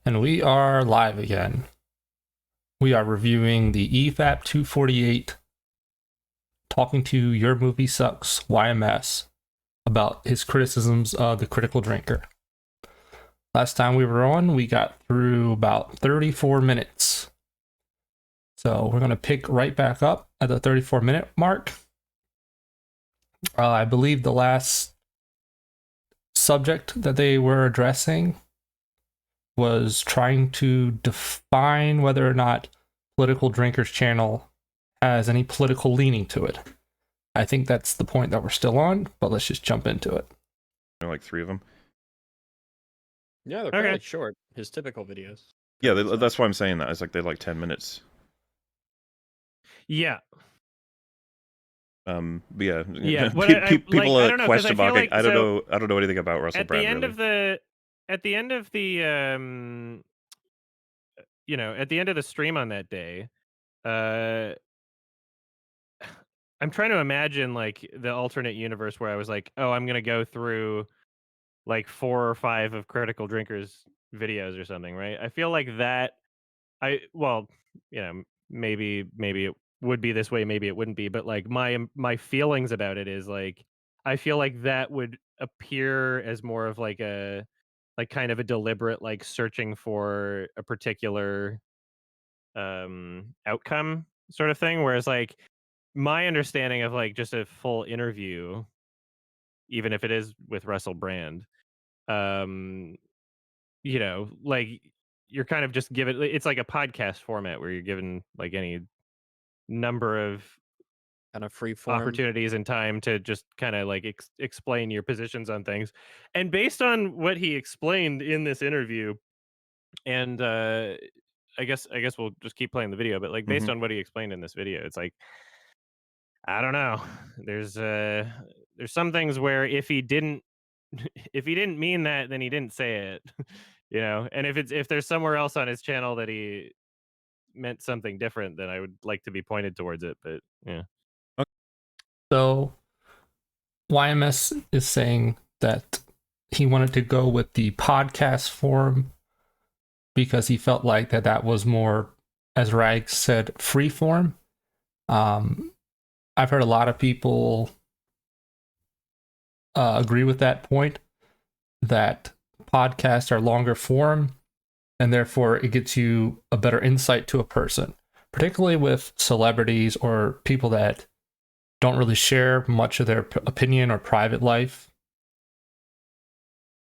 And we are live again. We are reviewing the Efap 248, talking to Your Movie Sucks, YMS, about his criticisms of The Critical Drinker. Last time we were on, we got through about 34 minutes. So we're going to pick right back up at the 34-minute mark. I believe the last subject that they were addressing was trying to define whether or not Political Drinker's channel has any political leaning to it. I think that's the point that we're still on, but let's just jump into it. Like 3 of them. Yeah, they're fairly short. His typical videos. Yeah, that's why I'm saying that. It's like they're like 10 minutes. Yeah. But yeah. Yeah. People I don't know, question marking. like, I don't know anything about Russell at Brand. The end really. at the end of the at the end of the stream on that day, I'm trying to imagine like the alternate universe where I was like, oh, I'm gonna go through like 4 or 5 of Critical Drinker's videos or something, right? I feel like that maybe it would be this way, maybe it wouldn't be, but like my feelings about it is like I feel like that would appear as more of like a kind of a deliberate like searching for a particular outcome sort of thing, whereas like my understanding of like just a full interview, even if it is with Russell Brand, like you're kind of just given, it's like a podcast format where you're given like any number of kind of free form opportunities and time to just kind of like explain your positions on things. And based on what he explained in this interview, and I guess we'll just keep playing the video, but like based on what he explained in this video, it's like, I don't know. There's some things where if he didn't mean that, then he didn't say it. And if there's somewhere else on his channel that he meant something different, then I would like to be pointed towards it. But yeah. So YMS is saying that he wanted to go with the podcast form because he felt like that was more, as Rag said, free form. I've heard a lot of people agree with that point, that podcasts are longer form, and therefore it gets you a better insight to a person, particularly with celebrities or people that don't really share much of their opinion or private life.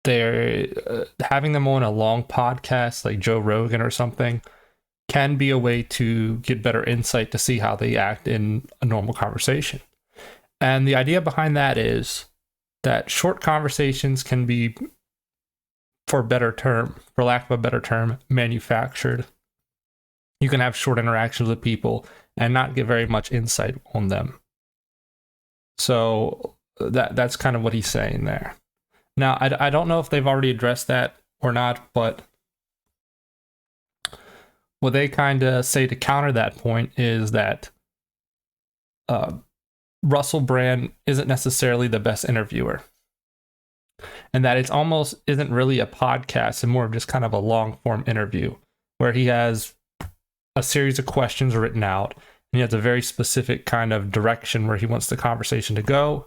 They're having them on a long podcast like Joe Rogan or something can be a way to get better insight to see how they act in a normal conversation. And the idea behind that is that short conversations can be, for lack of a better term, manufactured. You can have short interactions with people and not get very much insight on them. So that's kind of what he's saying there. Now, I don't know if they've already addressed that or not, but what they kind of say to counter that point is that Russell Brand isn't necessarily the best interviewer, and that it's almost isn't really a podcast and more of just kind of a long form interview where he has a series of questions written out and he has a very specific kind of direction where he wants the conversation to go.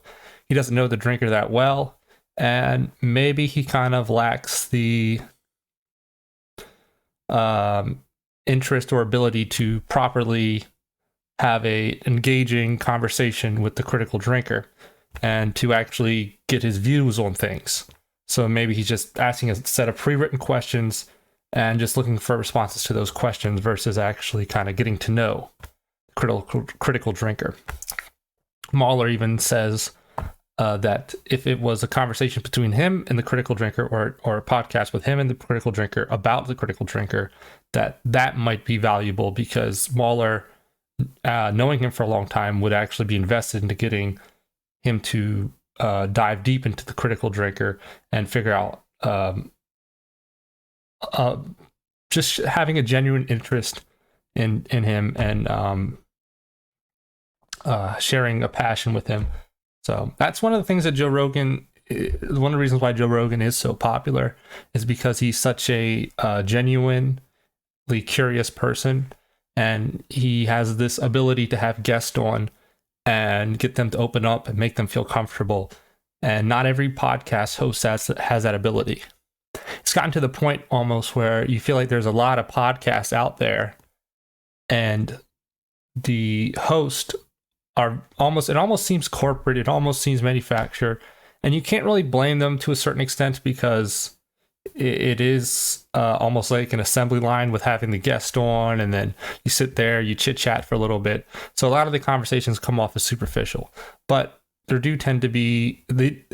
He doesn't know the drinker that well, and maybe he kind of lacks the interest or ability to properly have a engaging conversation with the critical drinker and to actually get his views on things. So maybe he's just asking a set of pre-written questions and just looking for responses to those questions versus actually kind of getting to know the critical drinker. Mahler even says that if it was a conversation between him and the critical drinker, or a podcast with him and the critical drinker about the critical drinker, that might be valuable because Mahler, knowing him for a long time, would actually be invested into getting him to dive deep into the critical drinker and figure out just having a genuine interest in him and sharing a passion with him. So that's one of the things that Joe Rogan one of the reasons why Joe Rogan is so popular is because he's such a genuinely curious person, and he has this ability to have guests on and get them to open up and make them feel comfortable. And not every podcast host has that ability. It's gotten to the point almost where you feel like there's a lot of podcasts out there, and the host are it almost seems corporate, it almost seems manufactured, and you can't really blame them to a certain extent because it is almost like an assembly line with having the guest on, and then you sit there, you chit chat for a little bit. So a lot of the conversations come off as superficial, but there do tend to be,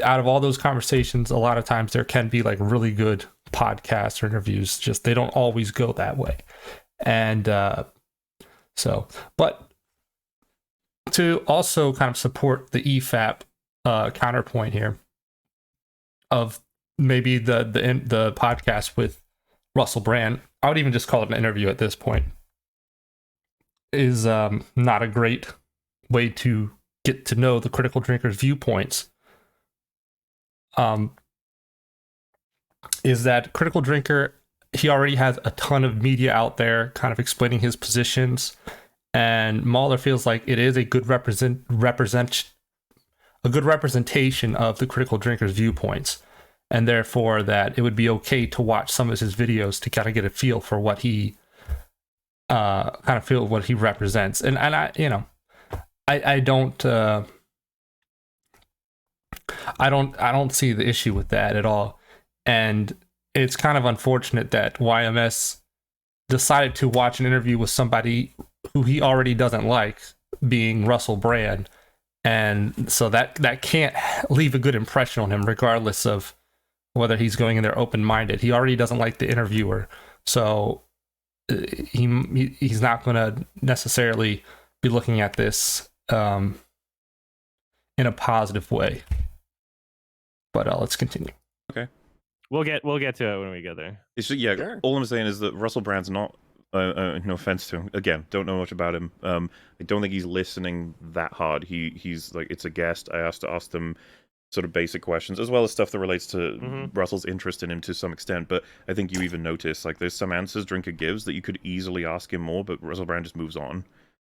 out of all those conversations, a lot of times there can be like really good podcasts or interviews, just they don't always go that way. And but to also kind of support the Efap counterpoint here of maybe the podcast with Russell Brand, I would even just call it an interview at this point, is not a great way to get to know the critical drinker's viewpoints. Is that critical drinker, he already has a ton of media out there kind of explaining his positions, and Mahler feels like it is a good representation of the critical drinker's viewpoints, and therefore that it would be okay to watch some of his videos to kind of get a feel for what he what he represents. And I don't see the issue with that at all. And it's kind of unfortunate that YMS decided to watch an interview with somebody who he already doesn't like, being Russell Brand. And so that can't leave a good impression on him, regardless of whether he's going in there open-minded. He already doesn't like the interviewer. So he's not going to necessarily be looking at this in a positive way. But let's continue. Okay. We'll get to it when we get there. It's just, yeah, Sure. all I'm saying is that Russell Brand's not, no offense to him, again, don't know much about him. I don't think he's listening that hard. He's like, it's a guest. I asked to ask them sort of basic questions, as well as stuff that relates to Russell's interest in him to some extent. But I think you even notice, like, there's some answers Drinker gives that you could easily ask him more, but Russell Brand just moves on.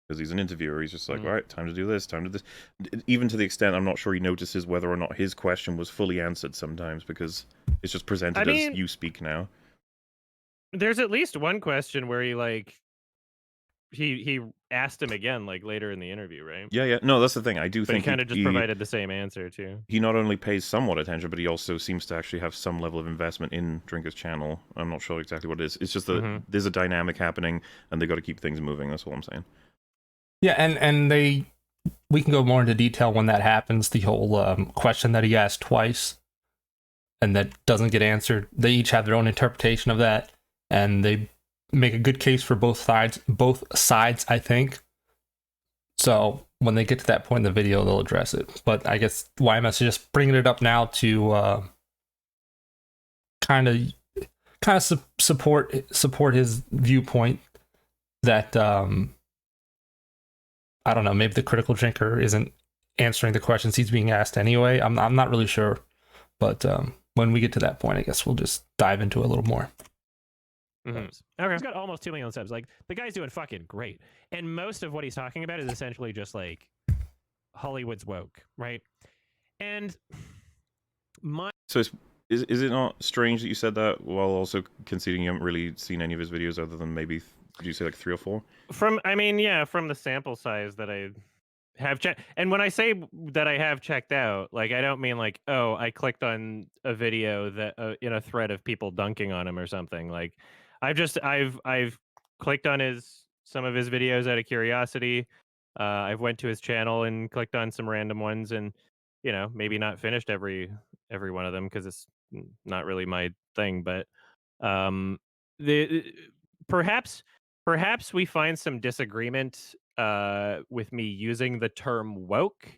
Because he's an interviewer, he's just like, all right, time to do this, time to this. Even to the extent I'm not sure he notices whether or not his question was fully answered sometimes, because it's just presented as you speak now. There's at least one question where he asked him again, like later in the interview, right? Yeah. No, that's the thing. I do think he kind of just provided the same answer too. He not only pays somewhat attention, but he also seems to actually have some level of investment in Drinker's channel. I'm not sure exactly what it is. It's just that there's a dynamic happening, and they got to keep things moving. That's all I'm saying. Yeah, and we can go more into detail when that happens. The whole question that he asked twice and that doesn't get answered. They each have their own interpretation of that, and they make a good case for both sides, I think. So when they get to that point in the video, they'll address it. But I guess YMS is just bringing it up now to kind of support his viewpoint that I don't know, maybe the critical drinker isn't answering the questions he's being asked anyway. I'm not really sure, but when we get to that point, I guess we'll just dive into it a little more. Okay. He's got almost 2 million subs. Like, the guy's doing fucking great. And most of what he's talking about is essentially just like Hollywood's woke, right? And so is it not strange that you said that while also conceding you haven't really seen any of his videos other than maybe, did you say like 3 or 4? From the sample size that I have checked. And when I say that I have checked out, like, I don't mean like, oh, I clicked on a video that in a thread of people dunking on him or something. Like, I've clicked on some of his videos out of curiosity. I've went to his channel and clicked on some random ones, and maybe not finished every one of them because it's not really my thing. But perhaps we find some disagreement with me using the term woke.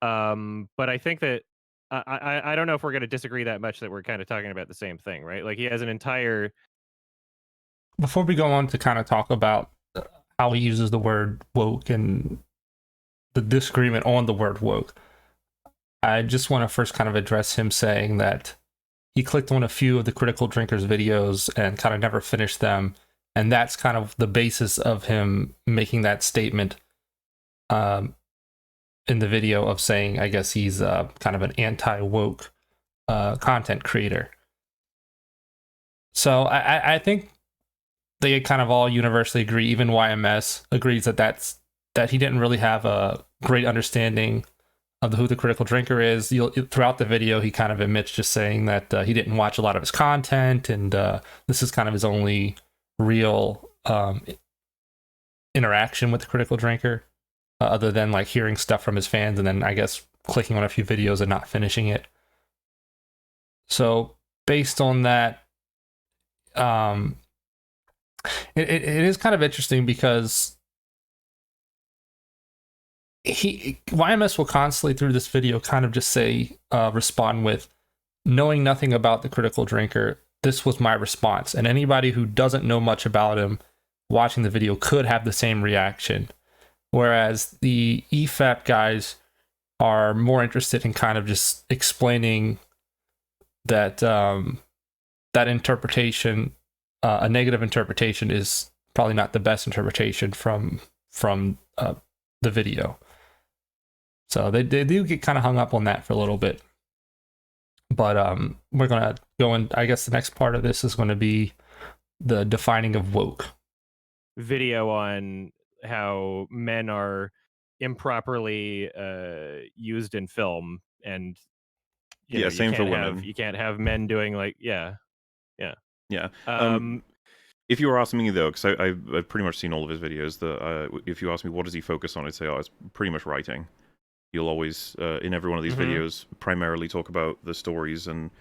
But I think that I don't know if we're going to disagree that much that we're kind of talking about the same thing, right? Like, he has an entire. Before we go on to kind of talk about how he uses the word woke and the disagreement on the word woke, I just want to first kind of address him saying that he clicked on a few of the Critical Drinkers videos and kind of never finished them. And that's kind of the basis of him making that statement in the video of saying, I guess he's kind of an anti-woke content creator. So I think they kind of all universally agree, even YMS agrees that he didn't really have a great understanding of who the Critical Drinker is. Throughout the video, he kind of admits just saying that he didn't watch a lot of his content, and this is kind of his only real interaction with the Critical Drinker, other than like hearing stuff from his fans and then I guess clicking on a few videos and not finishing it. So based on that, it is kind of interesting because YMS will constantly through this video kind of just say, respond with, knowing nothing about the Critical Drinker, this was my response. And anybody who doesn't know much about him watching the video could have the same reaction. Whereas the Efap guys are more interested in kind of just explaining that that interpretation, a negative interpretation, is probably not the best interpretation from the video. So they do get kind of hung up on that for a little bit. But we're going to go in, I guess the next part of this is going to be the defining of woke. Video on how men are improperly used in film, and same for women. You can't have men doing like Yeah. If you were asking me though, because I've pretty much seen all of his videos, if you ask me what does he focus on, I'd say, it's pretty much writing. He'll always, in every one of these videos, primarily talk about the stories and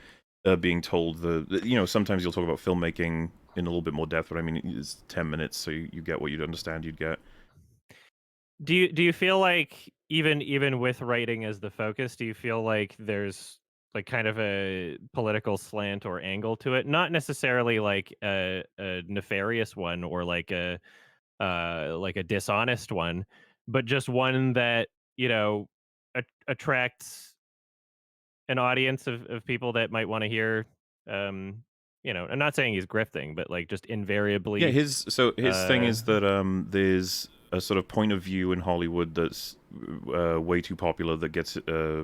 being told sometimes you'll talk about filmmaking in a little bit more depth, but I mean, it's 10 minutes, so you get what you'd understand you'd get. Do you feel like even with writing as the focus, do you feel like there's like kind of a political slant or angle to it? Not necessarily like a nefarious one or like a dishonest one, but just one that attracts an audience of people that might want to hear. I'm not saying he's grifting, but like just invariably. Yeah, his thing is that there's a sort of point of view in Hollywood that's way too popular that gets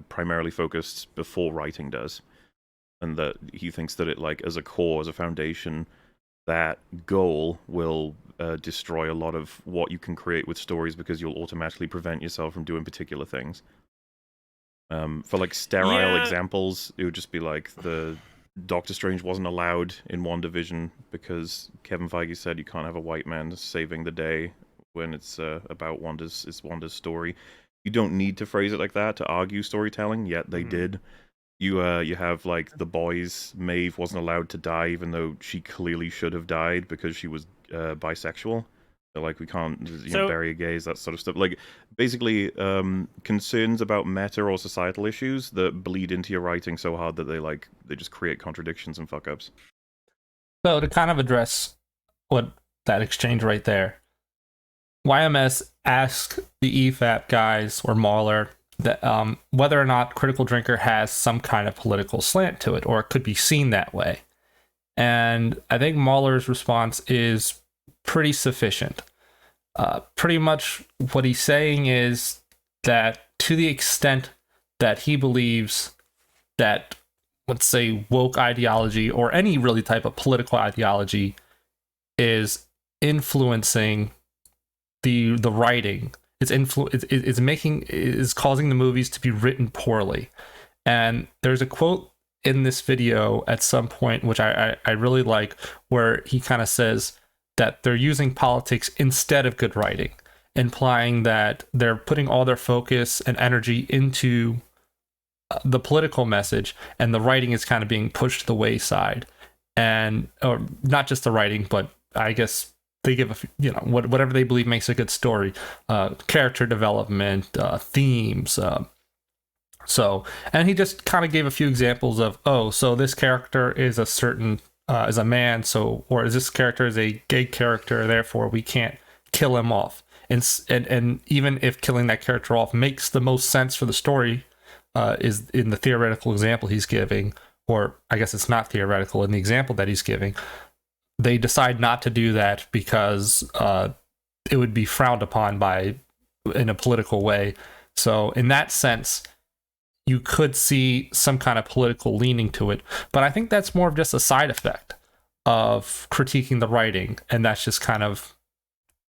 primarily focused before writing does, and that he thinks that it, like, as a core, as a foundation, that goal will destroy a lot of what you can create with stories because you'll automatically prevent yourself from doing particular things. For like sterile examples, it would just be like the Doctor Strange wasn't allowed in WandaVision because Kevin Feige said you can't have a white man saving the day when it's about Wanda's story. You don't need to phrase it like that to argue storytelling, yet they did. You have like the boys, Maeve wasn't allowed to die even though she clearly should have died because she was bisexual. So, like, we can't bury a gays, that sort of stuff. Like, basically, concerns about meta or societal issues that bleed into your writing so hard that they just create contradictions and fuck ups. So to kind of address what that exchange right there, YMS asked the Efap guys or Mahler that whether or not Critical Drinker has some kind of political slant to it, or it could be seen that way. And I think Mahler's response is pretty sufficient. Pretty much what he's saying is that to the extent that he believes that, let's say, woke ideology or any really type of political ideology is influencing the writing, is causing the movies to be written poorly. And there's a quote in this video at some point which I really like, where he kind of says that they're using politics instead of good writing, implying that they're putting all their focus and energy into the political message, and the writing is kind of being pushed to the wayside. And or not just the writing, but I guess they give whatever they believe makes a good story, character development, themes. So, and he just kind of gave a few examples of, so this character is a certain is a man, or is this character is a gay character, therefore we can't kill him off. And even if killing that character off makes the most sense for the story, is in the theoretical example he's giving, or I guess it's not theoretical in the example that he's giving. They decide not to do that because it would be frowned upon in a political way. So in that sense, you could see some kind of political leaning to it. But I think that's more of just a side effect of critiquing the writing. And that's just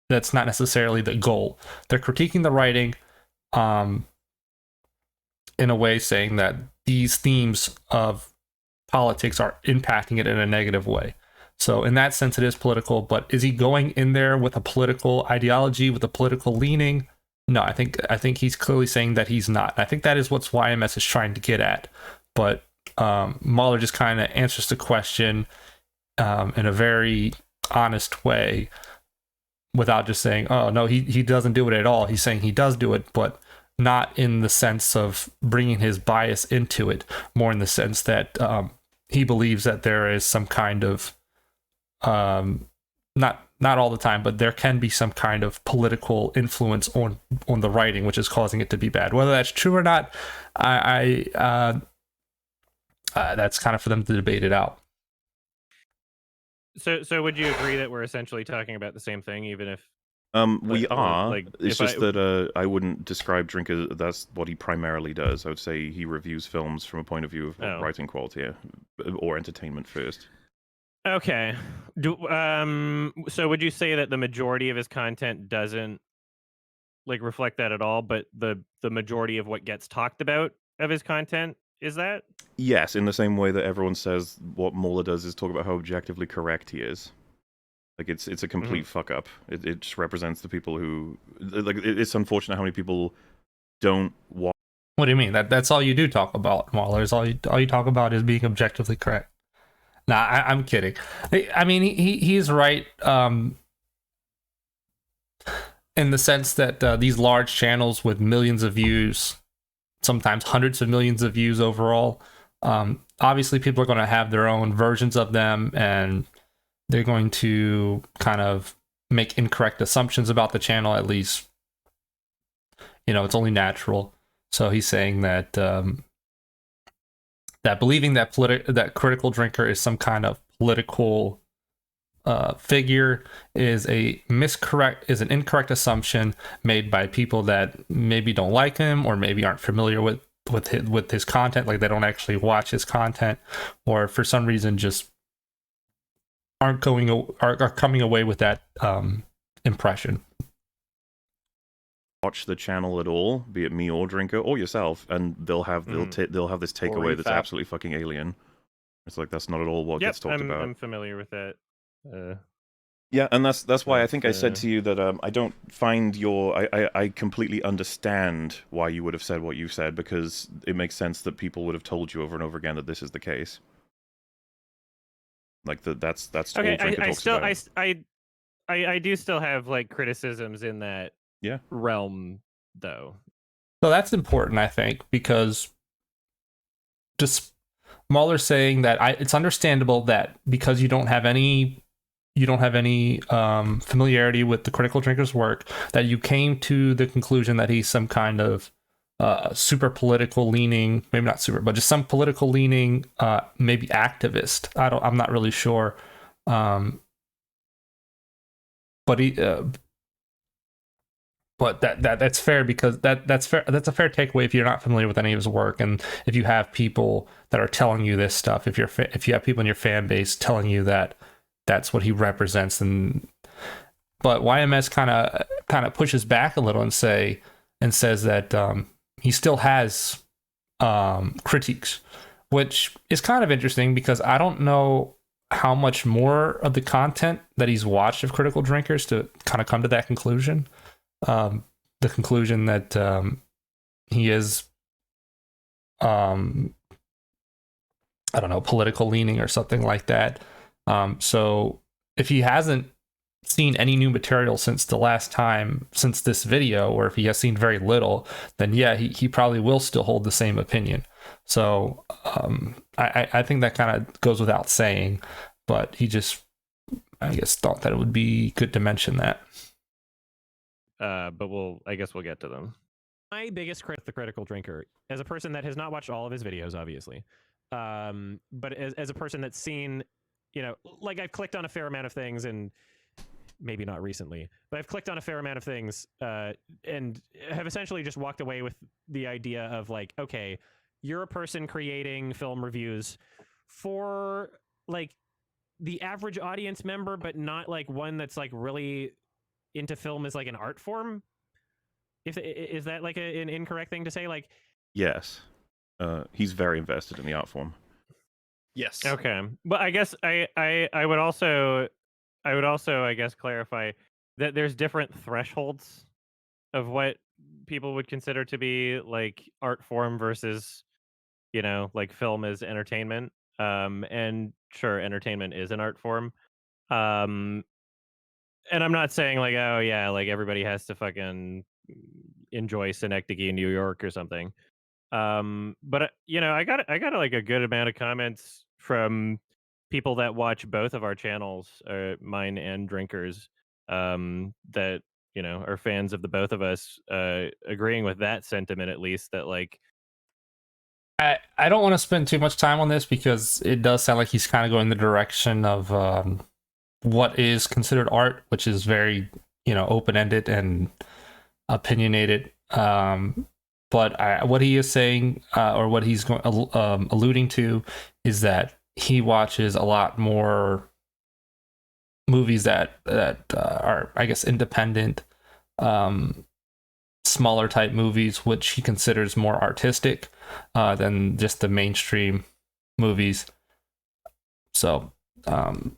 that's not necessarily the goal. They're critiquing the writing in a way saying that these themes of politics are impacting it in a negative way. So in that sense, it is political. But is he going in there with a political ideology, with a political leaning? No, I think he's clearly saying that he's not. I think that is what YMS is trying to get at. But Mahler just kind of answers the question in a very honest way without just saying, oh, no, he doesn't do it at all. He's saying he does do it, but not in the sense of bringing his bias into it, more in the sense that he believes that there is some kind of, not all the time, but there can be some kind of political influence on the writing, which is causing it to be bad. Whether that's true or not, that's kind of for them to debate it out. So would you agree that we're essentially talking about the same thing, even if we are. like, it's if just that I wouldn't describe Drinker. That's what he primarily does. I would say he reviews films from a point of view of writing quality or entertainment first. Okay. So would you say that the majority of his content doesn't like reflect that at all, but the majority of what gets talked about of his content is that? Yes, in the same way that everyone says what Mahler does is talk about how objectively correct he is. Like it's a complete fuck up. It just represents the people who like. It's unfortunate how many people don't watch. What do you mean? That's all you do talk about, Mahler? Is all you talk about is being objectively correct? Nah, I'm kidding. I mean, he's right in the sense that these large channels with millions of views, sometimes hundreds of millions of views overall, obviously people are going to have their own versions of them, and they're going to kind of make incorrect assumptions about the channel. At least, it's only natural. So he's saying that that believing that that Critical Drinker is some kind of political figure is an incorrect assumption made by people that maybe don't like him or maybe aren't familiar with his content, like they don't actually watch his content, or for some reason just are coming away with that impression. Watch the channel at all, be it me or Drinker or yourself, and they'll have this takeaway that's absolutely fucking alien. It's like that's not at all what gets talked about. I'm familiar with that. Yeah, and that's why I think I said to you that I don't find I completely understand why you would have said what you said, because it makes sense that people would have told you over and over again that this is the case. Like that's okay. all Drinker talks about. I do still have like criticisms in that realm though. So that's important, I think, because just Mahler saying that it's understandable that because you don't have any familiarity with the Critical Drinker's work, that you came to the conclusion that he's some kind of super political leaning, maybe not super, but just some political leaning, maybe activist. I'm not really sure. But that's fair, because that's fair. That's a fair takeaway if you're not familiar with any of his work, and if you have people that are telling you this stuff, if you have people in your fan base telling you that that's what he represents. But YMS kind of pushes back a little and says that he still has critiques, which is kind of interesting, because I don't know how much more of the content that he's watched of Critical Drinkers to kind of come to that conclusion. The conclusion that he is, I don't know, political leaning or something like that. So if he hasn't seen any new material since this video, or if he has seen very little, then yeah, he probably will still hold the same opinion. So I think that kind of goes without saying, but he just, I guess, thought that it would be good to mention that. But I guess we'll get to them. my biggest critic, the critical drinker, as a person that has not watched all of his videos, obviously, but as a person that's seen, you know, like I've clicked on a fair amount of things, and maybe not recently, but I've clicked on a fair amount of things, and have essentially just walked away with the idea of like, okay, you're a person creating film reviews for like the average audience member, but not like one that's like really into film as like an art form. If is that like an incorrect thing to say? Like, Yes. He's very invested in the art form. Yes. Okay, but I guess I would also I guess clarify that there's different thresholds of what people would consider to be like art form versus, you know, like film as entertainment. And sure, entertainment is an art form. Um, and I'm not saying like, oh yeah, like everybody has to fucking enjoy Synecdoche in New York or something. But you know, I got like a good amount of comments from people that watch both of our channels, mine and Drinkers, that, you know, are fans of the both of us, agreeing with that sentiment, at least, that like, I don't want to spend too much time on this because it does sound like he's kind of going the direction of what is considered art, which is very, you know, open-ended and opinionated. But what he is saying, or what he's alluding to, is that he watches a lot more movies that are, I guess, independent, smaller type movies, which he considers more artistic than just the mainstream movies. So the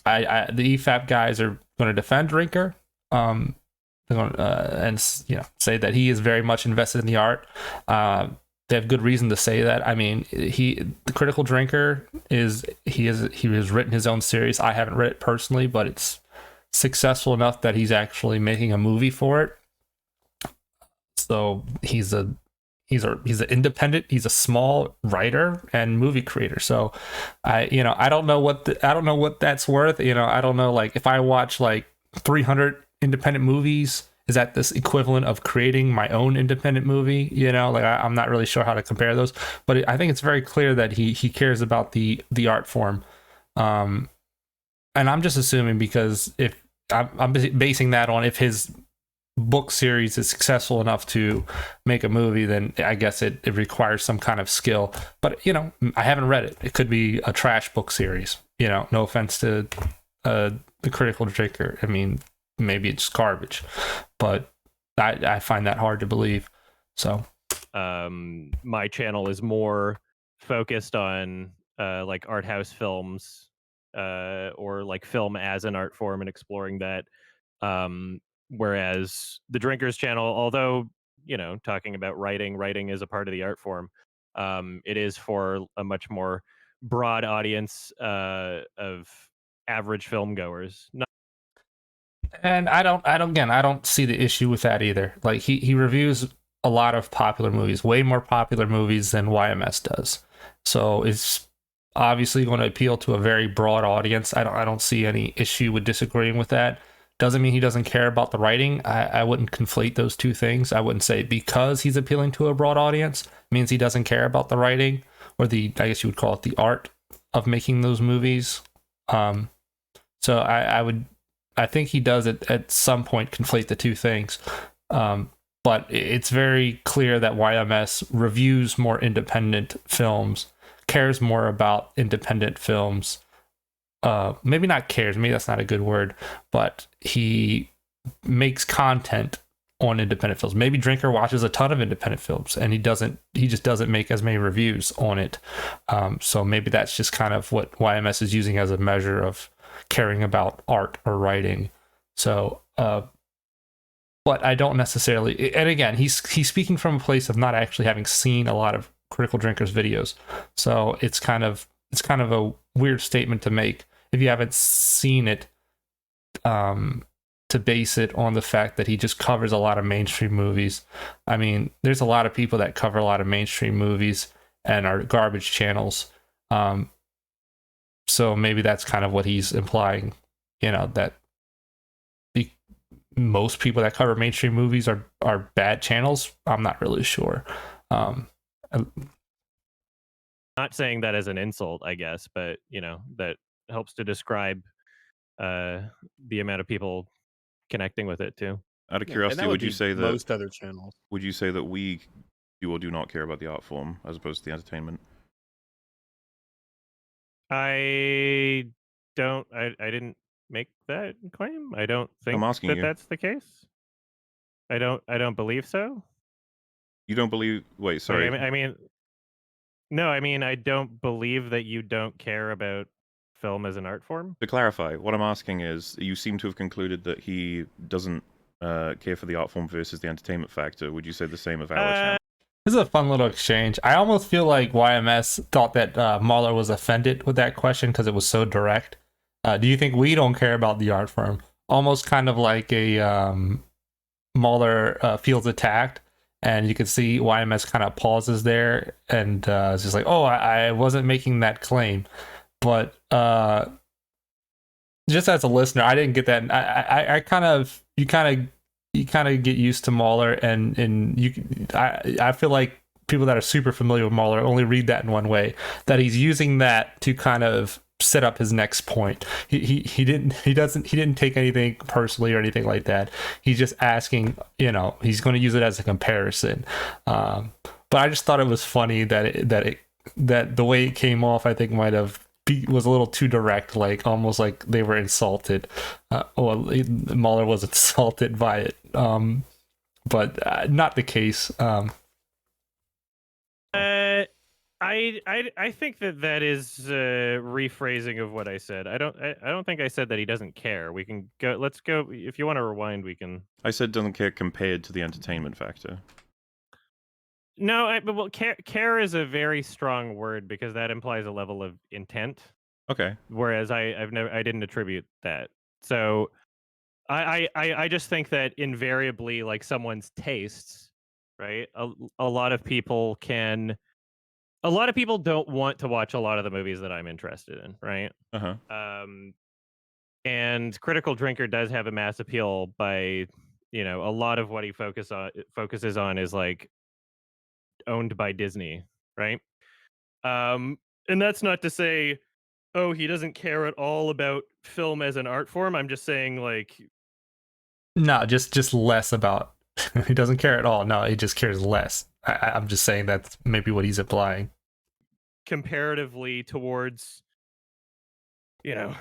Efap guys are going to defend Drinker, they're going to, and you know, say that he is very much invested in the art. They have good reason to say that. I mean, the Critical Drinker he has written his own series. I haven't read it personally, but it's successful enough that he's actually making a movie for it. So he's an independent, he's a small writer and movie creator. So I don't know what that's worth. You know, I don't know, like, if I watch like 300 independent movies, is that this equivalent of creating my own independent movie? You know, like, I'm not really sure how to compare those, but I think it's very clear that he cares about the art form. And I'm just assuming, because if I'm basing that on, if his book series is successful enough to make a movie, then I guess it requires some kind of skill. But, you know, I haven't read it. It could be a trash book series. You know, no offense to the Critical Drinker. I mean, maybe it's garbage, but I find that hard to believe. So my channel is more focused on like art house films, or like film as an art form, and exploring that. Whereas the Drinkers channel, although, you know, talking about writing is a part of the art form, it is for a much more broad audience of average film goers. And I don't see the issue with that either. Like, he reviews a lot of popular movies, way more popular movies than YMS does. So it's obviously going to appeal to a very broad audience. I don't see any issue with disagreeing with that. Doesn't mean he doesn't care about the writing. I wouldn't conflate those two things. I wouldn't say because he's appealing to a broad audience means he doesn't care about the writing, or I guess you would call it the art of making those movies. So I think he does at some point conflate the two things. But it's very clear that YMS reviews more independent films, cares more about independent films. Maybe not cares, maybe that's not a good word, but he makes content on independent films. Maybe Drinker watches a ton of independent films and he just doesn't make as many reviews on it. So maybe that's just kind of what YMS is using as a measure of caring about art or writing. So but I don't necessarily, and again, he's speaking from a place of not actually having seen a lot of Critical Drinkers videos. So it's kind of a weird statement to make if you haven't seen it, to base it on the fact that he just covers a lot of mainstream movies. I mean, there's a lot of people that cover a lot of mainstream movies and are garbage channels. So maybe that's kind of what he's implying, you know, that most people that cover mainstream movies are bad channels. I'm not really sure. Not saying that as an insult, I guess, but that helps to describe the amount of people connecting with it too. Out of Yeah, and curiosity, that would would you be say that most other channels. would you say that we do or do not care about the art form as opposed to the entertainment? I don't. I didn't make that claim. I don't think I'm asking that you. that's the case. I don't believe so. You don't believe? Wait, Like, sorry. I mean, no. I mean, I don't believe that you don't care about film as an art form. To clarify, what I'm asking is, you seem to have concluded that he doesn't care for the art form versus the entertainment factor. Would you say the same of our channel? This is a fun little exchange. I almost feel like YMS thought that Mahler was offended with that question because it was so direct. Do you think we don't care about the art form? Almost kind of like a Mahler feels attacked, and you can see YMS kind of pauses there and it's just like, oh, I wasn't making that claim. But just as a listener, I didn't get that. I kind of, you kind of get used to Mahler, and I feel like people that are super familiar with Mahler only read that in one way, that he's using that to kind of set up his next point. He didn't take anything personally or anything like that. He's just asking, he's going to use it as a comparison. But I just thought it was funny that the way it came off, I think might have was a little too direct, like almost like they were insulted. Mahler was insulted by it, but not the case. I think that is rephrasing of what I said. I don't think I said that he doesn't care. We can go. Let's go. If you want to rewind, we can. I said doesn't care compared to the entertainment factor. No, well, care is a very strong word because that implies a level of intent. Okay. Whereas I didn't attribute that. So I just think that invariably, like someone's tastes, right? A lot of people don't want to watch a lot of the movies that I'm interested in, right? Uh-huh. And Critical Drinker does have a mass appeal by, a lot of what he focuses on is like owned by Disney, right? And that's not to say, oh, he doesn't care at all about film as an art form. I'm just saying, like, no, just less about. He doesn't care at all. No, he just cares less. I'm just saying that's maybe what he's implying. Comparatively towards, a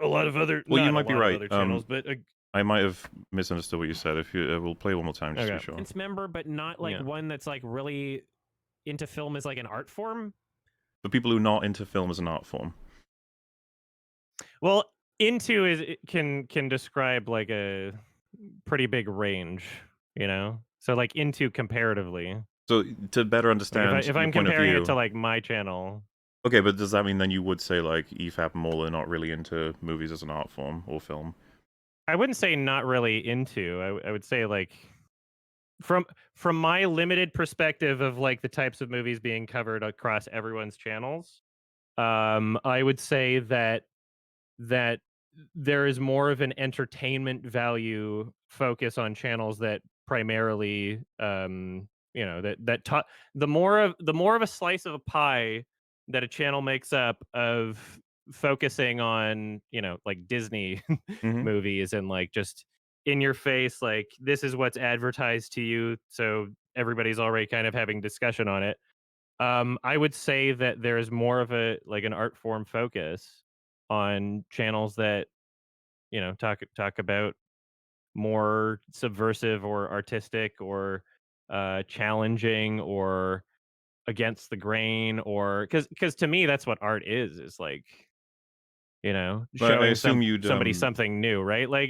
lot of other. Well, you not a might be lot of right. other channels, but I might have misunderstood what you said. If you we'll play one more time just to be sure. It's member, but not like one that's like really into film as like an art form. For people who are not into film as an art form. Well, into can describe like a pretty big range, So like into comparatively. So to better understand, like if I'm your point comparing of view, it to like my channel. Okay, but does that mean then you would say like Efap and Mola are not really into movies as an art form or film? I wouldn't say not really into. I would say like from my limited perspective of like the types of movies being covered across everyone's channels, I would say that there is more of an entertainment value focus on channels that primarily the more of a slice of a pie that a channel makes up of focusing on like Disney movies and like just in your face, like this is what's advertised to you, so everybody's already kind of having discussion on it. I would say that there is more of a like an art form focus on channels that talk about more subversive or artistic or challenging or against the grain, or because to me that's what art is like But I showing assume you'd somebody something new, right? Like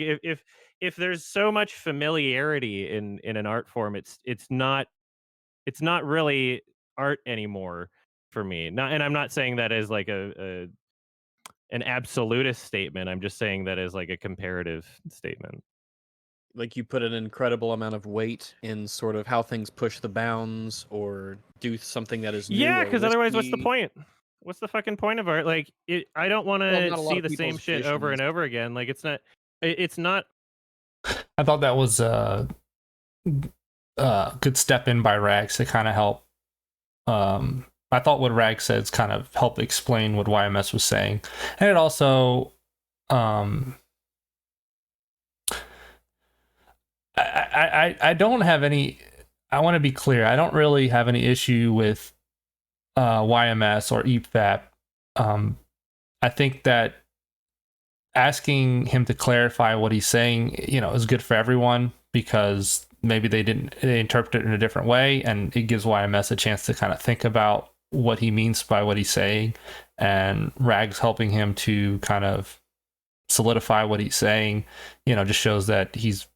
if there's so much familiarity in an art form, it's not really art anymore for me. And I'm not saying that as like an absolutist statement. I'm just saying that as like a comparative statement. Like you put an incredible amount of weight in sort of how things push the bounds or do something that is new. Yeah, because otherwise, what's the risky. point? What's the fucking point of art? Like, I don't want to not a lot see of the same people's shit over and visions. over again. Like, it's not I thought that was a good step in by Rags to kind of help. I thought what Rags said kind of helped explain what YMS was saying, and it also, I don't have any. I want to be clear. I don't really have any issue with YMS or Efap. I think that asking him to clarify what he's saying, is good for everyone, because maybe they interpret it in a different way, and it gives YMS a chance to kind of think about what he means by what he's saying, and Rags helping him to kind of solidify what he's saying, just shows that he's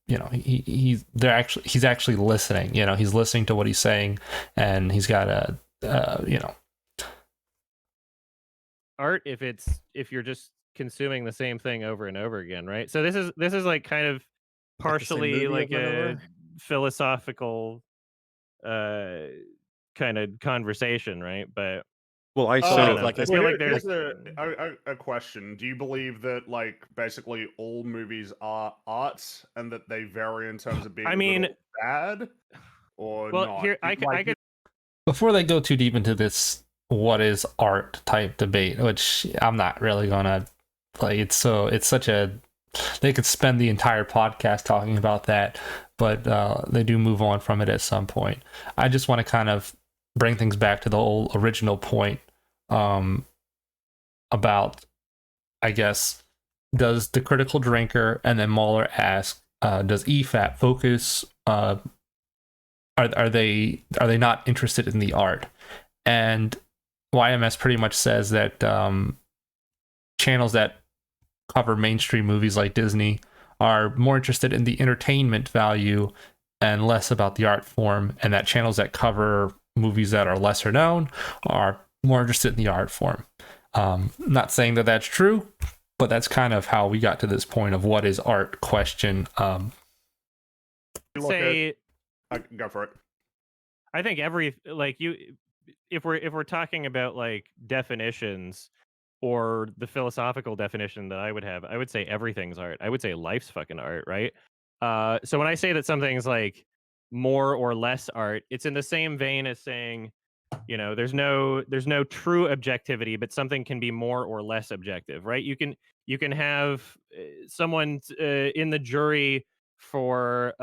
actually listening. He's listening to what he's saying, and he's got a art if you're just consuming the same thing over and over again, right? So this is like kind of partially like a philosophical kind of conversation, right? But Well, I I saw don't know. like I a- feel like here's there's a question. Do you believe that like basically all movies are art and that they vary in terms of being I mean- good or bad, or well not? here I could before they go too deep into this what is art type debate, which I'm not really gonna like. It's such a, they could spend the entire podcast talking about that, but they do move on from it at some point. I just want to kind of bring things back to the whole original point, about, I guess, does the critical drinker, and then Mahler asks, does EFAP focus, are they not interested in the art? And YMS pretty much says that channels that cover mainstream movies like Disney are more interested in the entertainment value and less about the art form, and that channels that cover movies that are lesser known are more interested in the art form. Not saying that that's true, but that's kind of how we got to this point of what is art question. You look say go for it. I think if we're talking about like definitions or the philosophical definition that I would say everything's art. I would say life's fucking art, right? So when I say that something's like more or less art, it's in the same vein as saying, there's no true objectivity, but something can be more or less objective, right? You can have someone in the jury for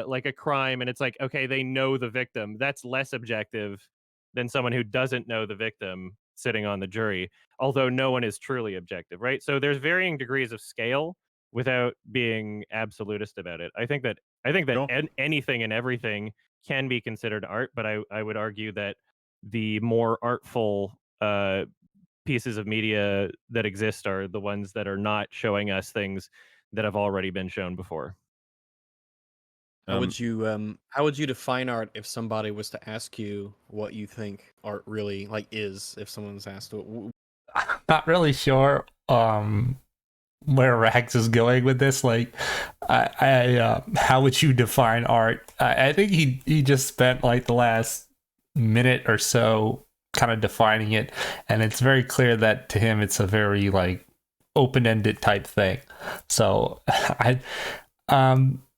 like a crime, and it's like, okay, they know the victim. That's less objective than someone who doesn't know the victim sitting on the jury, although no one is truly objective, right? So there's varying degrees of scale without being absolutist about it. I think that Sure. anything and everything can be considered art, but I would argue that the more artful pieces of media that exist are the ones that are not showing us things that have already been shown before. How would you define art if somebody was to ask you what you think art really like is? If someone's asked, Not really sure where Rags is going with this. Like, how would you define art? I think he just spent like the last minute or so kind of defining it, and it's very clear that to him it's a very like open-ended type thing. So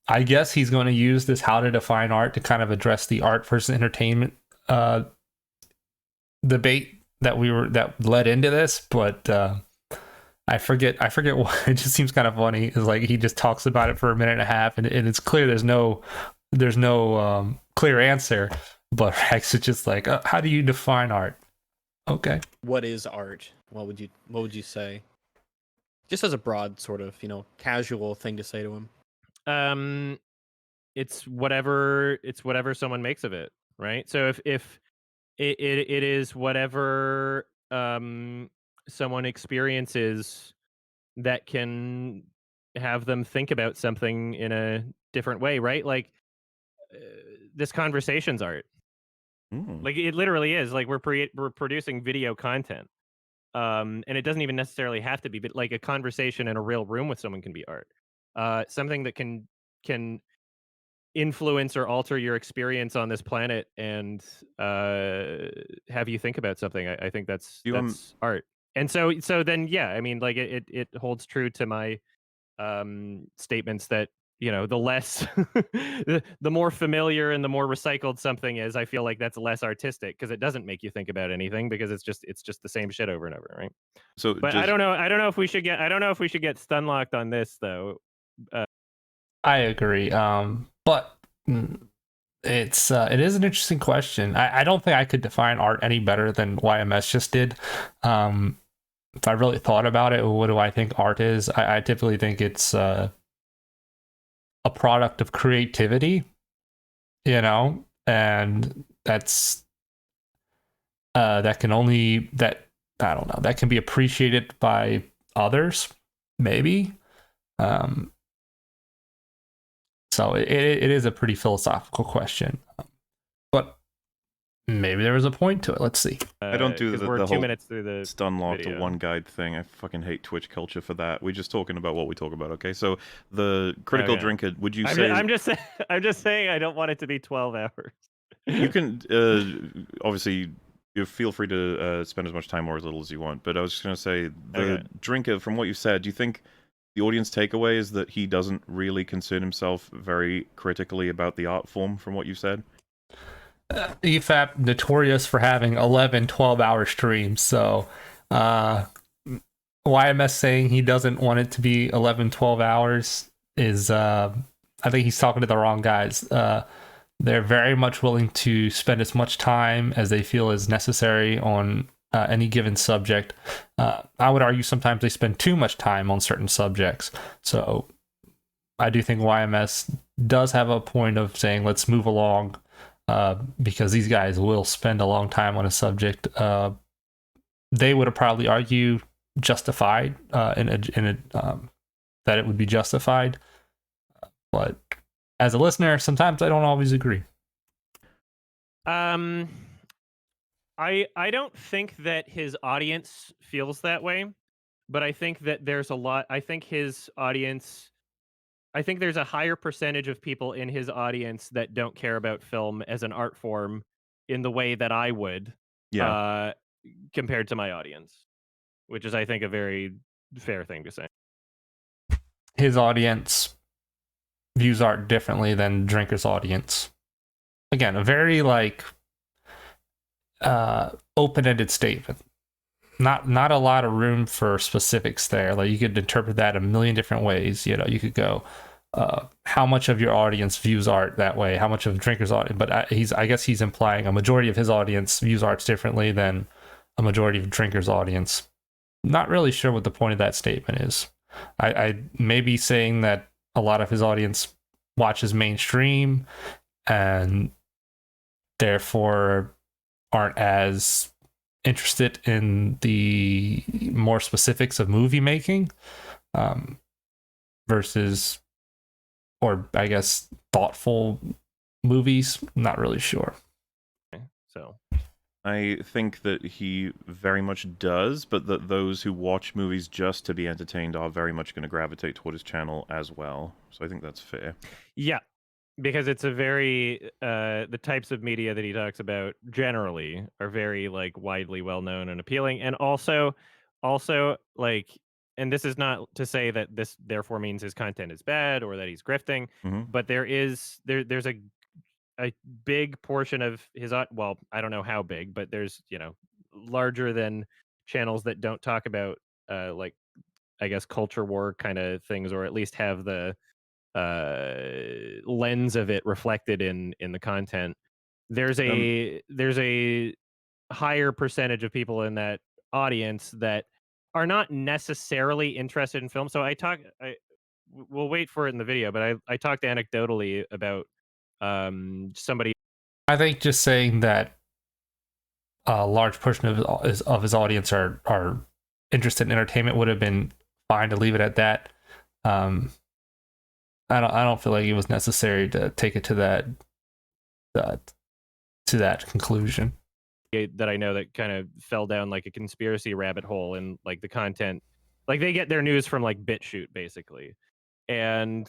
I guess he's going to use this how to define art to kind of address the art versus entertainment debate that led into this, but I forget why. It just seems kind of funny. It's like he just talks about it for a minute and a half, and it's clear there's no clear answer. But Rex is just like, how do you define art? Okay. what is art? What would you say? Just as a broad sort of casual thing to say to him. It's whatever someone makes of it, right? So if it is whatever someone experiences that can have them think about something in a different way, right? Like this conversation's art. Like it literally is. Like we're producing video content, and it doesn't even necessarily have to be, but like a conversation in a real room with someone can be art. Something that can influence or alter your experience on this planet and have you think about something. I think that's art. And so then yeah, I mean, like it holds true to my statements that the less the more familiar and the more recycled something is, I feel like that's less artistic because it doesn't make you think about anything because it's just the same shit over and over, right? So But I don't know if we should get stun locked on this though. I agree. But it is an interesting question. I don't think I could define art any better than YMS just did. If I really thought about it, what do I think art is? I typically think it's a product of creativity, and that's that can be appreciated by others, maybe. So it is a pretty philosophical question, but maybe there was a point to it. Let's see. I don't do the we're 2 whole minutes through the stun lock to video. one guide thing. I fucking hate Twitch culture for that. We're just talking about what we talk about, okay? So the critical Okay. drinker, would you I'm say... I'm just saying I don't want it to be 12 hours. You can, obviously, you feel free to spend as much time or as little as you want, but I was just going to say, the Okay. drinker, from what you said, do you think the audience takeaway is that he doesn't really concern himself very critically about the art form, from what you said? Efap notorious for having 11 12-hour streams, so YMS saying he doesn't want it to be 11 12 hours is I think he's talking to the wrong guys. They're very much willing to spend as much time as they feel is necessary on any given subject. I would argue sometimes they spend too much time on certain subjects, so I do think YMS does have a point of saying let's move along, because these guys will spend a long time on a subject. They would have probably argue justified that it would be justified, but as a listener, sometimes I don't always agree. I don't think that his audience feels that way, but I think that there's a lot. I think there's a higher percentage of people in his audience that don't care about film as an art form in the way that I would, Yeah. compared to my audience, which is, I think, a very fair thing to say. His audience views art differently than Drinker's audience. Again, a very open-ended statement. Not a lot of room for specifics there. Like, you could interpret that a million different ways. You could go, how much of your audience views art that way? How much of Drinker's audience? But I guess he's implying a majority of his audience views arts differently than a majority of Drinker's audience. Not really sure what the point of that statement is. I may be saying that a lot of his audience watches mainstream and therefore aren't as interested in the more specifics of movie making, versus, or I guess, thoughtful movies. Not really sure. So I think that he very much does, but that those who watch movies just to be entertained are very much going to gravitate toward his channel as well. So I think that's fair. yeah, because it's a very the types of media that he talks about generally are very widely well known and appealing, and also and this is not to say that this therefore means his content is bad or that he's grifting, but there's a big portion of his well, I don't know how big, but there's larger than channels that don't talk about I guess culture war kind of things, or at least have the lens of it reflected in the content. There's a higher percentage of people in that audience that are not necessarily interested in film. So we'll wait for it in the video, but I talked anecdotally about somebody. I think just saying that a large portion of his audience are interested in entertainment would have been fine to leave it at that. I don't feel like it was necessary to take it to that conclusion. That I know that kind of fell down like a conspiracy rabbit hole, and the content, they get their news from BitChute basically, and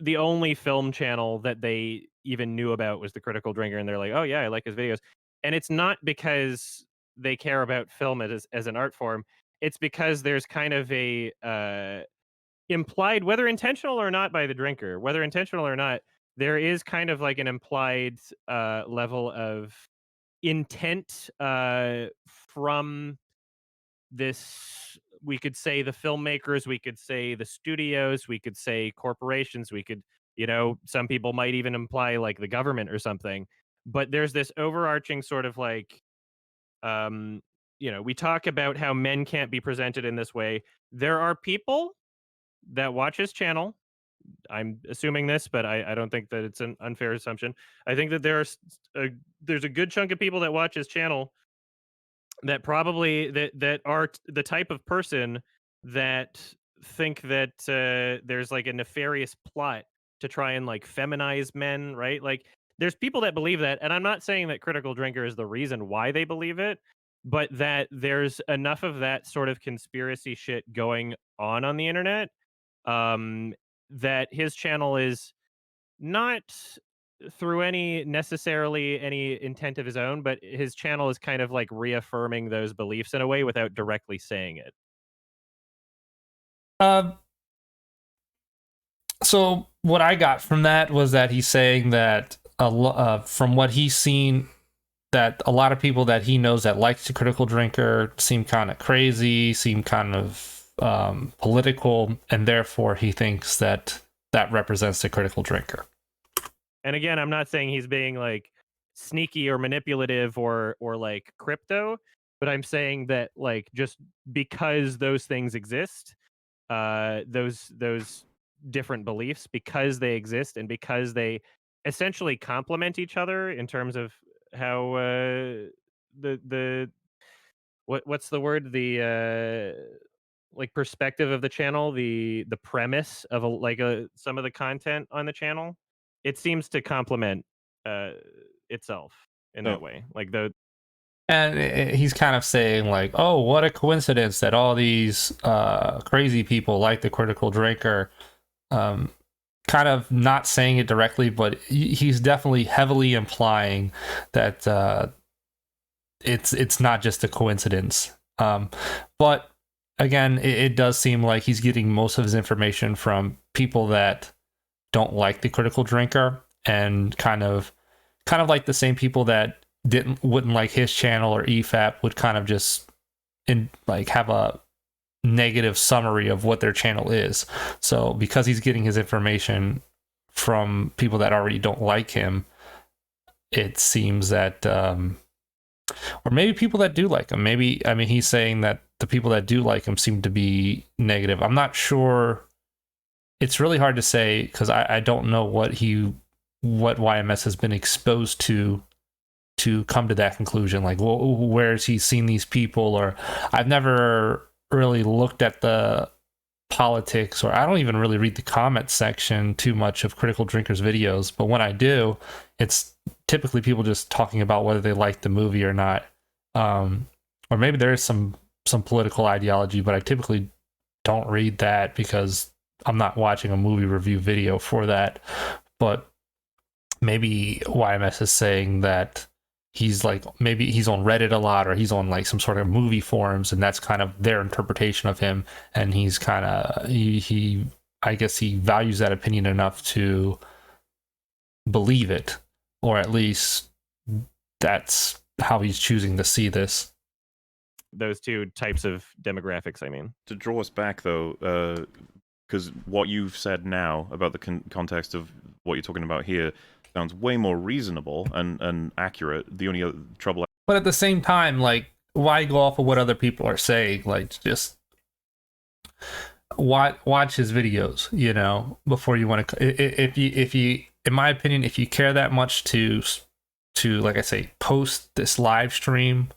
the only film channel that they even knew about was the Critical Drinker, and they're like, oh yeah, I like his videos. And it's not because they care about film as an art form, it's because there's kind of a implied, whether intentional or not by the drinker, whether intentional or not, there is kind of like an implied level of intent from this. We could say the filmmakers, we could say the studios, we could say corporations, we could, some people might even imply like the government or something. But there's this overarching sort of like, we talk about how men can't be presented in this way. There are people that watch his channel. I'm assuming this, but I don't think that it's an unfair assumption. I think that there's a good chunk of people that watch his channel that probably that are the type of person that think that there's like a nefarious plot to try and like feminize men, right? Like there's people that believe that, and I'm not saying that Critical Drinker is the reason why they believe it, but that there's enough of that sort of conspiracy shit going on the internet, that his channel is not through any necessarily any intent of his own, but his channel is kind of like reaffirming those beliefs in a way without directly saying it. So what I got from that was that he's saying that from what he's seen, that a lot of people that he knows that like the Critical Drinker seem kind of crazy, seem kind of political, and therefore he thinks that represents the Critical Drinker. And again, I'm not saying he's being like sneaky or manipulative or like crypto, but I'm saying that like just because those things exist, those different beliefs, because they exist and because they essentially complement each other in terms of how the what's the word, the like perspective of the channel, the premise of some of the content on the channel, it seems to complement itself in that way. Like and he's kind of saying like, oh, what a coincidence that all these crazy people like the Critical Drinker, kind of not saying it directly, but he's definitely heavily implying that it's not just a coincidence. But again, it does seem like he's getting most of his information from people that don't like the Critical Drinker, and kind of like the same people that wouldn't like his channel or Efap would kind of just have a negative summary of what their channel is. So because he's getting his information from people that already don't like him, it seems that or maybe people that do like him, he's saying that the people that do like him seem to be negative. I'm not sure. It's really hard to say because I don't know what YMS has been exposed to come to that conclusion. Like, where has he seen these people? Or I've never really looked at the politics, or I don't even really read the comment section too much of Critical Drinker's videos. But when I do, it's typically people just talking about whether they like the movie or not. Or maybe there is some political ideology, but I typically don't read that because I'm not watching a movie review video for that. But maybe YMS is saying that he's like, maybe he's on Reddit a lot, or he's on like some sort of movie forums, and that's kind of their interpretation of him. And he's kind of, I guess he values that opinion enough to believe it, or at least that's how he's choosing to see this. Those two types of demographics, I mean. To draw us back, though, because what you've said now about the context of what you're talking about here sounds way more reasonable and accurate. The only other trouble... But at the same time, like, why go off of what other people are saying? Like, just watch his videos, before you want to... If you, in my opinion, if you care that much to like I say, post this live stream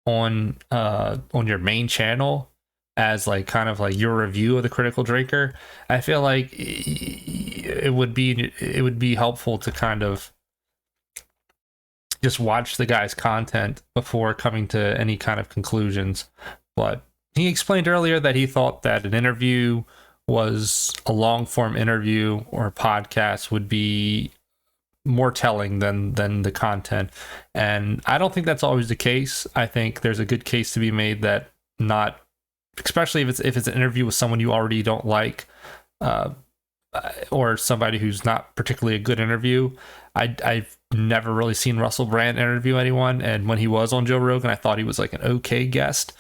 on your main channel as like kind of like your review of the Critical Drinker, I feel like it would be helpful to kind of just watch the guy's content before coming to any kind of conclusions. But he explained earlier that he thought that an interview was a long form interview or podcast would be more telling than the content, and I don't think that's always the case. I think there's a good case to be made that not especially if it's an interview with someone you already don't like, or somebody who's not particularly a good interview. I've never really seen Russell Brand interview anyone, and when he was on Joe Rogan, I thought he was like an okay guest.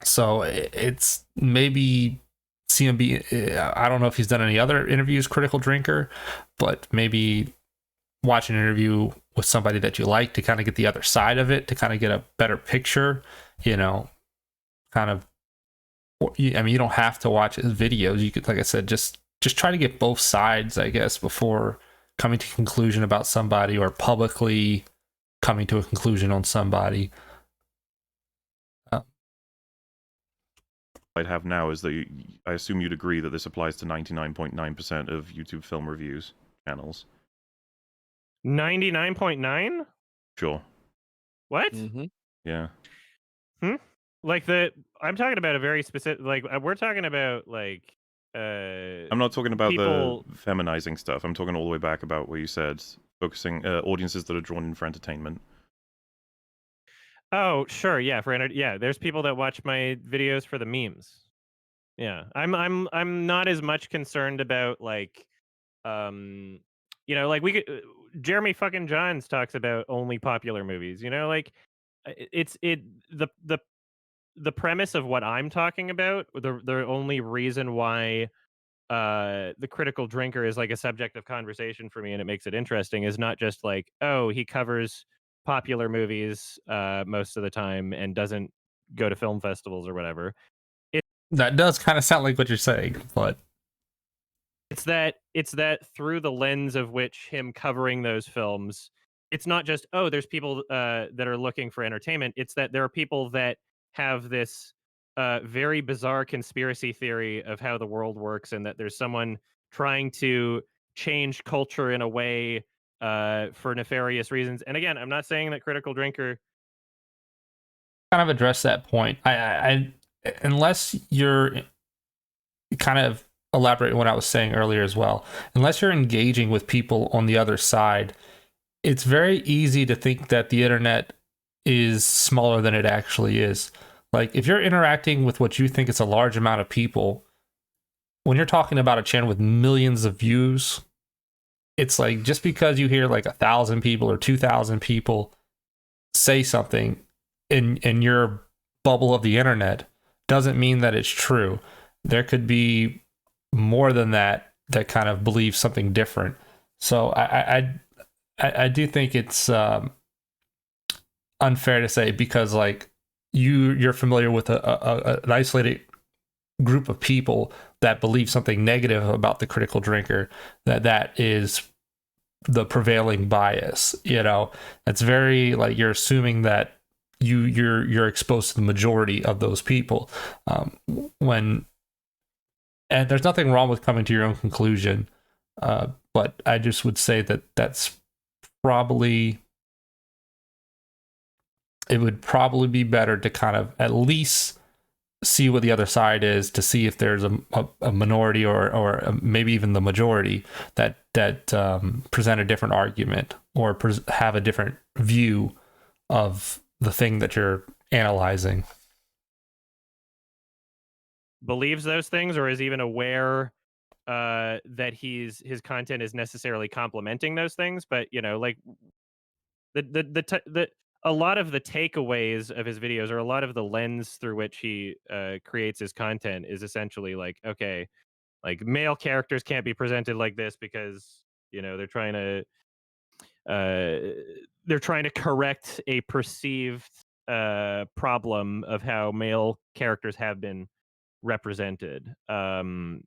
So it's maybe CMB. I don't know if he's done any other interviews, Critical Drinker, but maybe watch an interview with somebody that you like to kind of get the other side of it, to kind of get a better picture, kind of. I mean, you don't have to watch his videos. You could, like I said, just try to get both sides, I guess, before coming to a conclusion about somebody or publicly coming to a conclusion on somebody. I'd have now is that I assume you'd agree that this applies to 99.9% of YouTube film reviews channels. 99.9? Sure. What? Mm-hmm. Yeah. Like I'm talking about a very specific, like we're talking about like I'm not talking about people... the feminizing stuff. I'm talking all the way back about what you said, focusing audiences that are drawn in for entertainment. Oh, sure, yeah, yeah. There's people that watch my videos for the memes. Yeah, I'm not as much concerned about like, like we could. Jeremy fucking Johns talks about only popular movies. Like the premise of what I'm talking about. The only reason why the Critical Drinker is like a subject of conversation for me, and it makes it interesting, is not just like, oh, he covers popular movies most of the time and doesn't go to film festivals or whatever. That does kind of sound like what you're saying, but it's that through the lens of which him covering those films, it's not just, oh, there's people that are looking for entertainment. It's that there are people that have this very bizarre conspiracy theory of how the world works, and that there's someone trying to change culture in a way for nefarious reasons. And again, I'm not saying that Critical Drinker kind of address that point. I unless you're kind of elaborating what I was saying earlier as well, unless you're engaging with people on the other side, it's very easy to think that the internet is smaller than it actually is. Like, if you're interacting with what you think is a large amount of people, when you're talking about a channel with millions of views, it's like, just because you hear like 1,000 people or 2,000 people say something in your bubble of the internet doesn't mean that it's true. There could be more than that kind of believe something different. So I do think it's unfair to say, because like you're familiar with an isolated group of people that believe something negative about the Critical Drinker, that is the prevailing bias. It's very like, you're assuming that you're exposed to the majority of those people, and there's nothing wrong with coming to your own conclusion, but I just would say that it would probably be better to kind of at least see what the other side is, to see if there's a minority or maybe even the majority that present a different argument or have a different view of the thing that you're analyzing. believes those things, or is even aware that his content is necessarily complementing those things. But like the a lot of the takeaways of his videos, or a lot of the lens through which he creates his content, is essentially like, okay, like male characters can't be presented like this because they're trying to correct a perceived problem of how male characters have been represented. And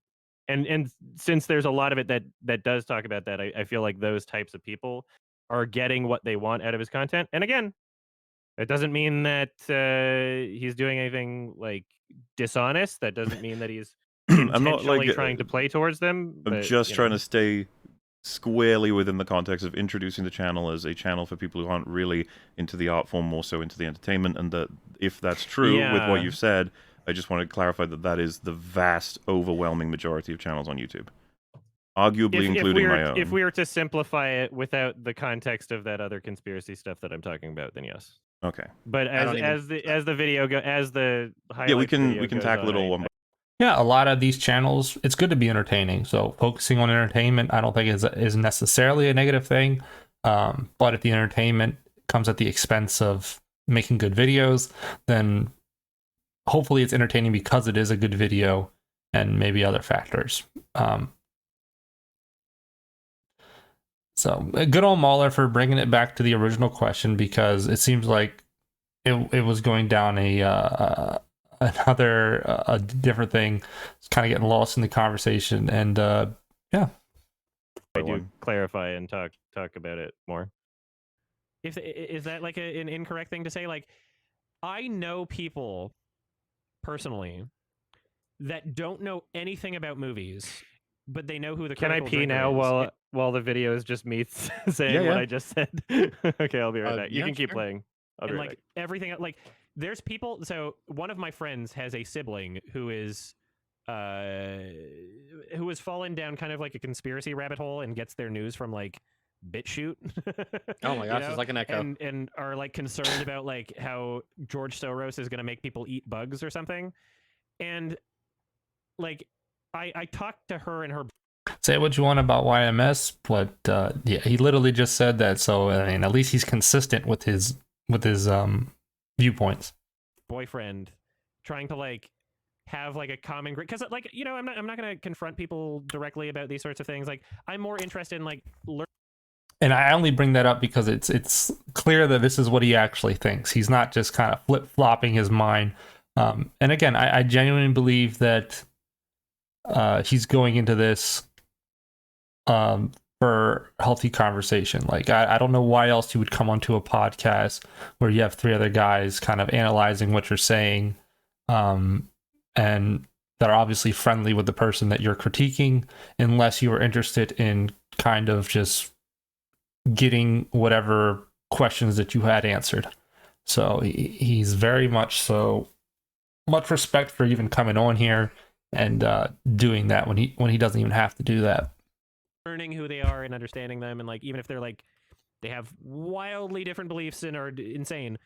since there's a lot of it that does talk about that, I feel like those types of people are getting what they want out of his content. And again, it doesn't mean that he's doing anything like dishonest. That doesn't mean that he's I'm not intentionally like trying to play towards them. I'm But, just trying to stay squarely within the context of introducing the channel as a channel for people who aren't really into the art form, more so into the entertainment. And that if that's true with what Yeah. you've said, I just want to clarify that is the vast, overwhelming majority of channels on YouTube, arguably including my own. If we were to simplify it without the context of that other conspiracy stuff that I'm talking about, then yes. Okay. But don't even- as the video as the Yeah, we highlights video can goes tackle on, it all one. Yeah, a lot of these channels, it's good to be entertaining. So focusing on entertainment, I don't think is necessarily a negative thing. But if the entertainment comes at the expense of making good videos, then hopefully it's entertaining because it is a good video and maybe other factors. So good on Mahler for bringing it back to the original question, because it seems like it was going down a different thing. It's kind of getting lost in the conversation, and yeah. I do clarify and talk about it more. Is that like an incorrect thing to say? Like, I know people personally that don't know anything about movies, but they know who the Can I Critical pee Drinker now is. while the video is just me saying Yeah, what yeah. I just said? Okay, I'll be right back. You yeah, can keep sure. playing. I'll be And right like back. everything, like there's people. So one of my friends has a sibling who has fallen down kind of like a conspiracy rabbit hole and gets their news from like BitChute. Oh my you gosh, know? it's like an echo. and are like concerned about like how George Soros is going to make people eat bugs or something. And like I talked to her and her Say what you want about YMS, but yeah, he literally just said that. So I mean, at least he's consistent with his viewpoints. boyfriend trying to like have like a common because like, you know, I'm not going to confront people directly about these sorts of things. Like, I'm more interested in like And I only bring that up because it's clear that this is what he actually thinks. He's not just kind of flip-flopping his mind. And again, I genuinely believe that he's going into this for healthy conversation. Like, I don't know why else you would come onto a podcast where you have three other guys kind of analyzing what you're saying, and that are obviously friendly with the person that you're critiquing, unless you are interested in kind of just getting whatever questions that you had answered. So he's very much so, much respect for even coming on here and doing that when he doesn't even have to do that. learning who they are and understanding them, and like even if they're like they have wildly different beliefs and are insane,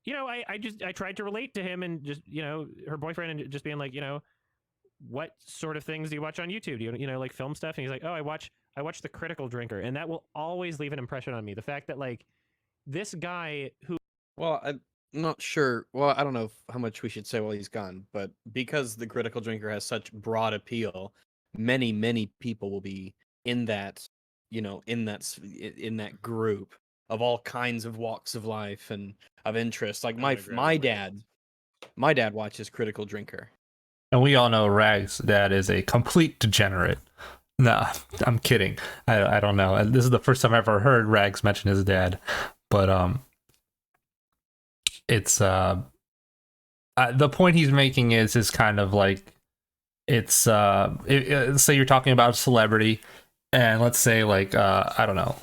you know, I tried to relate to him and just, you know, her boyfriend, and just being like, you know, what sort of things do you watch on YouTube? Do you know, like film stuff? And he's like, oh, I watch The Critical Drinker, and that will always leave an impression on me. The fact that like this guy who Well, I'm not sure. Well, I don't know how much we should say while he's gone, but because the Critical Drinker has such broad appeal, many people will be in that, you know, in that group of all kinds of walks of life and of interest. Like my dad watches Critical Drinker. And we all know Rag's dad is a complete degenerate. Nah, I'm kidding. I don't know. This is the first time I've ever heard Rags mention his dad, but it's the point he's making is kind of like, it's say you're talking about a celebrity, and let's say like I don't know,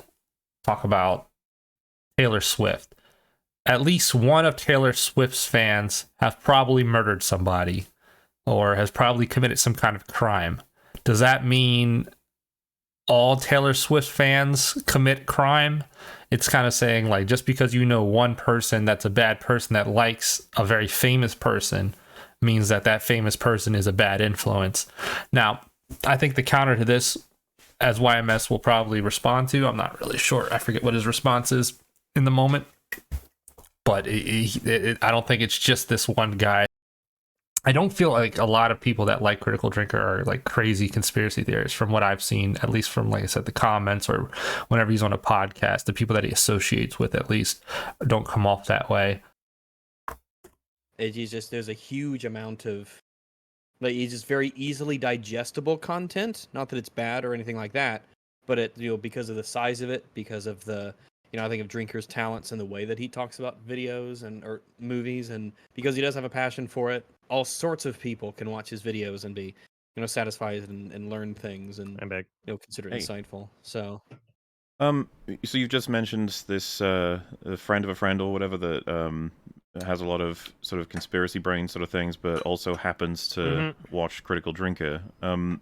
talk about Taylor Swift. At least one of Taylor Swift's fans have probably murdered somebody or has probably committed some kind of crime. Does that mean all Taylor Swift fans commit crime? It's kind of saying like, just because you know one person that's a bad person that likes a very famous person means that that famous person is a bad influence. Now, I think the counter to this, as YMS will probably respond to, I'm not really sure. I forget what his response is in the moment. But I don't think it's just this one guy. I don't feel like a lot of people that like Critical Drinker are like crazy conspiracy theorists, from what I've seen, at least from, like I said, the comments or whenever he's on a podcast. The people that he associates with, at least, don't come off that way. It's just there's a huge amount of like, it's just very easily digestible content. Not that it's bad or anything like that, but it, you know, because of the size of it, because of the, you know, I think of Drinker's talents and the way that he talks about videos and or movies, and because he does have a passion for it, all sorts of people can watch his videos and be, you know, satisfied and learn things and, I'm back. you know, consider it insightful. So So you've just mentioned this a friend of a friend or whatever that has a lot of sort of conspiracy brain sort of things, but also happens to watch Critical Drinker. Do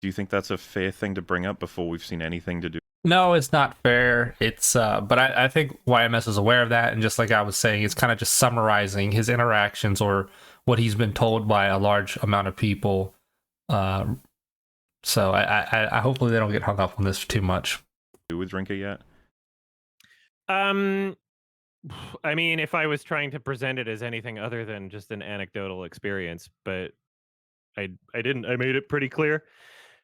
you think that's a fair thing to bring up before we've seen anything to do No, it's not fair. It's but I think YMS is aware of that, and just like I was saying, it's kind of just summarizing his interactions or what he's been told by a large amount of people. So I hopefully they don't get hung up on this too much. With Drinker yet? Um, I mean, if I was trying to present it as anything other than just an anecdotal experience, but I didn't. I made it pretty clear,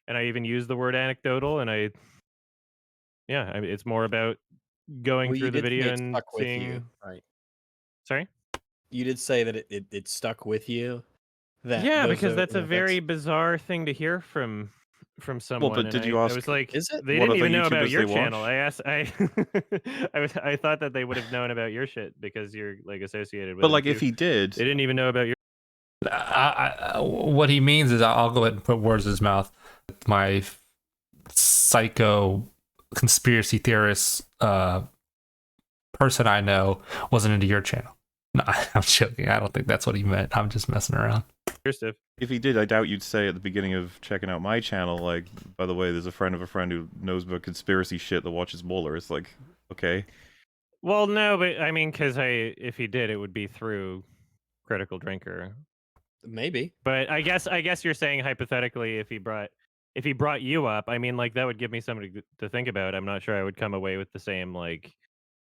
and I even used the word anecdotal, and I mean, it's more about going Well, you through the did say video it and stuck with you, seeing. right? Sorry. You did say that it stuck with you. That Yeah, those because that's a that's very bizarre thing to hear from Well, someone. but And did you I ask was like, Is it? they what didn't other even know about YouTubers your they channel. watch? I asked, I thought that they would have known about your shit because you're like associated with But them like, too. if he did, They didn't even know about your. What he means is I'll go ahead and put words in his mouth. My psycho conspiracy theorist person I know wasn't into your channel. No, I'm joking. I don't think that's what he meant. I'm just messing around. Stuff. if he did, I doubt you'd say at the beginning of checking out my channel, like, by the way, there's a friend of a friend who knows about conspiracy shit that watches Bowler. It's like, okay. Well, no, but I mean, because if he did, it would be through Critical Drinker. Maybe. But I guess you're saying hypothetically, if he brought you up, I mean, like that would give me something to think about. I'm not sure I would come away with the same like.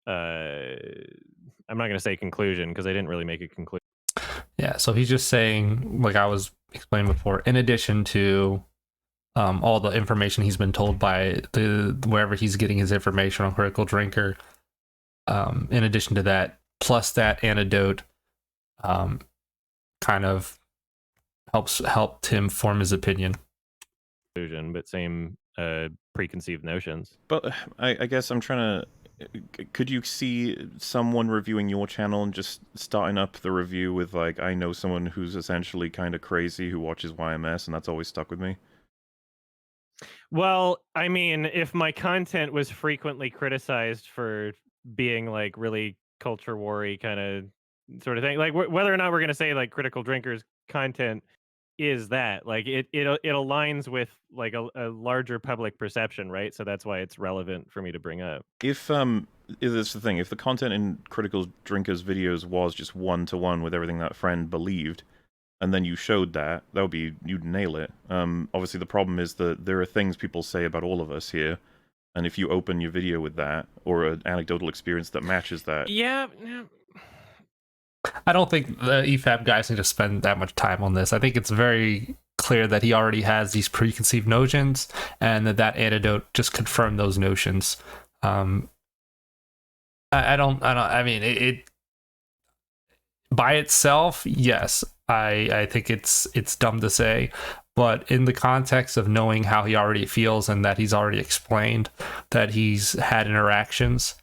I'm not going to say conclusion because I didn't really make a conclusion. Yeah, so he's just saying, like I was explaining before, in addition to all the information he's been told by the wherever he's getting his information on Critical Drinker, in addition to that, plus that antidote, kind of helped him form his opinion. Conclusion, but same preconceived notions. But I guess I'm trying to. Could you see someone reviewing your channel and just starting up the review with like, I know someone who's essentially kind of crazy who watches YMS, and that's always stuck with me? Well, I mean, if my content was frequently criticized for being like really culture war-y kind of sort of thing, like whether or not we're going to say like Critical Drinkers content is that, like it aligns with like a larger public perception, right? So that's why it's relevant for me to bring up. If is the thing, if the content in Critical Drinkers videos was just one-to-one with everything that friend believed, and then you showed that, that would be, you'd nail it. Obviously the problem is that there are things people say about all of us here, and if you open your video with that, or an anecdotal experience that matches that... Yeah. I don't think the Efap guys need to spend that much time on this. I think it's very clear that he already has these preconceived notions, and that antidote just confirmed those notions. I mean, it by itself, yes, I think it's dumb to say, but in the context of knowing how he already feels and that he's already explained that he's had interactions,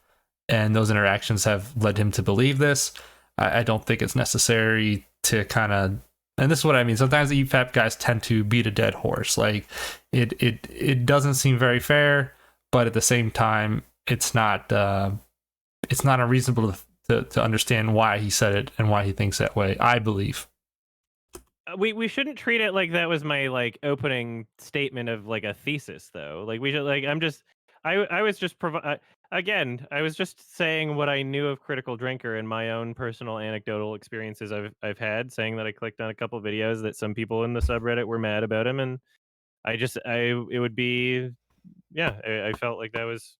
and those interactions have led him to believe this, I don't think it's necessary to kind of, and this is what I mean. Sometimes the EFAP guys tend to beat a dead horse. Like it doesn't seem very fair, but at the same time, it's not unreasonable to understand why he said it and why he thinks that way. I believe. We shouldn't treat it like that was my like opening statement of like a thesis though. Like we should like I was just again, I was just saying what I knew of Critical Drinker and my own personal anecdotal experiences I've had, saying that I clicked on a couple videos that some people in the subreddit were mad about him, and it would be, yeah, I felt like that was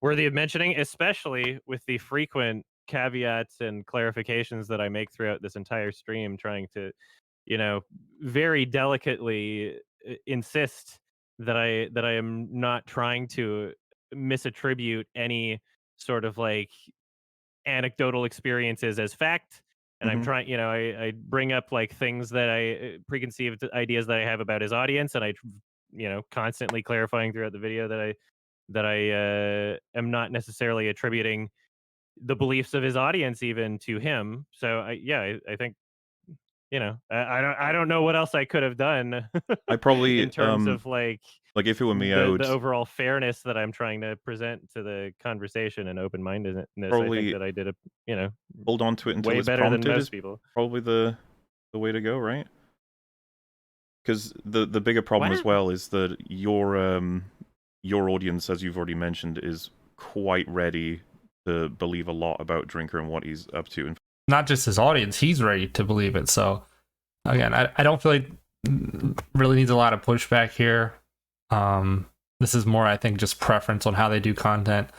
worthy of mentioning, especially with the frequent caveats and clarifications that I make throughout this entire stream, trying to, very delicately insist that I am not trying to misattribute any sort of like anecdotal experiences as fact. And I'm Mhm. trying, I bring up like things that preconceived ideas that I have about his audience, and I, constantly clarifying throughout the video that I am not necessarily attributing the beliefs of his audience even to him. So I think, I don't know what else I could have done I probably, in terms of like if it were me, I the would overall fairness that I'm trying to present to the conversation and open-mindedness. I think probably that I did hold on to it until way it's better than prompted most is people. probably the way to go, right? Because the bigger problem as What? well is that your audience, as you've already mentioned, is quite ready to believe a lot about Drinker and what he's up to. And Not just his audience, he's ready to believe it. So again, I don't feel like really needs a lot of pushback here. This is more, I think, just preference on how they do content.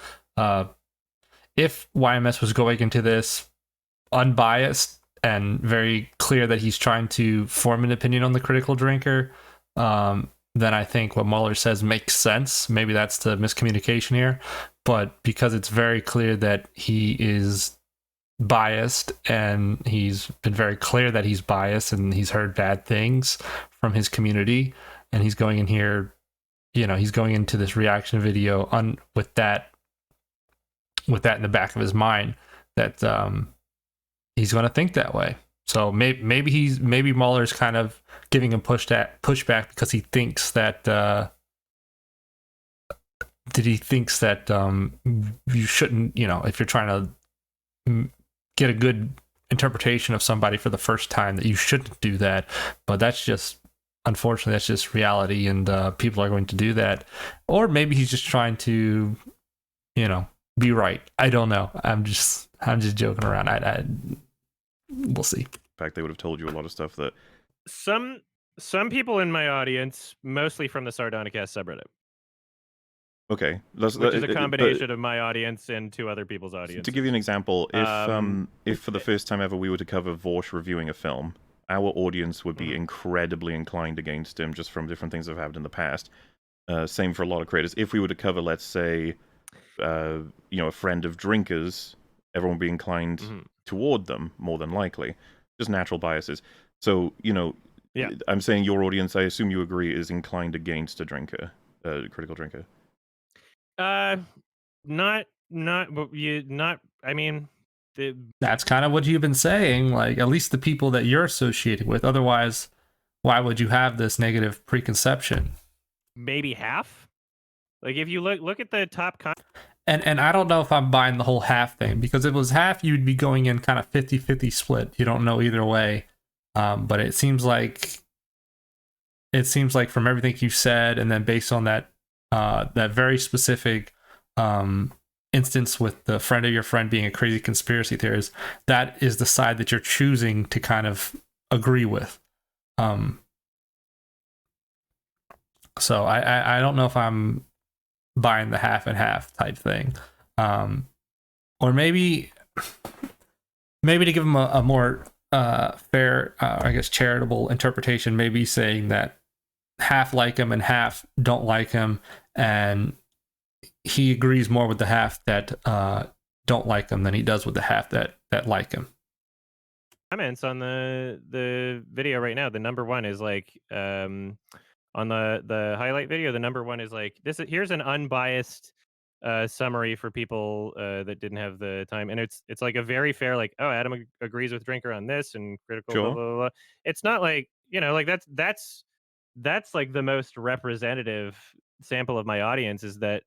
If YMS was going into this unbiased and very clear that he's trying to form an opinion on the critical drinker, then I think what Mueller says makes sense. Maybe that's the miscommunication here. But because it's very clear that he is biased, and he's been very clear that he's biased, and he's heard bad things from his community, and he's going in here, he's going into this reaction video with that in the back of his mind, that he's going to think that way. So maybe Mueller's kind of giving him pushback because he thinks that you shouldn't, if you're trying to get a good interpretation of somebody for the first time, that you shouldn't do that. But unfortunately that's just reality, and people are going to do that. Or maybe he's just trying to be right. I don't know. I'm just joking around. We'll see. in fact, they would have told you a lot of stuff that Some people in my audience, mostly from the Sardonicast subreddit, okay, which is a combination of my audience and two other people's audiences. to give you an example, if for the first time ever we were to cover Vorsh reviewing a film, our audience would be incredibly inclined against him, just from different things that have happened in the past. Same for a lot of creators. If we were to cover, let's say, a friend of Drinkers, everyone would be inclined toward them more than likely. Just natural biases. So, Yeah. I'm saying your audience, I assume you agree, is inclined against a drinker, critical drinker. Not. I mean, That's kind of what you've been saying, like, at least the people that you're associated with. Otherwise, why would you have this negative preconception? maybe half. Like if you look at the top. And I don't know if I'm buying the whole half thing, because if it was half, you'd be going in kind of 50-50 split. You don't know either way. But it seems like from everything you said, and then based on that very specific instance with the friend of your friend being a crazy conspiracy theorist, that is the side that you're choosing to kind of agree with. So I don't know if I'm buying the half and half type thing. Or maybe to give him a more fair, I guess, charitable interpretation, maybe saying that half like him and half don't like him, and he agrees more with the half that don't like him than he does with the half that like him. Comments on the video right now, the number one is like on the highlight video, the number one is like, here's an unbiased summary for people that didn't have the time, and it's like a very fair, like, oh, Adam agrees with Drinker on this and critical Sure. blah, blah, blah. It's not like, like that's like the most representative sample of my audience, is that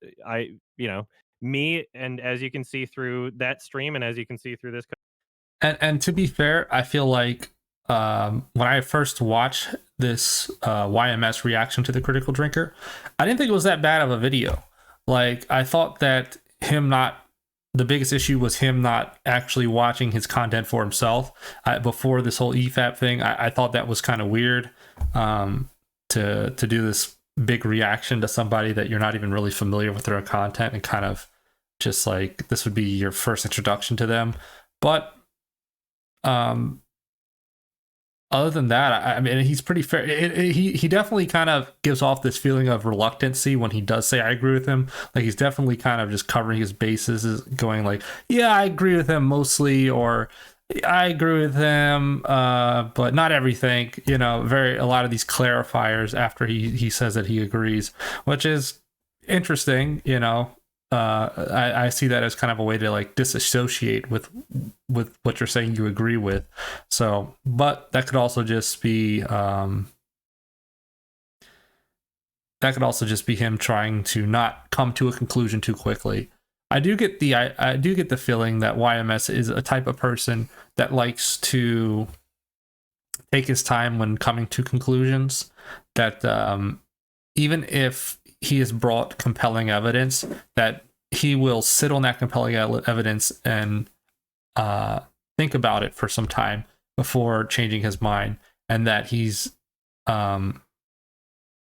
me, and as you can see through that stream, and as you can see through this. And to be fair, I feel like when I first watched this YMS reaction to the critical drinker, I didn't think it was that bad of a video. Like, I thought that the biggest issue was him not actually watching his content for himself. Before this whole Efap thing, I thought that was kind of weird, to do this big reaction to somebody that you're not even really familiar with their content, and kind of just like, this would be your first introduction to them. But other than that, I mean, he's pretty fair. He definitely kind of gives off this feeling of reluctancy when he does say I agree with him. Like, he's definitely kind of just covering his bases, going like, yeah, I agree with him mostly, or I agree with him, but not everything. A lot of these clarifiers after he says that he agrees, which is interesting. I see that as kind of a way to like disassociate with what you're saying you agree with. So, but that could also just be him trying to not come to a conclusion too quickly. I do get the feeling that YMS is a type of person that likes to take his time when coming to conclusions. That even if he has brought compelling evidence, that he will sit on that compelling evidence and think about it for some time before changing his mind, and that he's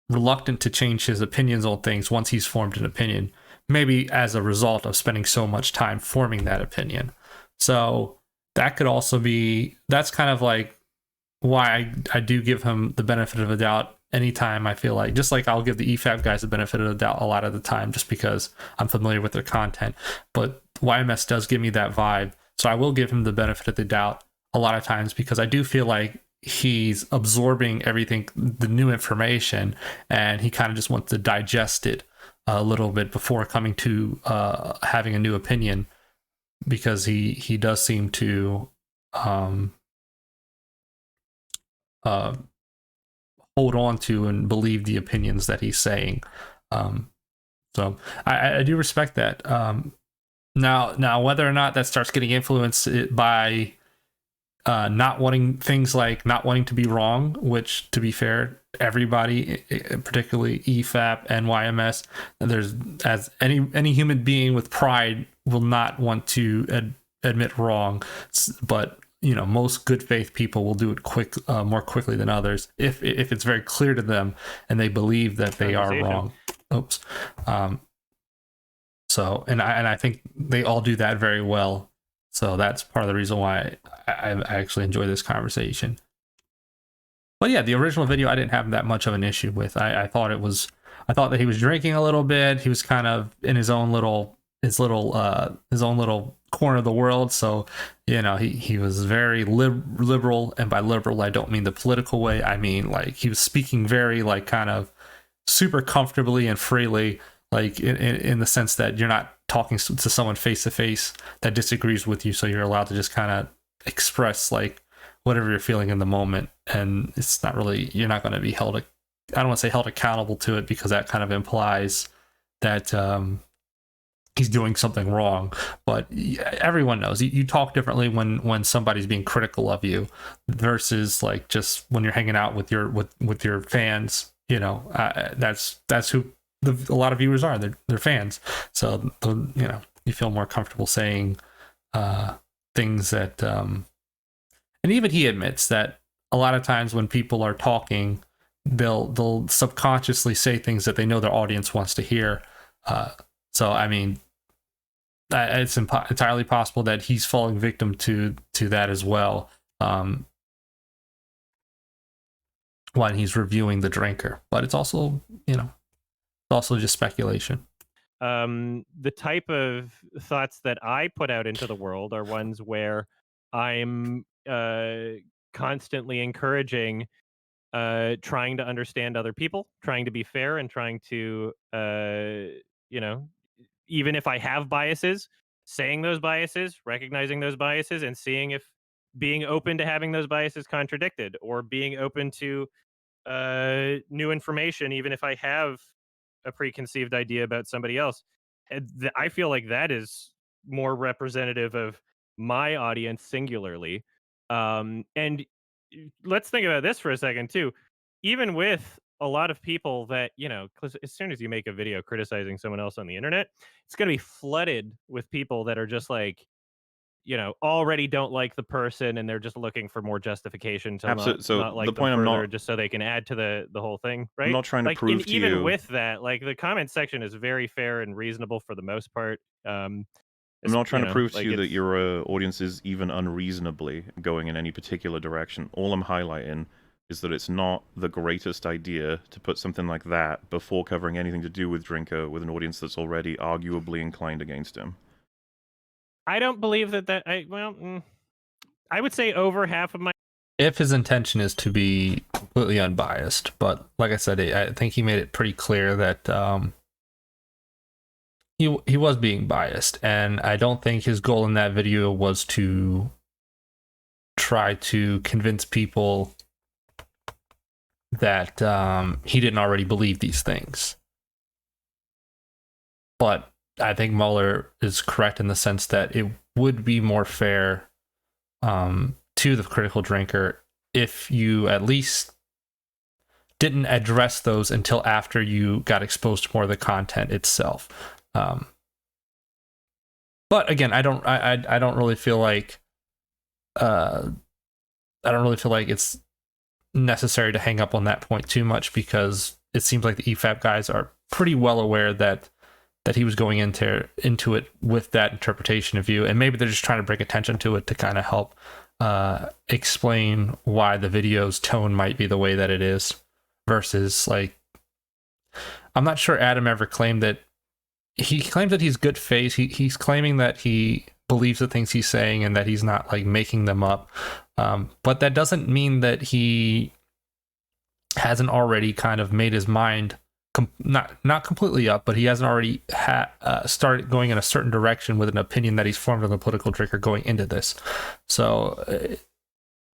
reluctant to change his opinions on things once he's formed an opinion, maybe as a result of spending so much time forming that opinion. So that could also be, that's kind of like why I do give him the benefit of the doubt anytime I feel like, just like I'll give the Efap guys the benefit of the doubt a lot of the time just because I'm familiar with their content. But YMS does give me that vibe, so I will give him the benefit of the doubt a lot of times, because I do feel like he's absorbing everything, the new information, and he kind of just wants to digest it a little bit before coming to having a new opinion, because he does seem to hold on to and believe the opinions that he's saying. So I do respect that. Now whether or not that starts getting influenced by not wanting things like not wanting to be wrong, which, to be fair, everybody, particularly Efap and YMS, there's, as any human being with pride will not want to admit wrong, but most good faith people will do it more quickly than others if it's very clear to them and they believe that they are wrong. Oops. So I think they all do that very well. So that's part of the reason why I actually enjoy this conversation. But yeah, the original video I didn't have that much of an issue with. I thought that he was drinking a little bit. He was kind of in his own little corner of the world. So he was very liberal, and by liberal I don't mean the political way. I mean, like, he was speaking very, like, kind of super comfortably and freely, like in the sense that you're not talking to someone face to face that disagrees with you, so you're allowed to just kind of express like whatever you're feeling in the moment, and it's not really, you're not going to be held, I don't want to say held accountable to it, because that kind of implies that he's doing something wrong. But everyone knows you talk differently when somebody's being critical of you versus like just when you're hanging out with your fans. That's who a lot of viewers are. They're fans, so you feel more comfortable saying things that and even he admits that a lot of times when people are talking, they'll subconsciously say things that they know their audience wants to hear. So I mean, it's entirely possible that he's falling victim to that as well when he's reviewing The Drinker. But it's also just speculation. The type of thoughts that I put out into the world are ones where I'm constantly encouraging trying to understand other people, trying to be fair, and trying to even if I have biases, saying those biases, recognizing those biases, and seeing if being open to having those biases contradicted, or being open to new information, even if I have a preconceived idea about somebody else. I feel like that is more representative of my audience singularly. And let's think about this for a second too. Even with a lot of people that, as soon as you make a video criticizing someone else on the internet, it's going to be flooded with people that are just like, already don't like the person, and they're just looking for more justification to not like the them point further, just so they can add to the whole thing, right? I'm not trying to like, prove to even you. with that, like, the comment section is very fair and reasonable for the most part. I'm not trying to prove to like, you that your audience is even unreasonably going in any particular direction. All I'm highlighting is that it's not the greatest idea to put something like that before covering anything to do with Drinker with an audience that's already arguably inclined against him. I don't believe that I would say over half of my... If his intention is to be completely unbiased, but like I said, I think he made it pretty clear that he was being biased, and I don't think his goal in that video was to try to convince people that he didn't already believe these things. But I think Mueller is correct in the sense that it would be more fair to the critical drinker if you at least didn't address those until after you got exposed to more of the content itself. But again, I don't really feel like it's necessary to hang up on that point too much, because it seems like the EFAP guys are pretty well aware that he was going into it with that interpretation of you, and maybe they're just trying to bring attention to it to kind of help explain why the video's tone might be the way that it is, versus like, I'm not sure Adam ever claimed that. He claims that he's good faith. He's claiming that he believes the things he's saying and that he's not like making them up. But that doesn't mean that he hasn't already kind of made his mind not completely up, but he hasn't already started going in a certain direction with an opinion that he's formed on the political drinker going into this. So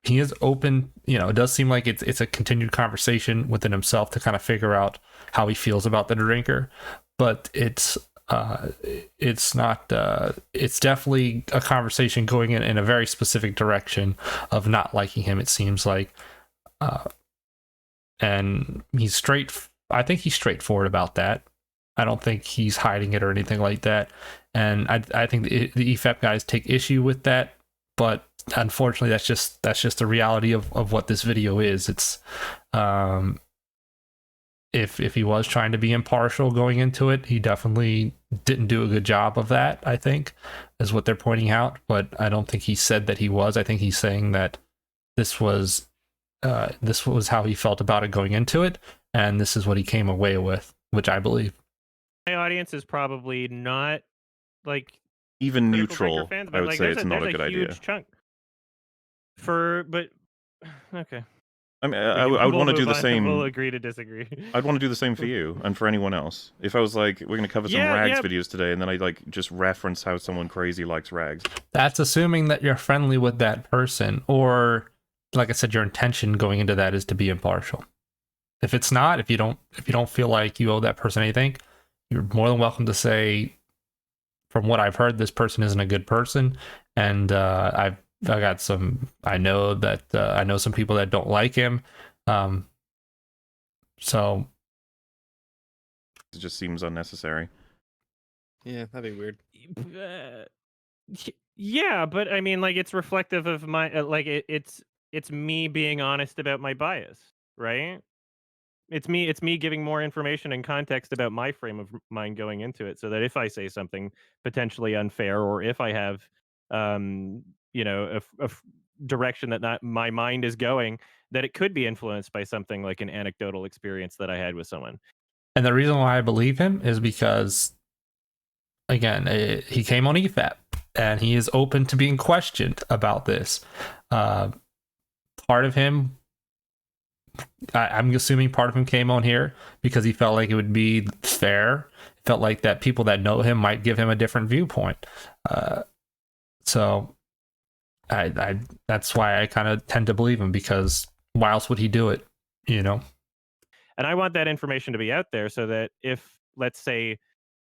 he is open. It does seem like it's a continued conversation within himself to kind of figure out how he feels about the drinker, but it's not. It's definitely a conversation going in a very specific direction of not liking him. It seems like, and I think he's straightforward about that. I don't think he's hiding it or anything like that. And I think the EFAP guys take issue with that, but unfortunately, that's just the reality of what this video is. It's if he was trying to be impartial going into it, he definitely didn't do a good job of that, I think, is what they're pointing out. But I don't think he said that he was. I think he's saying that this was how he felt about it going into it, and this is what he came away with, which I believe. My audience is probably not like even Critical neutral. Drinker fans, I but would like, say there's it's not a there's good huge idea. chunk but okay. I mean, I would want to do the same. We'll agree to disagree. I'd want to do the same for you and for anyone else. If I was like, we're going to cover some rags videos today, and then I like just reference how someone crazy likes rags. That's assuming that you're friendly with that person, or like I said, your intention going into that is to be impartial. If it's not, if you don't feel like you owe that person anything, you're more than welcome to say, from what I've heard, this person isn't a good person, and I know some people that don't like him. So it just seems unnecessary. Yeah, that'd be weird. Yeah, but I mean, like, it's reflective of my it's me being honest about my bias, right? It's me giving more information and context about my frame of mind going into it, so that if I say something potentially unfair, or if I have a direction that my mind is going, that it could be influenced by something like an anecdotal experience that I had with someone. And the reason why I believe him is because, again, he came on EFAP, and he is open to being questioned about this. Part of him, I'm assuming part of him came on here because he felt like it would be fair. It felt like that people that know him might give him a different viewpoint. So I that's why I kind of tend to believe him, because why else would he do it? And I want that information to be out there, so that if, let's say,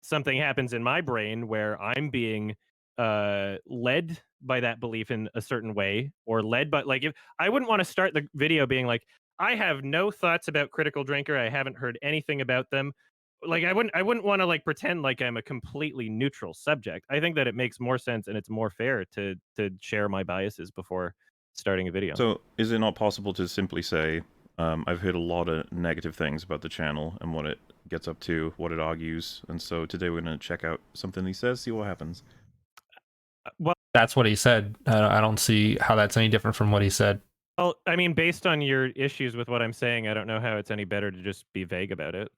something happens in my brain where I'm being led by that belief in a certain way, or led by, like, if I wouldn't want to start the video being like, I have no thoughts about Critical Drinker, I haven't heard anything about them. Like, I wouldn't want to like pretend like I'm a completely neutral subject. I think that it makes more sense and it's more fair to share my biases before starting a video. So is it not possible to simply say, I've heard a lot of negative things about the channel and what it gets up to, what it argues, and so today we're going to check out something he says, see what happens? Well, that's what he said. I don't see how that's any different from what he said. Well, I mean, based on your issues with what I'm saying, I don't know how it's any better to just be vague about it.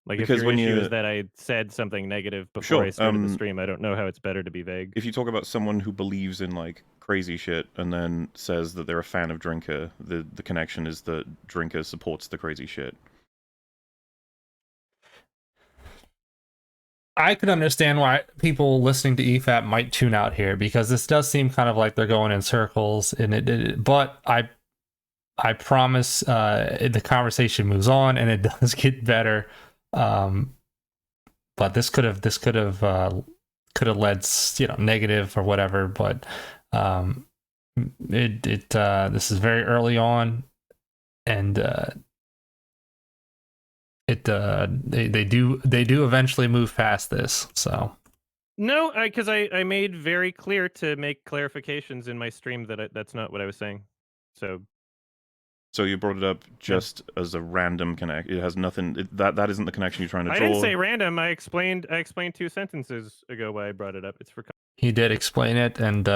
Like, because if your issue is that I said something negative before I started the stream, I don't know how it's better to be vague. If you talk about someone who believes in like crazy shit and then says that they're a fan of Drinker, the connection is that Drinker supports the crazy shit. I could understand why people listening to EFAP might tune out here, because this does seem kind of like they're going in circles, and but I promise the conversation moves on and it does get better. But this could have led, negative or whatever, but this is very early on, and they do eventually move past this. So No, because I made very clear to make clarifications in my stream that that's not what I was saying. So you brought it up just as a random connect. It has nothing. That isn't the connection you're trying to draw. I didn't say random. I explained 2 sentences ago why I brought it up. It's for he did explain it, and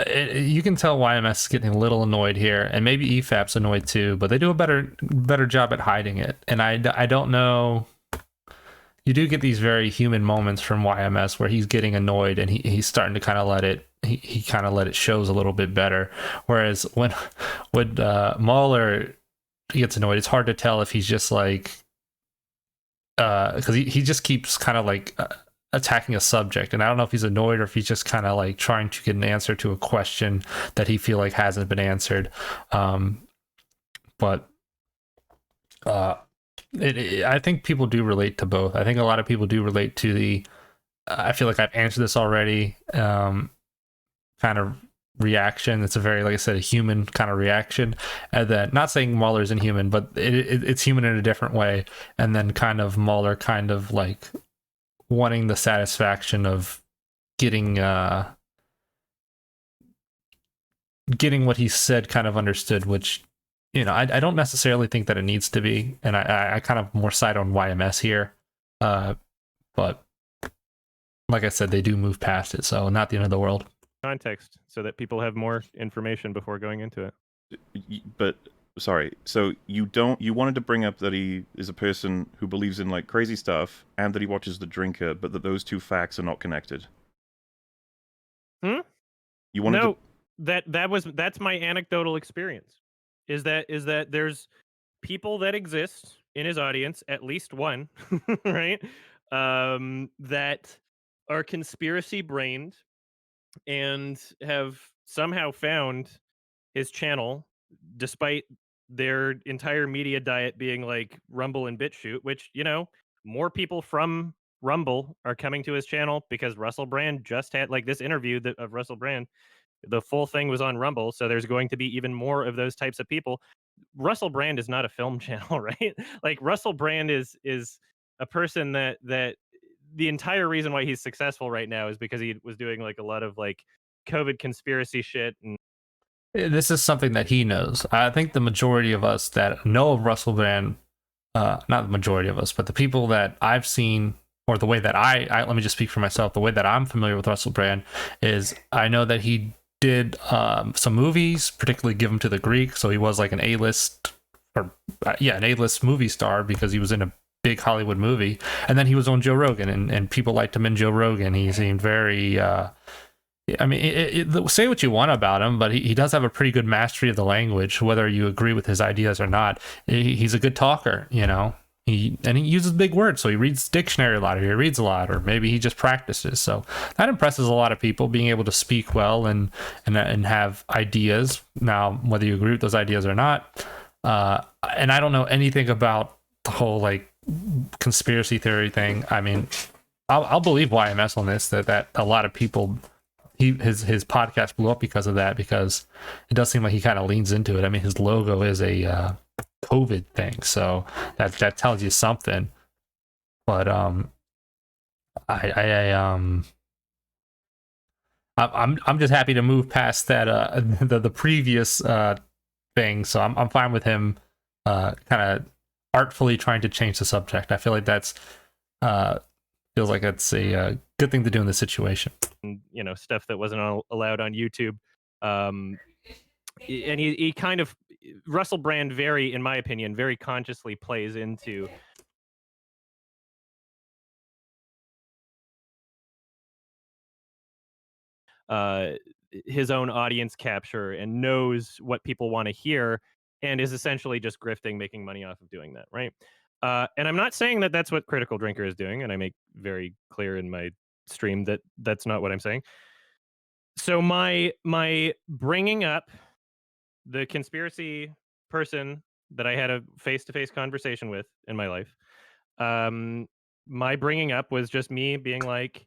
you can tell YMS is getting a little annoyed here, and maybe Efap's annoyed too. But they do a better job at hiding it, and I don't know. You do get these very human moments from YMS where he's getting annoyed and he's starting to kind of let it. He kind of let it shows a little bit better. Whereas when Mahler gets annoyed, it's hard to tell if he's just like because he just keeps kind of like attacking a subject, and I don't know if he's annoyed or if he's just kind of like trying to get an answer to a question that he feel like hasn't been answered. But I think people do relate to both. I think a lot of people do relate to the I feel like I've answered this already kind of reaction. It's a very, like I said, a human kind of reaction. And then, not saying Mahler's inhuman, but it's human in a different way. And then kind of Mahler kind of like wanting the satisfaction of getting what he said kind of understood, which, you know, I don't necessarily think that it needs to be. And I kind of more side on YMS here. But like I said, they do move past it, so not the end of the world. context so that people have more information before going into it. But sorry, so you wanted to bring up that he is a person who believes in like crazy stuff and that he watches The Drinker, but that those two facts are not connected. You wanted No, that's my anecdotal experience. Is that there's people that exist in his audience, at least one, right? That are conspiracy brained and have somehow found his channel, despite their entire media diet being like Rumble and BitChute, which, you know, more people from Rumble are coming to his channel because Russell Brand just had like this interview of Russell Brand. The full thing was on Rumble, so there's going to be even more of those types of people. Russell Brand is not a film channel, right? Like Russell Brand is a person that the entire reason why he's successful right now is because he was doing like a lot of like COVID conspiracy shit. And this is something that he knows. I think the majority of us that know of Russell Brand, not the majority of us, but the people that I've seen, or the way that I let me just speak for myself, the way that I'm familiar with Russell Brand is I know that he did some movies, particularly Give Him to the Greek. So he was like an A-list, or an A-list movie star because he was in a big Hollywood movie. And then he was on Joe Rogan, and people liked him in Joe Rogan. He seemed very, I mean, say what you want about him, but he does have a pretty good mastery of the language, whether you agree with his ideas or not. He's a good talker, you know. He uses big words, so he reads dictionary a lot, or he reads a lot, or maybe he just practices. So that impresses a lot of people, being able to speak well and have ideas. Now, whether you agree with those ideas or not, and I don't know anything about the whole like conspiracy theory thing. I mean, I'll believe YMS on this, that a lot of people, his podcast blew up because of that, because it does seem like he kind of leans into it. I mean, his logo is a COVID thing, so that tells you something. But I'm just happy to move past that the previous thing. So I'm fine with him kind of artfully trying to change the subject. I feel like that's feels like it's a good thing to do in this situation. You know, stuff that wasn't allowed on YouTube. And he kind of, Russell Brand in my opinion, very consciously plays into his own audience capture and knows what people want to hear and is essentially just grifting, making money off of doing that, right? And I'm not saying that that's what Critical Drinker is doing, and I make very clear in my stream that that's not what I'm saying. So my bringing up the conspiracy person that I had a face-to-face conversation with in my life, my bringing up was just me being like,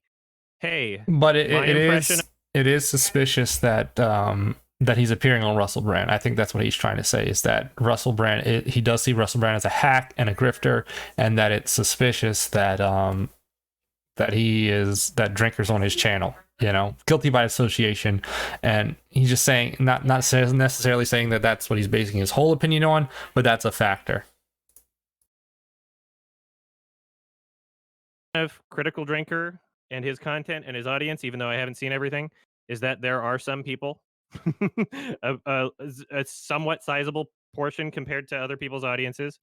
hey, but it is suspicious that that he's appearing on Russell Brand. I think that's what he's trying to say, is that Russell Brand, he does see Russell Brand as a hack and a grifter, and that it's suspicious that that Drinker's on his channel, guilty by association. And he's just saying, not necessarily saying that that's what he's basing his whole opinion on, but that's a factor. Of Critical Drinker and his content and his audience, even though I haven't seen everything, is that there are some people, a somewhat sizable portion compared to other people's audiences,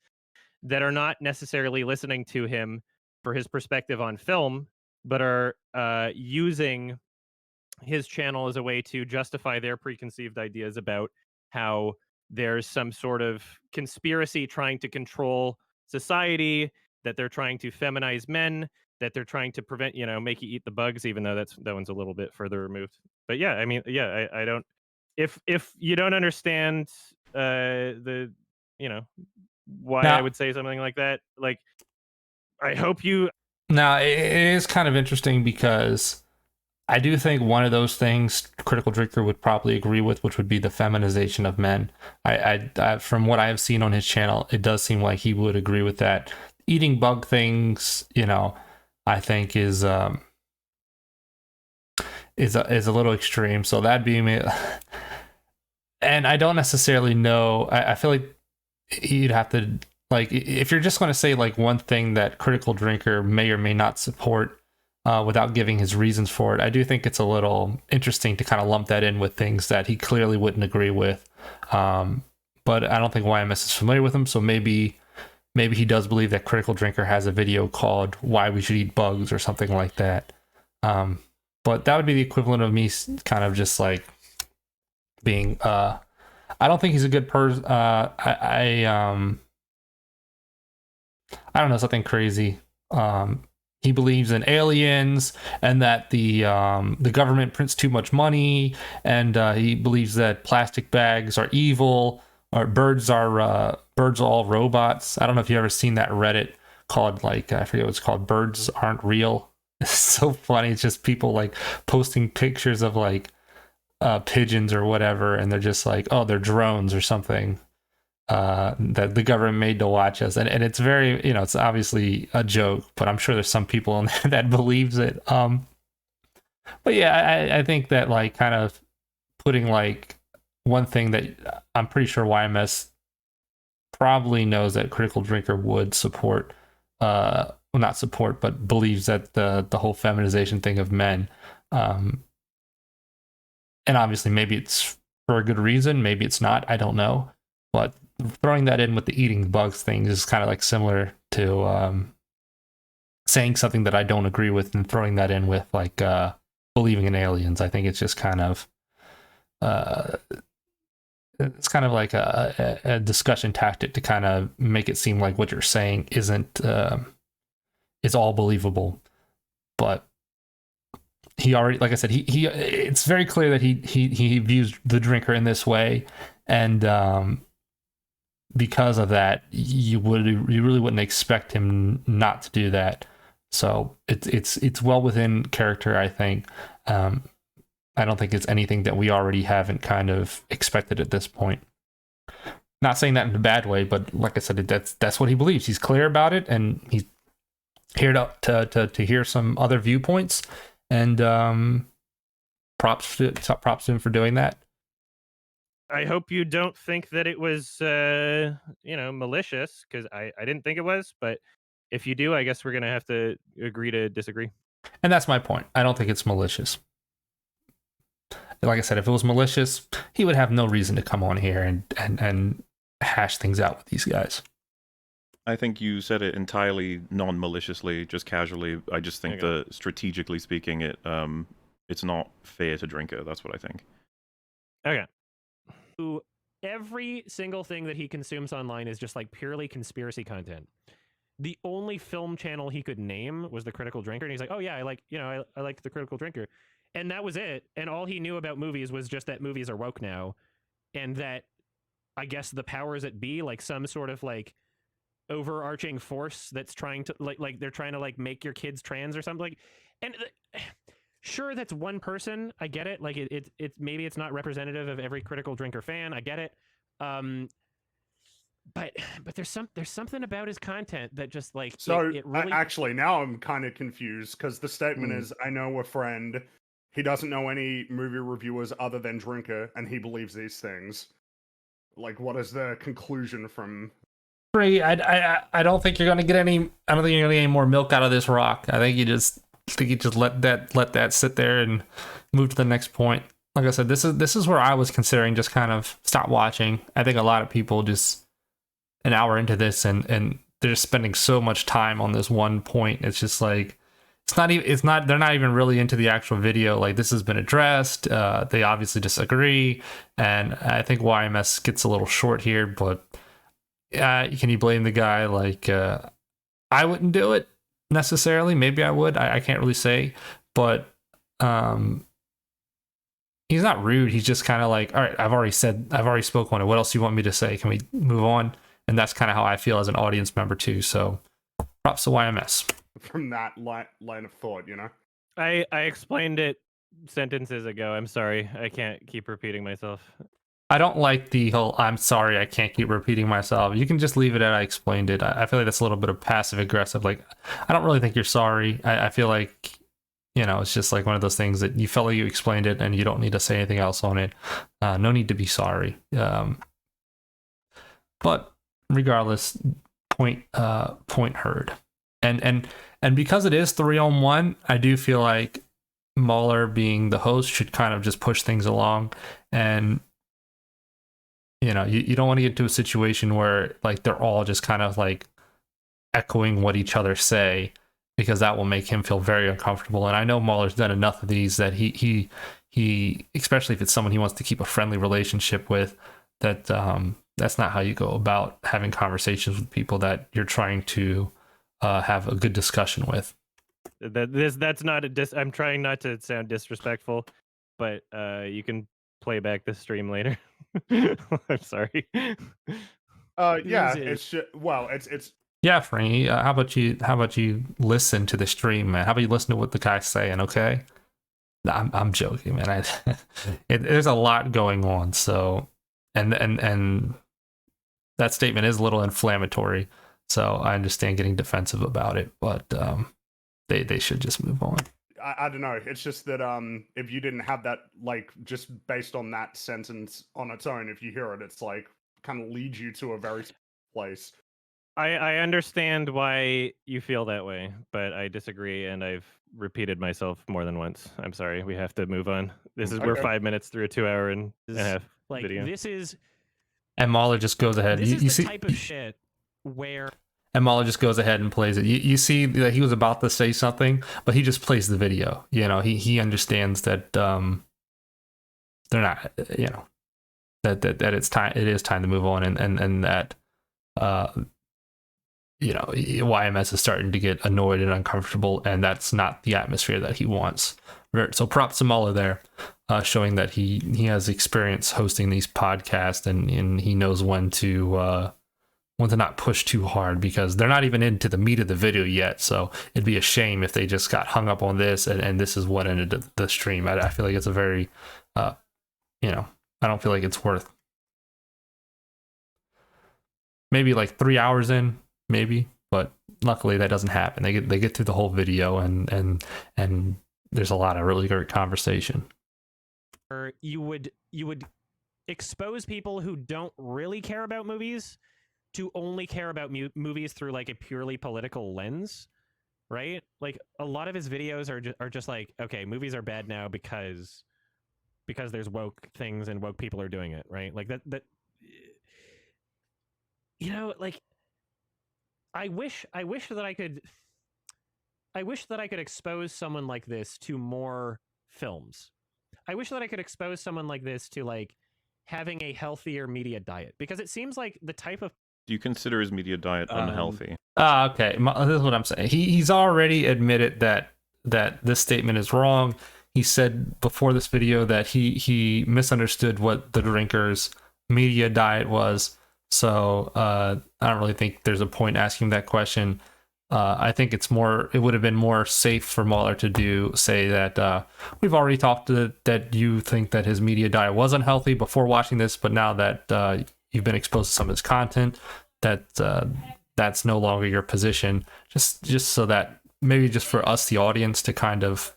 that are not necessarily listening to him for his perspective on film, but are using his channel as a way to justify their preconceived ideas about how there's some sort of conspiracy trying to control society, that they're trying to feminize men, that they're trying to prevent, make you eat the bugs, even though that one's a little bit further removed. But yeah, I mean, yeah, I don't, if you don't understand the, why Now, I would say something like that, like, I hope you. Now, it is kind of interesting because I do think one of those things Critical Drinker would probably agree with, which would be the feminization of men. I from what I have seen on his channel, it does seem like he would agree with that. Eating bug things, I think is a little extreme. So that'd be me. And I don't necessarily know. I feel like you'd have to, like, if you're just going to say like one thing that Critical Drinker may or may not support, without giving his reasons for it, I do think it's a little interesting to kind of lump that in with things that he clearly wouldn't agree with. But I don't think YMS is familiar with him, so maybe he does believe that Critical Drinker has a video called "Why We Should Eat Bugs" or something like that. But that would be the equivalent of me kind of just like being. I don't think he's a good person. I don't know, something crazy. He believes in aliens and that the government prints too much money, and he believes that plastic bags are evil, or birds are all robots. I don't know if you've ever seen that Reddit called, like, I forget what it's called, Birds Aren't Real. It's so funny. It's just people like posting pictures of like pigeons or whatever, and they're just like, oh, they're drones or something. That the government made to watch us, and it's very, it's obviously a joke, but I'm sure there's some people in there that believes it. But yeah, I think that, like, kind of putting like one thing that I'm pretty sure YMS probably knows that Critical Drinker would support, well, not support, but believes that the whole feminization thing of men, and obviously maybe it's for a good reason, maybe it's not, I don't know, but throwing that in with the eating bugs thing is kind of like similar to saying something that I don't agree with and throwing that in with like believing in aliens. I think it's just kind of it's kind of like a discussion tactic to kind of make it seem like what you're saying isn't is all believable. But he already, like I said, he it's very clear that he views the Drinker in this way, and because of that, you really wouldn't expect him not to do that. So it's well within character, I think. I don't think it's anything that we already haven't kind of expected at this point. Not saying that in a bad way, but like I said, that's what he believes. He's clear about it, and he's here to hear some other viewpoints. And props to him for doing that. I hope you don't think that it was, malicious, because I didn't think it was. But if you do, I guess we're going to have to agree to disagree. And that's my point. I don't think it's malicious. Like I said, if it was malicious, he would have no reason to come on here and hash things out with these guys. I think you said it entirely non-maliciously, just casually. I just think that strategically speaking, it's not fair to Drinker. That's what I think. Okay. Every single thing that he consumes online is just like purely conspiracy content. The only film channel he could name was the Critical Drinker, and he's like, "Oh yeah, I like the Critical Drinker," and that was it. And all he knew about movies was just that movies are woke now, and that I guess the powers that be, like some sort of like overarching force that's trying to like they're trying to like make your kids trans or something. Like, and sure, that's one person. I get it. Like it's maybe it's not representative of every critical drinker fan. I get it. But there's something about his content that just like So it really actually, now I'm kind of confused because the statement is, "I know a friend. He doesn't know any movie reviewers other than Drinker, and he believes these things." Like, what is the conclusion from? I don't think you're gonna get any. I don't think you're gonna get any more milk out of this rock. I think you just let that sit there and move to the next point. Like I said, this is where I was considering just kind of stop watching. I think a lot of people just an hour into this and they're just spending so much time on this one point. It's just like they're not even really into the actual video. Like, this has been addressed. They obviously disagree, and I think YMS gets a little short here, but can you blame the guy? Like, I wouldn't do it necessarily. Maybe I would. I can't really say, but he's not rude. He's just kind of like, all right, I've already spoke on it. What else do you want me to say? Can we move on? And that's kind of how I feel as an audience member too. So props to YMS. From that line of thought, you know? I explained it sentences ago. I'm sorry. I can't keep repeating myself. I don't like the whole "I'm sorry, I can't keep repeating myself." You can just leave it at "I explained it." I feel like that's a little bit of passive aggressive. Like, I don't really think you're sorry. I feel like, it's just like one of those things that you felt like you explained it and you don't need to say anything else on it. No need to be sorry. But regardless, point heard. And because it is 3-on-1, I do feel like Mahler, being the host, should kind of just push things along. And you don't want to get to a situation where like they're all just kind of like echoing what each other say, because that will make him feel very uncomfortable. And I know Mahler's done enough of these that he especially if it's someone he wants to keep a friendly relationship with, that that's not how you go about having conversations with people that you're trying to have a good discussion with. That's not I'm trying not to sound disrespectful, but you can play back the stream later. I'm sorry. Yeah, it's yeah, Frankie. How about you listen to the stream, man? How about you listen to what the guy's saying? Okay, I'm joking, man. There's a lot going on, so and that statement is a little inflammatory. So I understand getting defensive about it, but they should just move on. I don't know. It's just that if you didn't have that, like, just based on that sentence on its own, if you hear it, it's like kind of leads you to a very place. I understand why you feel that way, but I disagree, and I've repeated myself more than once. I'm sorry. We have to move on. We're 5 minutes through a 2-hour and a half video. This is, and Mahler just goes ahead. This you is the see, type of shit where. And Mahler just goes ahead and plays it. You see that he was about to say something, but he just plays the video. He understands that they're not, that it's time. It is time to move on, and that YMS is starting to get annoyed and uncomfortable, and that's not the atmosphere that he wants. So props to Mahler there, showing that he has experience hosting these podcasts, and he knows when to not push too hard, because they're not even into the meat of the video yet. So it'd be a shame if they just got hung up on this, and this is what ended the stream. I feel like it's a very, I don't feel like it's worth maybe like 3 hours in, maybe, but luckily that doesn't happen. They get through the whole video, and there's a lot of really great conversation. Or you would expose people who don't really care about movies to only care about movies through like a purely political lens, right? Like, a lot of his videos are just like, okay, movies are bad now because there's woke things and woke people are doing it, right? Like that like, I wish that I could expose someone like this to more films. I wish that I could expose someone like this to like having a healthier media diet, because it seems like the type of. Do you consider his media diet unhealthy? Okay. This is what I'm saying. He's already admitted that this statement is wrong. He said before this video that he misunderstood what the drinkers' media diet was. So I don't really think there's a point asking that question. I think it would have been more safe for Mueller to say that we've already talked that you think that his media diet wasn't healthy before watching this, but now that you've been exposed to some of his content, that that's no longer your position. Just so that maybe just for us, the audience, to kind of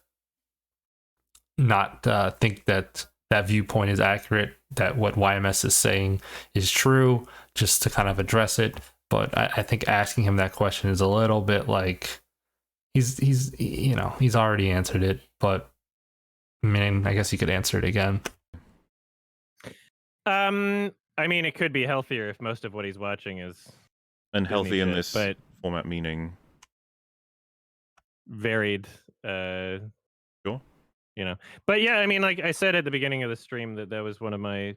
not think that viewpoint is accurate, that what YMS is saying is true, just to kind of address it. But I think asking him that question is a little bit like he's already answered it, but I mean, I guess he could answer it again. I mean, it could be healthier if most of what he's watching is And Disney healthy in shit, this but format meaning varied. Sure. But yeah, I mean, like I said at the beginning of the stream, that was one of my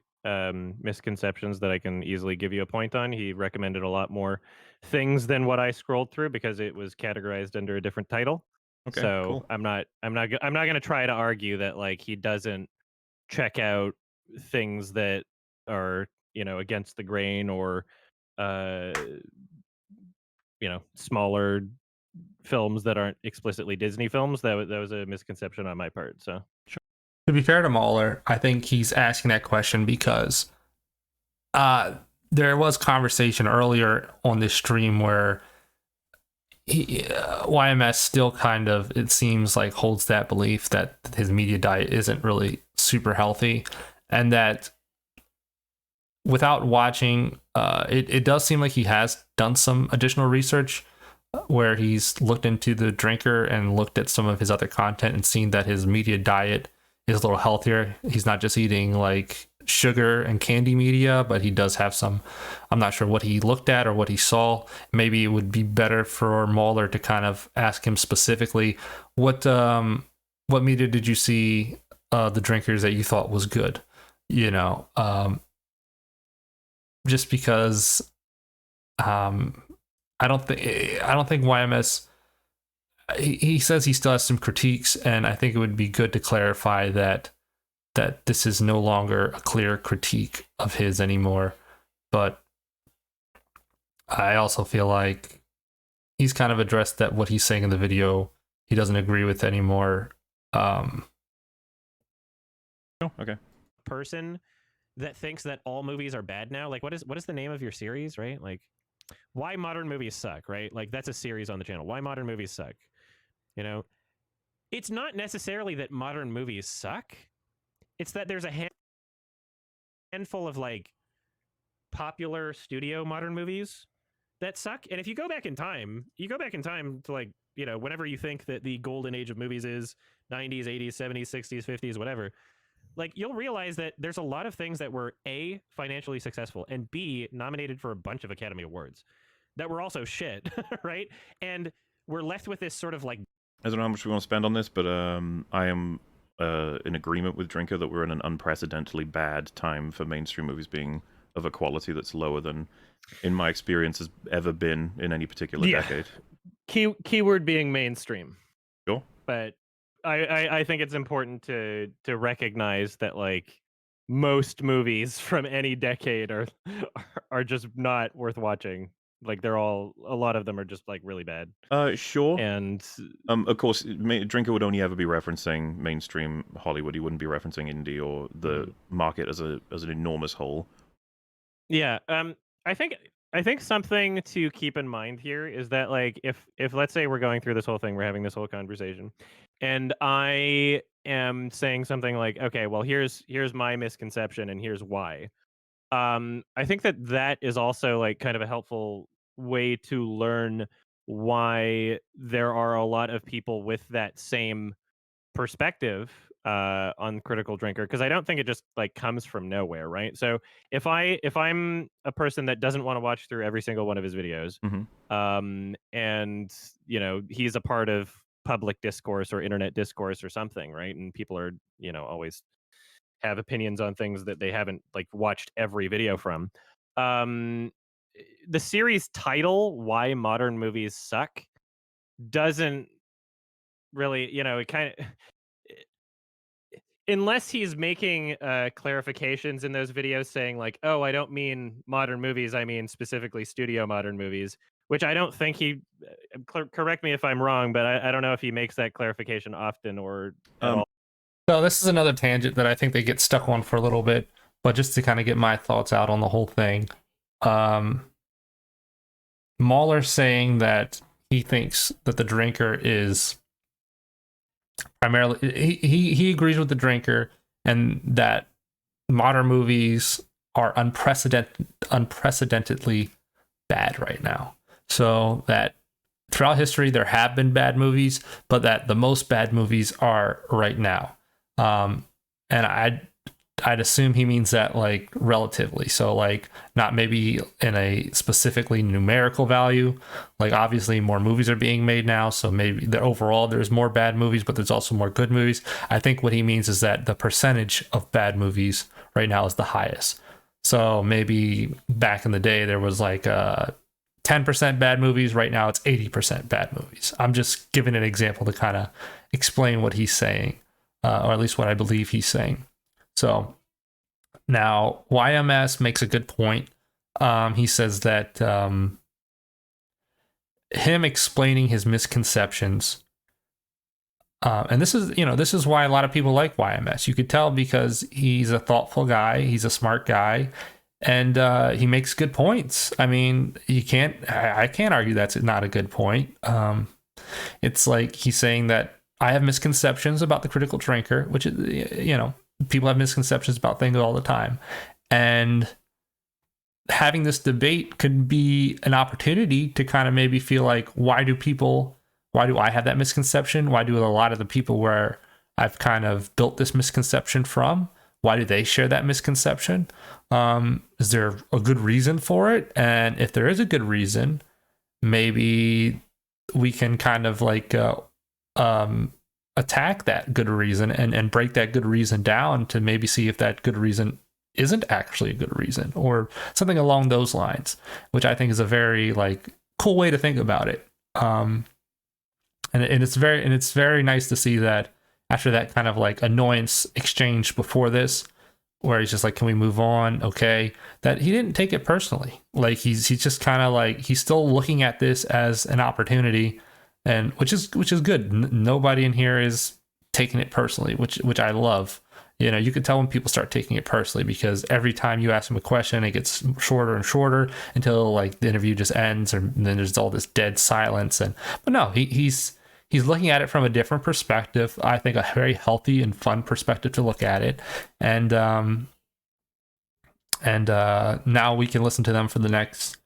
misconceptions that I can easily give you a point on. He recommended a lot more things than what I scrolled through because it was categorized under a different title. Okay, So cool. I'm not going to try to argue that like he doesn't check out things that are against the grain or smaller films that aren't explicitly Disney films. That was a misconception on my part. So To be fair to Mueller, I think he's asking that question because there was conversation earlier on this stream where YMS still kind of, it seems like, holds that belief that his media diet isn't really super healthy, and that without watching, it does seem like he has done some additional research where he's looked into the drinker and looked at some of his other content and seen that his media diet is a little healthier. He's not just eating like sugar and candy media, but he does have some. I'm not sure what he looked at or what he saw. Maybe it would be better for Mueller to kind of ask him specifically what media did you see the drinkers that you thought was good, just because I don't think YMS. He says he still has some critiques, and I think it would be good to clarify that this is no longer a clear critique of his anymore. But I also feel like he's kind of addressed that what he's saying in the video he doesn't agree with anymore. Oh, okay. Person that thinks that all movies are bad now. Like, what is the name of your series, right? Like, why modern movies suck, right? Like, that's a series on the channel. Why modern movies suck. It's not necessarily that modern movies suck. It's that there's a handful of like popular studio modern movies that suck. And if you go back in time to like, whenever you think that the golden age of movies is 90s, 80s, 70s, 60s, 50s, whatever, like you'll realize that there's a lot of things that were A, financially successful, and B, nominated for a bunch of Academy Awards that were also shit, right? And we're left with this sort of like, I don't know how much we want to spend on this, but I am in agreement with Drinker that we're in an unprecedentedly bad time for mainstream movies being of a quality that's lower than, in my experience, has ever been in any particular decade. Keyword being mainstream. Sure. But I think it's important to recognize that like most movies from any decade are just not worth watching. Like a lot of them are just like really bad. Sure. And of course, Drinker would only ever be referencing mainstream Hollywood. He wouldn't be referencing indie or the market as an enormous whole. Yeah. I think something to keep in mind here is that like if let's say we're going through this whole thing, we're having this whole conversation, and I am saying something like, okay, well here's my misconception and here's why. I think that is also like kind of a helpful way to learn why there are a lot of people with that same perspective on Critical Drinker, because I don't think it just like comes from nowhere, right? So if I'm a person that doesn't want to watch through every single one of his videos, and he's a part of public discourse or internet discourse or something, right? And people are always have opinions on things that they haven't like watched every video from. The series title, Why Modern Movies Suck, doesn't really, it kind of, unless he's making clarifications in those videos saying like, oh, I don't mean modern movies, I mean specifically studio modern movies, which I don't think he. Correct me if I'm wrong, but I don't know if he makes that clarification often or at all. So this is another tangent that I think they get stuck on for a little bit, but just to kind of get my thoughts out on the whole thing. Mahler saying that he thinks that the drinker is primarily he agrees with the drinker, and that modern movies are unprecedentedly bad right now. So that throughout history there have been bad movies, but that the most bad movies are right now. And I'd assume he means that like relatively. So like not maybe in a specifically numerical value. Like obviously more movies are being made now, so maybe overall there's more bad movies, but there's also more good movies. I think what he means is that the percentage of bad movies right now is the highest. So maybe back in the day there was like 10% bad movies. Right now it's 80% bad movies. I'm just giving an example to kind of explain what he's saying, or at least what I believe he's saying. So now YMS makes a good point. He says that him explaining his misconceptions, and this is why a lot of people like YMS. You could tell because he's a thoughtful guy, he's a smart guy, and he makes good points. I mean, I can't argue that's not a good point. It's like he's saying that I have misconceptions about the critical drinker, which is, people have misconceptions about things all the time. And having this debate could be an opportunity to kind of maybe feel like, why do I have that misconception? Why do a lot of the people where I've kind of built this misconception from, why do they share that misconception? Is there a good reason for it? And if there is a good reason, maybe we can kind of like attack that good reason and break that good reason down to maybe see if that good reason isn't actually a good reason or something along those lines, which I think is a very like cool way to think about it. And it's very nice to see that after that kind of like annoyance exchange before this, where he's just like, can we move on? Okay. That he didn't take it personally. Like he's just kind of like, he's still looking at this as an opportunity, and which is good. Nobody in here is taking it personally, which I love. You can tell when people start taking it personally, because every time you ask him a question, it gets shorter and shorter until like the interview just ends, and then there's all this dead silence. But no, he's looking at it from a different perspective. I think a very healthy and fun perspective to look at it. And now we can listen to them for the next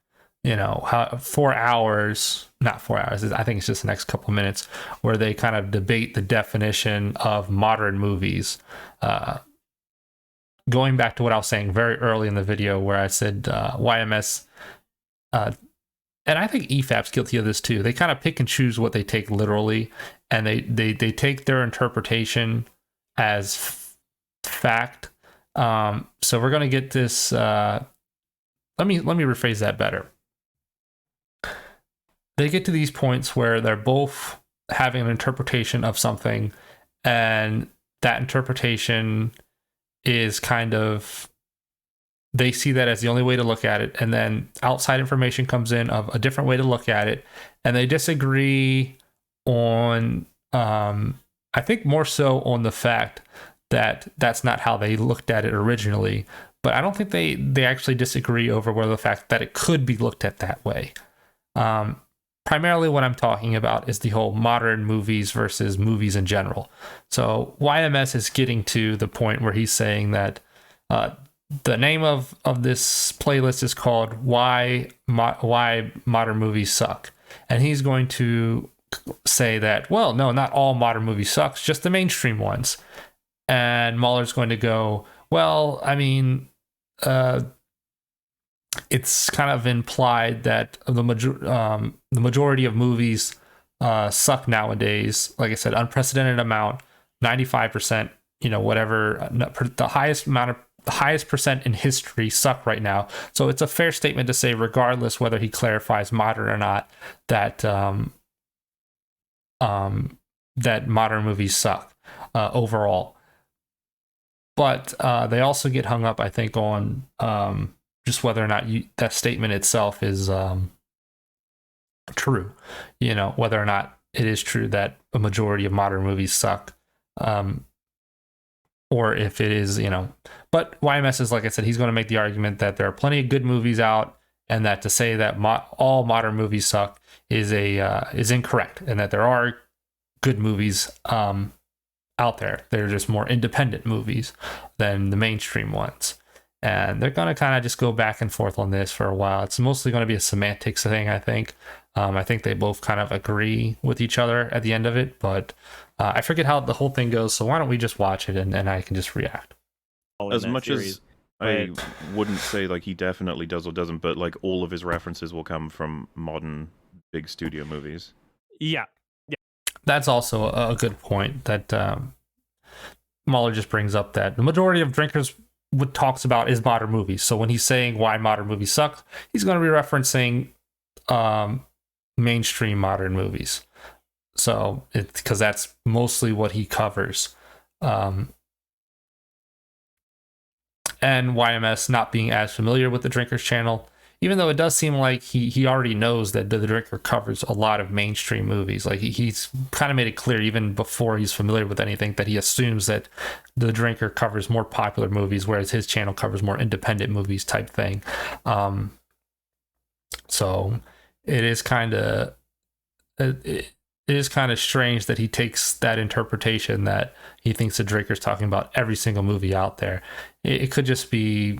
4 hours, not 4 hours, I think it's just the next couple of minutes, where they kind of debate the definition of modern movies. Going back to what I was saying very early in the video, where I said YMS, and I think Efap's guilty of this too. They kind of pick and choose what they take literally, and they take their interpretation as fact. So we're gonna get this. Let me rephrase that better. They get to these points where they're both having an interpretation of something, and that interpretation is kind of, they see that as the only way to look at it, and then outside information comes in of a different way to look at it, and they disagree on, I think more so on the fact that that's not how they looked at it originally, but I don't think they actually disagree over whether the fact that it could be looked at that way. Primarily what I'm talking about is the whole modern movies versus movies in general. So YMS is getting to the point where he's saying that the name of this playlist is called Why Modern Movies Suck. And he's going to say that, well, no, not all modern movies suck, just the mainstream ones. And Mahler's going to go, well, I mean, it's kind of implied that the majority of movies suck nowadays. Like I said, unprecedented amount, 95%, whatever, the highest percent in history suck right now. So it's a fair statement to say, regardless whether he clarifies modern or not, that that modern movies suck overall. But they also get hung up, I think, on just whether or not that statement itself is true. Whether or not it is true that a majority of modern movies suck, or if it is, But YMS is, like I said, he's going to make the argument that there are plenty of good movies out, and that to say that all modern movies suck is incorrect, and that there are good movies out there. They're just more independent movies than the mainstream ones. And they're going to kind of just go back and forth on this for a while. It's mostly going to be a semantics thing, I think. I think they both kind of agree with each other at the end of it, but I forget how the whole thing goes, so why don't we just watch it and I can just react. As much as I wouldn't say like he definitely does or doesn't, but like all of his references will come from modern big studio movies. Yeah. That's also a good point that Mahler just brings up, that the majority of drinkers what talks about is modern movies. So when he's saying why modern movies suck, he's going to be referencing mainstream modern movies. So because that's mostly what he covers. And YMS not being as familiar with the Drinkers channel, even though it does seem like he already knows that the Drinker covers a lot of mainstream movies. Like he's kind of made it clear even before he's familiar with anything that he assumes that the Drinker covers more popular movies, whereas his channel covers more independent movies type thing. So it is kind of strange that he takes that interpretation that he thinks the Drinker's talking about every single movie out there. It could just be,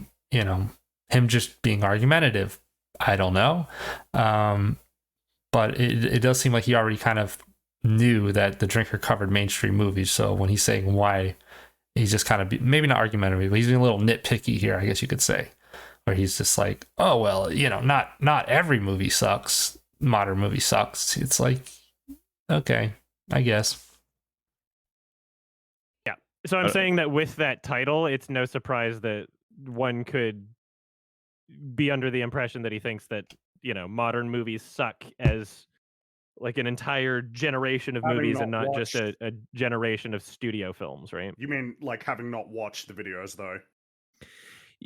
him just being argumentative. I don't know. But it does seem like he already kind of knew that the Drinker covered mainstream movies. So when he's saying why, he's just kind of, maybe not argumentative, but he's being a little nitpicky here, I guess you could say. Where he's just like, oh, well, not every movie sucks. Modern movie sucks. It's like, okay, I guess. Yeah. So I'm saying that with that title, it's no surprise that one could be under the impression that he thinks that, modern movies suck as like an entire generation of movies and not just a generation of studio films, right? You mean like having not watched the videos, though?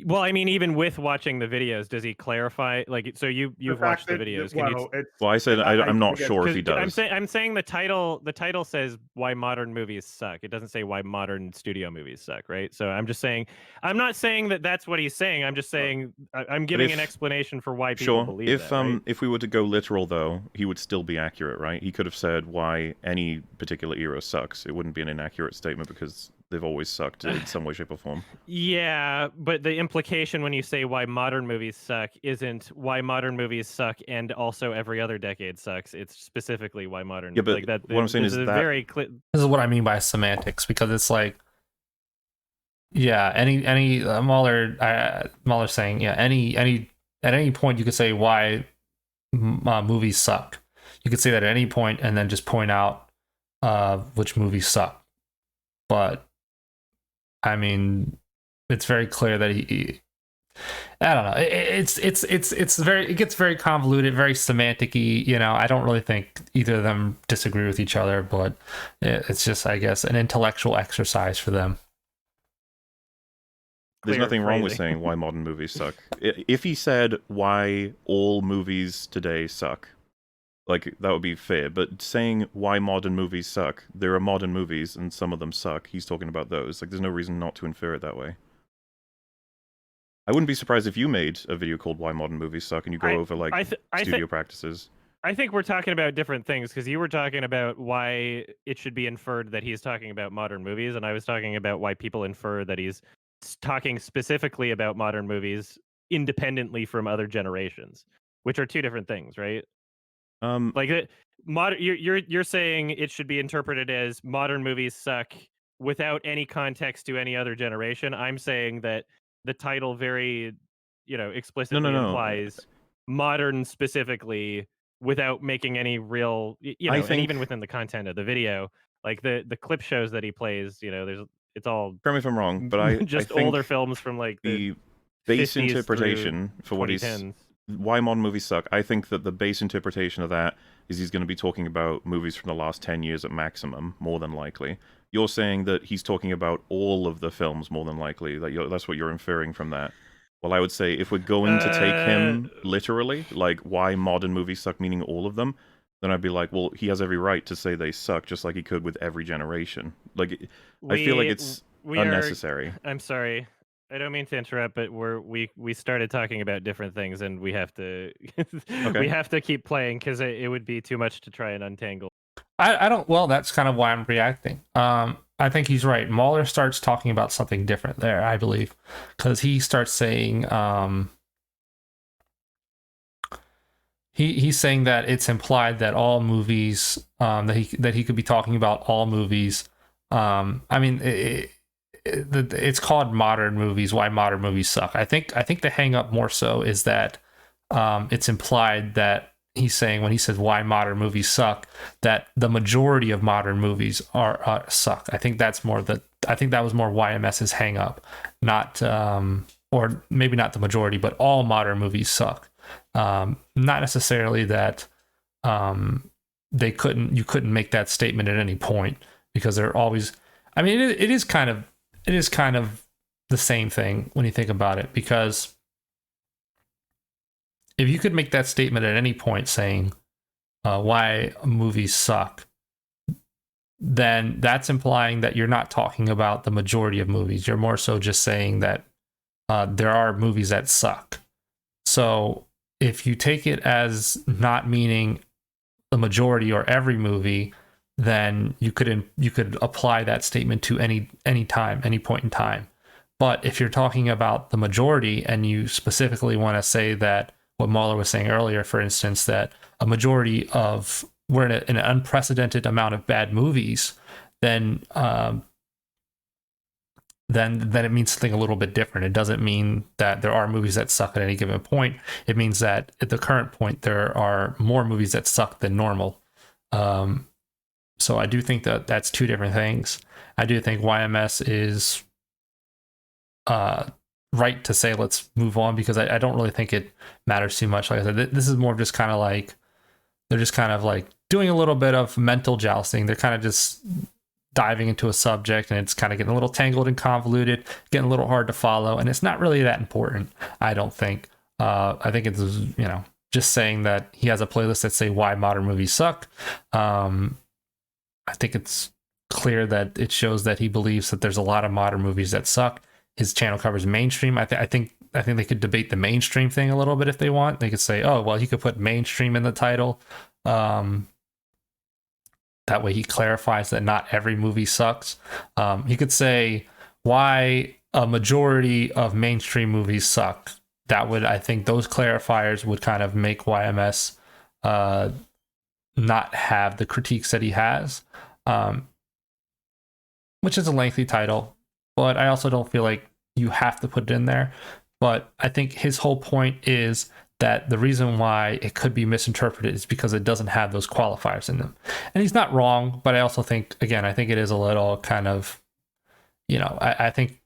Well, I mean, even with watching the videos, does he clarify? Like, so you've watched the videos. Well, I said I'm not sure if he does. I'm saying the title says why modern movies suck. It doesn't say why modern studio movies suck, right? So I'm just saying, I'm not saying that that's what he's saying. I'm just saying I'm giving an explanation for why people believe that. Right? If we were to go literal though, he would still be accurate, right? He could have said why any particular era sucks. It wouldn't be an inaccurate statement because they've always sucked in some way, shape, or form. Yeah, but the implication when you say why modern movies suck isn't why modern movies suck and also every other decade sucks. It's specifically why modern. Yeah, but like that, what I'm saying is that very this is what I mean by semantics, because it's like, yeah, any Mahler saying, yeah, any at any point you could say why movies suck. You could say that at any point and then just point out which movies suck. But I mean, it's very clear that he I don't know. It gets very convoluted, very semantic-y. I don't really think either of them disagree with each other, but it's just, I guess, an intellectual exercise for them. There's nothing wrong with saying why modern movies suck. If he said why all movies today suck, like, that would be fair. But saying why modern movies suck, there are modern movies and some of them suck. He's talking about those. Like, there's no reason not to infer it that way. I wouldn't be surprised if you made a video called Why Modern Movies Suck and you go over, like, studio practices. I think we're talking about different things, because you were talking about why it should be inferred that he's talking about modern movies, and I was talking about why people infer that he's talking specifically about modern movies independently from other generations, which are two different things, right? You're saying it should be interpreted as modern movies suck without any context to any other generation. I'm saying that the title very, explicitly implies modern specifically without making any real, and even within the content of the video, like the clip shows that he plays, it's all. Correct me if I'm wrong, but I think older films from like the base interpretation for what he's. Why modern movies suck, I think that the base interpretation of that is he's going to be talking about movies from the last 10 years at maximum, more than likely. You're saying that he's talking about all of the films, more than likely. That's what you're inferring from that. Well, I would say if we're going to take him literally, like why modern movies suck, meaning all of them, then I'd be like, well, he has every right to say they suck, just like he could with every generation. Like, I feel like it's unnecessary. I'm sorry. I don't mean to interrupt, but we started talking about different things, and we have to we have to keep playing because it would be too much to try and untangle. I don't. Well, that's kind of why I'm reacting. I think he's right. Mahler starts talking about something different there, I believe, because he starts saying, he's saying that it's implied that all movies, that he could be talking about all movies. I mean, it's called modern movies. Why modern movies suck? I think the hang up more so is that it's implied that he's saying, when he says why modern movies suck, that the majority of modern movies are suck. I think that's more I think that was more YMS's hang up, not or maybe not the majority, but all modern movies suck. Not necessarily that you couldn't make that statement at any point, because they're always, I mean, it is kind of the same thing when you think about it, because if you could make that statement at any point saying why movies suck, then that's implying that you're not talking about the majority of movies. You're more so just saying that there are movies that suck. So if you take it as not meaning the majority or every movie, then you could apply that statement to any time, any point in time. But if you're talking about the majority, and you specifically want to say that what Mahler was saying earlier, for instance, that a majority of, we're in an unprecedented amount of bad movies, then it means something a little bit different. It doesn't mean that there are movies that suck at any given point. It means that at the current point there are more movies that suck than normal. So I do think that that's two different things. I do think YMS is right to say let's move on, because I don't really think it matters too much. Like I said, this is more of just kind of like, they're just kind of like doing a little bit of mental jousting. They're kind of just diving into a subject, and it's kind of getting a little tangled and convoluted, getting a little hard to follow, and it's not really that important, I don't think. I think it's, just saying that he has a playlist that say why modern movies suck. I think it's clear that it shows that he believes that there's a lot of modern movies that suck. His channel covers mainstream. I think they could debate the mainstream thing a little bit if they want. They could say, oh, well, he could put mainstream in the title. That way he clarifies that not every movie sucks. He could say why a majority of mainstream movies suck. That would, I think those clarifiers would kind of make YMS not have the critiques that he has, which is a lengthy title, but I also don't feel like you have to put it in there. But I think his whole point is that the reason why it could be misinterpreted is because it doesn't have those qualifiers in them. And he's not wrong, but I also think, again, I think it is a little kind of, I think,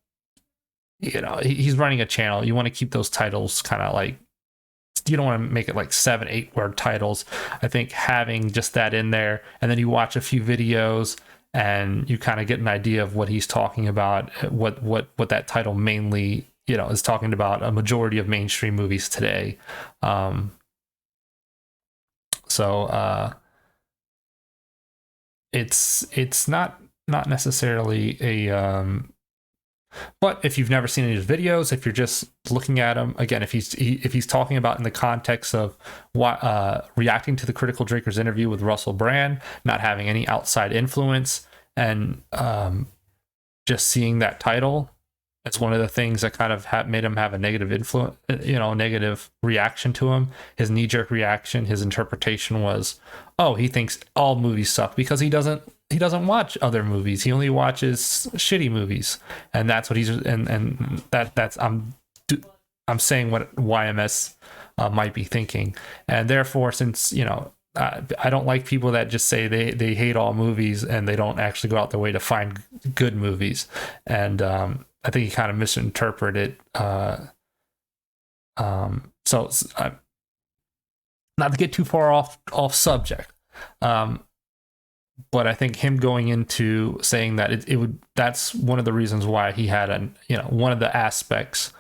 he's running a channel. You want to keep those titles kind of like, you don't want to make it like 7-8 word titles. I think having just that in there, and then you watch a few videos and you kind of get an idea of what he's talking about, what that title mainly, is talking about, a majority of mainstream movies today. It's not necessarily a but if you've never seen any of his videos, if you're just looking at him, again, if he's talking about in the context of reacting to the Critical Drinkers interview with Russell Brand, not having any outside influence, and just seeing that title, it's one of the things that kind of made him have a negative influence, negative reaction to him. His knee-jerk reaction, his interpretation was, oh, he thinks all movies suck because he doesn't watch other movies. He only watches shitty movies, and that's what that's I'm saying what YMS might be thinking, and therefore, since I don't like people that just say they hate all movies and they don't actually go out their way to find good movies, and I think he kind of misinterpreted. So not to get too far off subject. But I think him going into saying that it would, that's one of the reasons why he had one of the aspects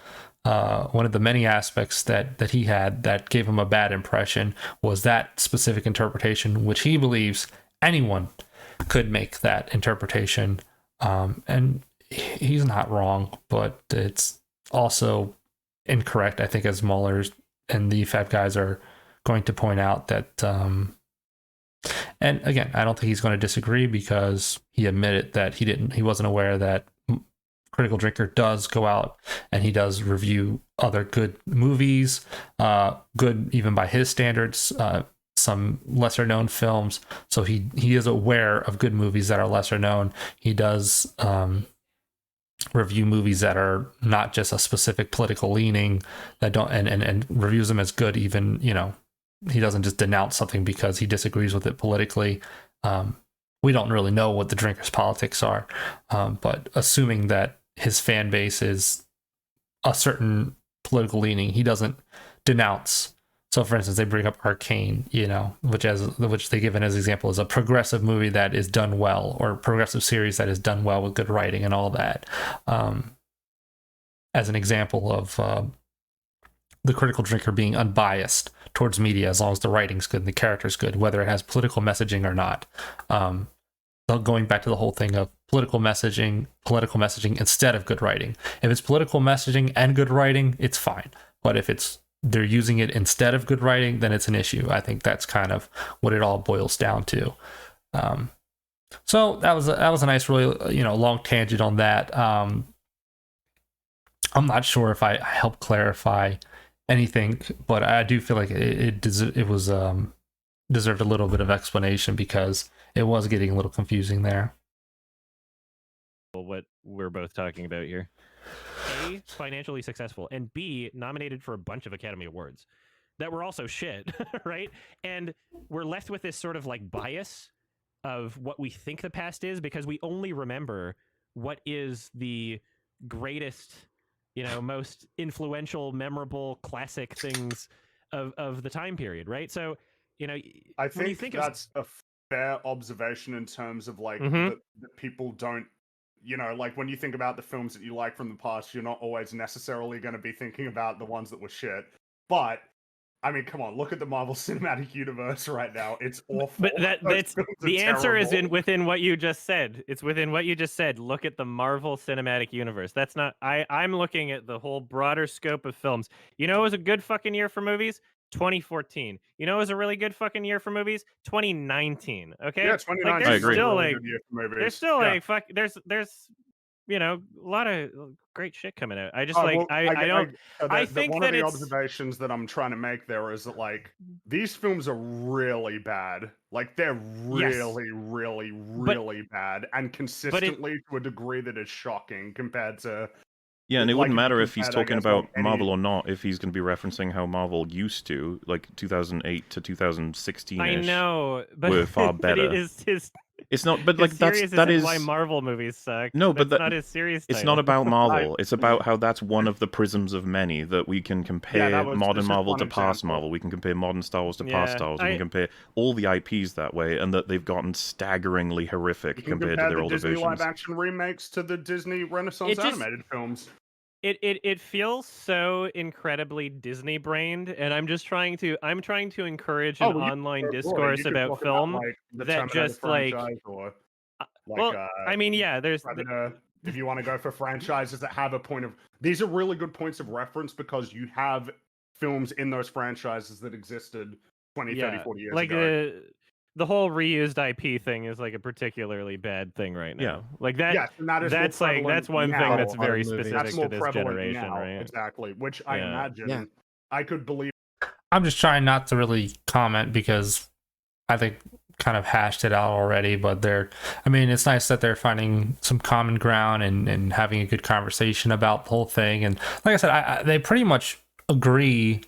one of the many aspects that he had that gave him a bad impression was that specific interpretation, which he believes anyone could make that interpretation. And he's not wrong, but it's also incorrect, I think, as Mueller's and the Efap guys are going to point out that. And again, I don't think he's going to disagree because he admitted that he wasn't aware that Critical Drinker does go out and he does review other good movies, good even by his standards, some lesser known films. So he is aware of good movies that are lesser known. He does review movies that are not just a specific political leaning, that don't and reviews them as good. Even, you know, he doesn't just denounce something because he disagrees with it politically. We don't really know what the Drinker's politics are, but assuming that his fan base is a certain political leaning, he doesn't denounce. So, for instance, they bring up Arcane, you know, which they give as example as a progressive movie that is done well, or progressive series that is done well with good writing and all that, as an example of the Critical Drinker being unbiased towards media as long as the writing's good and the character's good, whether it has political messaging or not. Going back to the whole thing of political messaging instead of good writing. If it's political messaging and good writing, it's fine. But if they're using it instead of good writing, then it's an issue. I think that's kind of what it all boils down to. So that was a nice, really, you know, long tangent on that. I'm not sure if I helped clarify anything, but I do feel like it deserved a little bit of explanation because it was getting a little confusing there. What we're both talking about here. A, financially successful, and B, nominated for a bunch of Academy Awards that were also shit, right? And we're left with this sort of like bias of what we think the past is because we only remember what is the greatest, you know, most influential, memorable, classic things of the time period, right? So, you know, I when you think think that's a fair observation in terms of like Mhm. that people don't, you know, like when you think about the films that you like from the past, you're not always necessarily going to be thinking about the ones that were shit. But I mean, come on, look at the Marvel Cinematic Universe right now. It's awful. But Those that's films are the answer is terrible. within what you just said. It's within what you just said. Look at the Marvel Cinematic Universe. That's not. I'm looking at the whole broader scope of films. You know, it was a good fucking year for movies. 2014. You know, it was a really good fucking year for movies. 2019. Okay, Yeah, like 2019 there's I agree. was a still really like good year for movies. there's still Yeah. like fuck. There's you know a lot of great shit coming out. I just Oh, like well, I don't. so I the think one that of the it's- observations that I'm trying to make there is that like these films are really bad. Like they're Yes. really bad, and consistently to a degree that is shocking compared to. Yeah, and it Like, wouldn't if you matter if he's compared, I talking guess, about like, any- Marvel or not, if he's going to be referencing how Marvel used to, like 2008 to 2016 I know, but were far but better. his It's not, but his like serious that isn't is why Marvel movies suck. No, but that's that- not his serious. it's title. not about Marvel. It's about how that's one of the prisms of many that we can compare that was modern just Marvel one to past example. Marvel. We can compare modern Star Wars to Yeah, past Star Wars. We can compare all the IPs that way, and that they've gotten staggeringly horrific You can compared to compare their the older Disney versions. live-action remakes to the Disney Renaissance It just- animated films. It feels so incredibly Disney brained, and I'm trying to encourage an Oh, well, you online could go broader. discourse You could about talk film like, the that Terminator just like franchise or like, well, I mean, yeah, there's Predator. If you want to go for franchises that have a point of, these are really good points of reference because you have films in those franchises that existed 20, 30, 40 years like ago. the whole reused IP thing is like a particularly bad thing right now. Yeah. Like that. Yes, and that is more That's like prevalent that's one now. thing that's A lot of very movies. specific That's to more this prevalent generation, now, right? exactly. Which I Yeah. imagine Yeah. I could believe. I'm just trying not to really comment because I think kind of hashed it out already, but it's nice that they're finding some common ground and having a good conversation about the whole thing. And like I said, they pretty much agree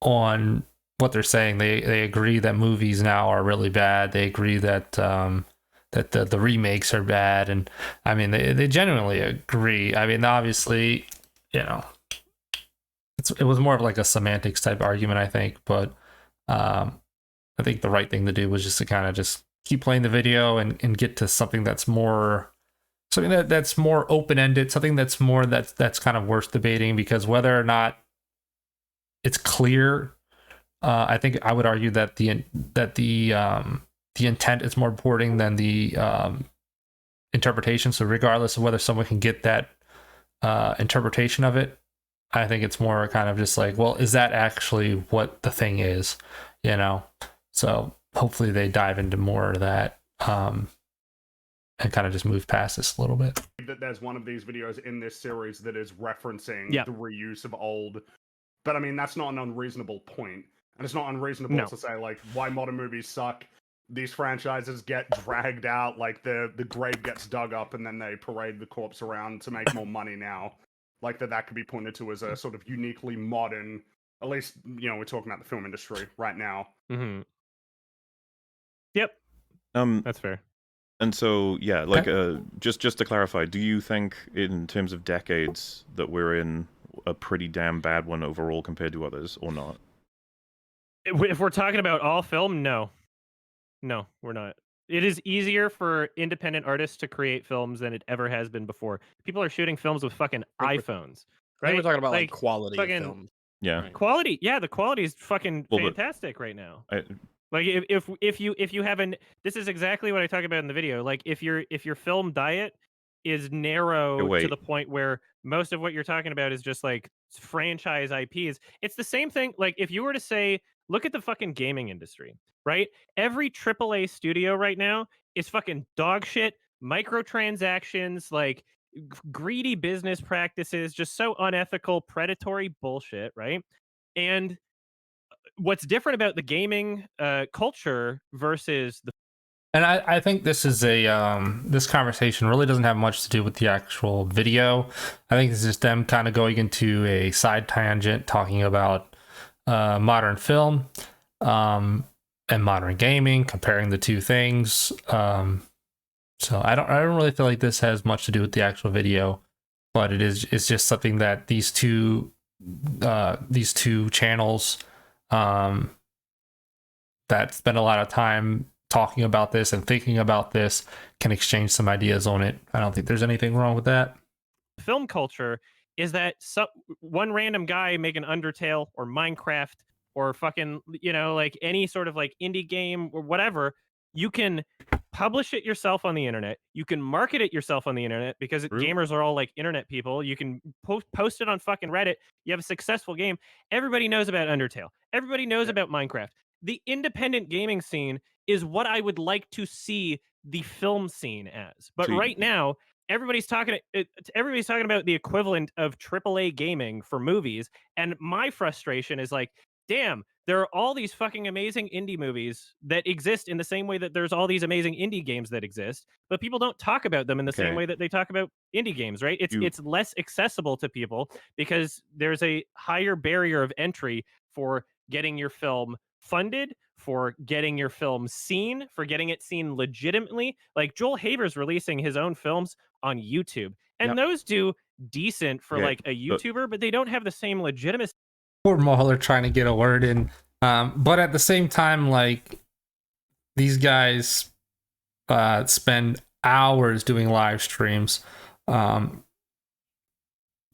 on what they're saying. They agree that movies now are really bad. They agree that that the remakes are bad. And I mean, they genuinely agree. I mean, obviously, you know, it was more of like a semantics type argument, I think, but I think the right thing to do was just to kind of just keep playing the video and get to something that's more something that's more open-ended, something that's kind of worth debating, because whether or not it's clear, I think I would argue that the intent is more important than the interpretation. So regardless of whether someone can get that interpretation of it, I think it's more kind of just like, well, is that actually what the thing is, you know? So hopefully they dive into more of that, and kind of just move past this a little bit. That there's one of these videos in this series that is referencing Yeah. the reuse of old, but I mean, that's not an unreasonable point. And it's not unreasonable No. to say, like, why modern movies suck. These franchises get dragged out, like the grave gets dug up and then they parade the corpse around to make more money now. Like that could be pointed to as a sort of uniquely modern, at least, you know, we're talking about the film industry right now. Mm-hmm. Yep, that's fair. And so, yeah, like, just to clarify, do you think, in terms of decades, that we're in a pretty damn bad one overall compared to others, or not? If we're talking about all film, no, we're not. It is easier for independent artists to create films than it ever has been before. People are shooting films with fucking iPhones, I right? think we're talking about like quality of fucking film. Yeah. Right. quality. Yeah, the quality is fucking Well, but fantastic right now. I, Like if you haven't, this is exactly what I talk about in the video. Like if your film diet is narrow to wait. the point where most of what you're talking about is just like franchise IPs, it's the same thing. Like if you were to say, look at the fucking gaming industry, right? Every AAA studio right now is fucking dog shit, microtransactions, like greedy business practices, just so unethical, predatory bullshit, right? And what's different about the gaming culture versus the And I think this is this conversation really doesn't have much to do with the actual video. I think it's just them kind of going into a side tangent talking about modern film and modern gaming, comparing the two things. So I don't really feel like this has much to do with the actual video, but it's just something that these two channels that spend a lot of time talking about this and thinking about this can exchange some ideas on it. I don't think there's anything wrong with that. film culture is that one random guy making Undertale or Minecraft or fucking, you know, like any sort of like indie game or whatever, you can publish it yourself on the internet. You can market it yourself on the internet because gamers are all like internet people. You can post it on fucking Reddit. You have a successful game. Everybody knows about Undertale. Everybody knows about Minecraft. The independent gaming scene is what I would like to see the film scene as. But right now, everybody's talking about the equivalent of AAA gaming for movies, and my frustration is like, damn, there are all these fucking amazing indie movies that exist in the same way that there's all these amazing indie games that exist, but people don't talk about them in the same way that they talk about indie games, right? It's less accessible to people because there's a higher barrier of entry for getting your film funded, for getting your film seen, for getting it seen legitimately. Like Joel Haver's releasing his own films on YouTube, and those do decent for like a YouTuber, but they don't have the same legitimacy. Poor Mahler trying to get a word in, but at the same time, like these guys spend hours doing live streams,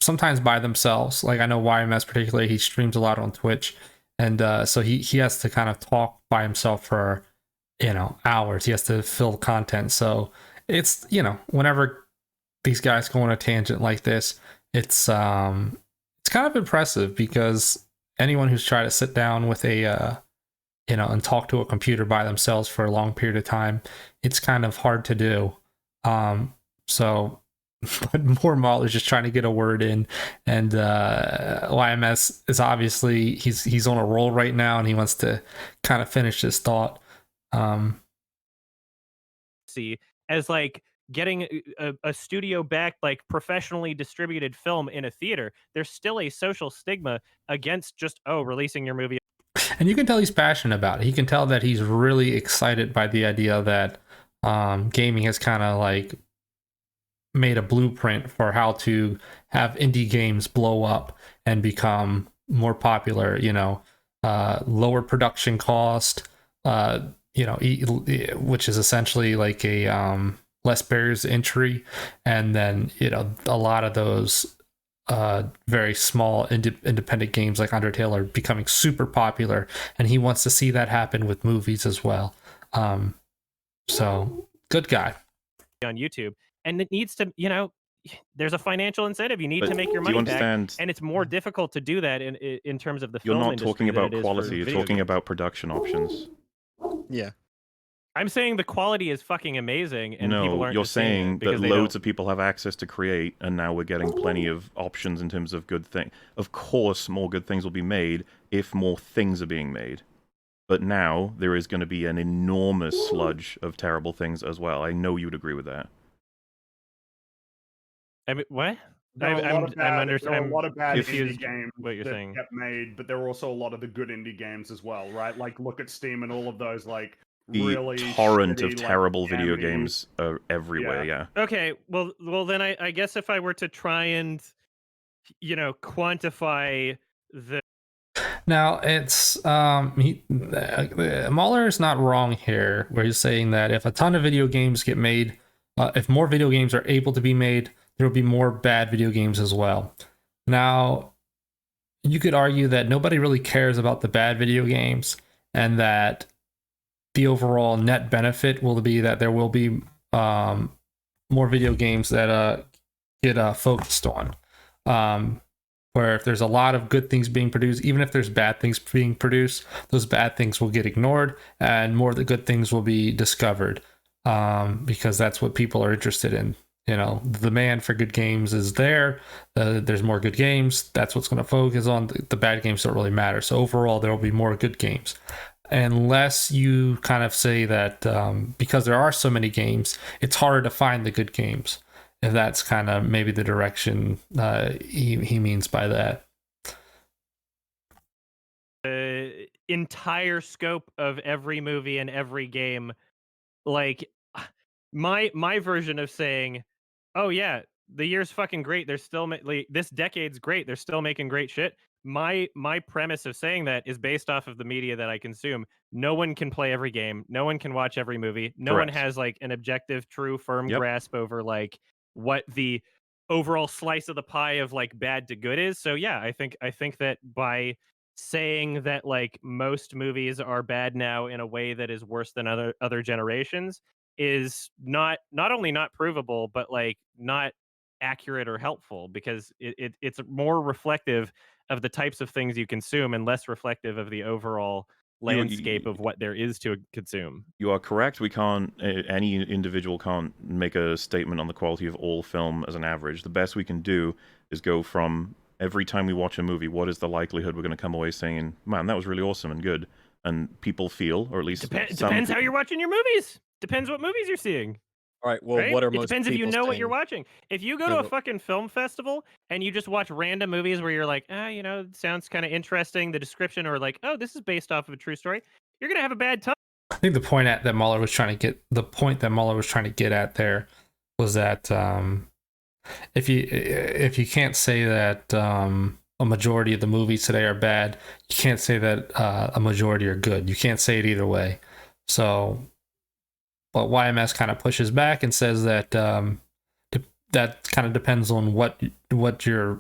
sometimes by themselves. Like I know YMS particularly, he streams a lot on Twitch, and so he has to kind of talk by himself for, you know, hours. He has to fill content. So it's, you know, whenever these guys go on a tangent like this, it's kind of impressive, because anyone who's tried to sit down with a you know, and talk to a computer by themselves for a long period of time, it's kind of hard to do. So but poor Mahler's just trying to get a word in, and YMS is obviously he's on a roll right now, and he wants to kind of finish his thought. See, as like getting a studio backed, like professionally distributed film in a theater, there's still a social stigma against just releasing your movie. And you can tell he's passionate about it. He can tell that he's really excited by the idea that gaming has kind of like made a blueprint for how to have indie games blow up and become more popular, you know, lower production cost, you know, which is essentially like a less barriers to entry, and then a lot of those very small independent games like Undertale are becoming super popular, and he wants to see that happen with movies as well. So good guy. On YouTube, and it needs to, there's a financial incentive. You need But to make your do you money back, understand? and it's more difficult to do that in terms of the You're film not industry talking than about it is for quality. You're video talking games. about production options. Yeah. I'm saying the quality is fucking amazing, and people No, aren't you're just saying saying it because that they loads don't. of people have access to create, and now we're getting plenty of options in terms of good things. Of course, more good things will be made if more things are being made. But now there is going to be an enormous sludge of terrible things as well. I know you would agree with that. I mean, what? There are a lot of bad confused indie games what you're that saying. get made, but there are also a lot of the good indie games as well, right? Like look at Steam and all of those like The really torrent shitty, of terrible like, video scammy- games are everywhere. Yeah. Okay, well, then I guess if I were to try and, quantify the Now it's Mahler is not wrong here, where he's saying that if a ton of video games get made, if more video games are able to be made, there will be more bad video games as well. Now, you could argue that nobody really cares about the bad video games, and that the overall net benefit will be that there will be more video games that get focused on. Where if there's a lot of good things being produced, even if there's bad things being produced, those bad things will get ignored, and more of the good things will be discovered, because that's what people are interested in. The demand for good games is there. There's more good games. That's what's going to focus on. The bad games don't really matter. So overall, there will be more good games. Unless you kind of say that because there are so many games, it's harder to find the good games. If that's kind of maybe the direction he means by that. The entire scope of every movie and every game, like my version of saying, oh yeah, the year's fucking great, they're still this decade's great, they're still making great shit. My premise of saying that is based off of the media that I consume. No one can play every game, no one can watch every movie, no one Correct. has like an objective, true, firm Yep. grasp over like what the overall slice of the pie of like bad to good is. So yeah, I think that by saying that like most movies are bad now in a way that is worse than other generations is not only not provable, but like not accurate or helpful, because it's more reflective of the types of things you consume and less reflective of the overall landscape of what there is to consume. You are correct. We can't. Any individual can't make a statement on the quality of all film as an average. The best we can do is go from every time we watch a movie, what is the likelihood we're going to come away saying, "Man, that was really awesome and good," and people feel, or at least Depends how you're watching your movies. Depends what movies you're seeing. All right. Well, Right? what are It most depends if you people know what you're saying? watching. If you go Yeah, to a but- fucking film festival and you just watch random movies where you're like, it sounds kind of interesting, the description, or like, oh, this is based off of a true story, you're gonna have a bad time. I think the point that Mahler was trying to get at there was that if you can't say that a majority of the movies today are bad, you can't say that a majority are good. You can't say it either way. So, but YMS kind of pushes back and says that that kind of depends on what your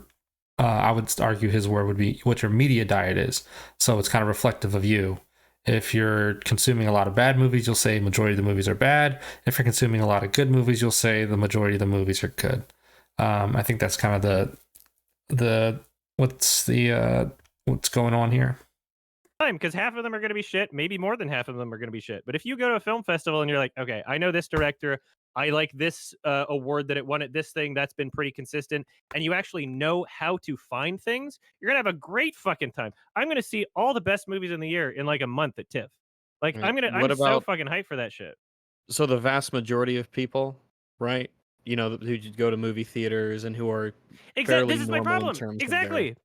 I would argue his word would be what your media diet is. So it's kind of reflective of you. If you're consuming a lot of bad movies, you'll say majority of the movies are bad. If you're consuming a lot of good movies, you'll say the majority of the movies are good. I think that's kind of the what's going on here. Because half of them are going to be shit, maybe more than half of them are going to be shit. But if you go to a film festival and you're like, okay, I know this director, I like this award that it won at this thing, that's been pretty consistent, and you actually know how to find things, you're going to have a great fucking time. I'm going to see all the best movies in the year in like a month at TIFF. Like, Right. I'm so fucking hyped for that shit. So the vast majority of people, right? Who go to movie theaters and who are fairly This is my normal in problem. terms of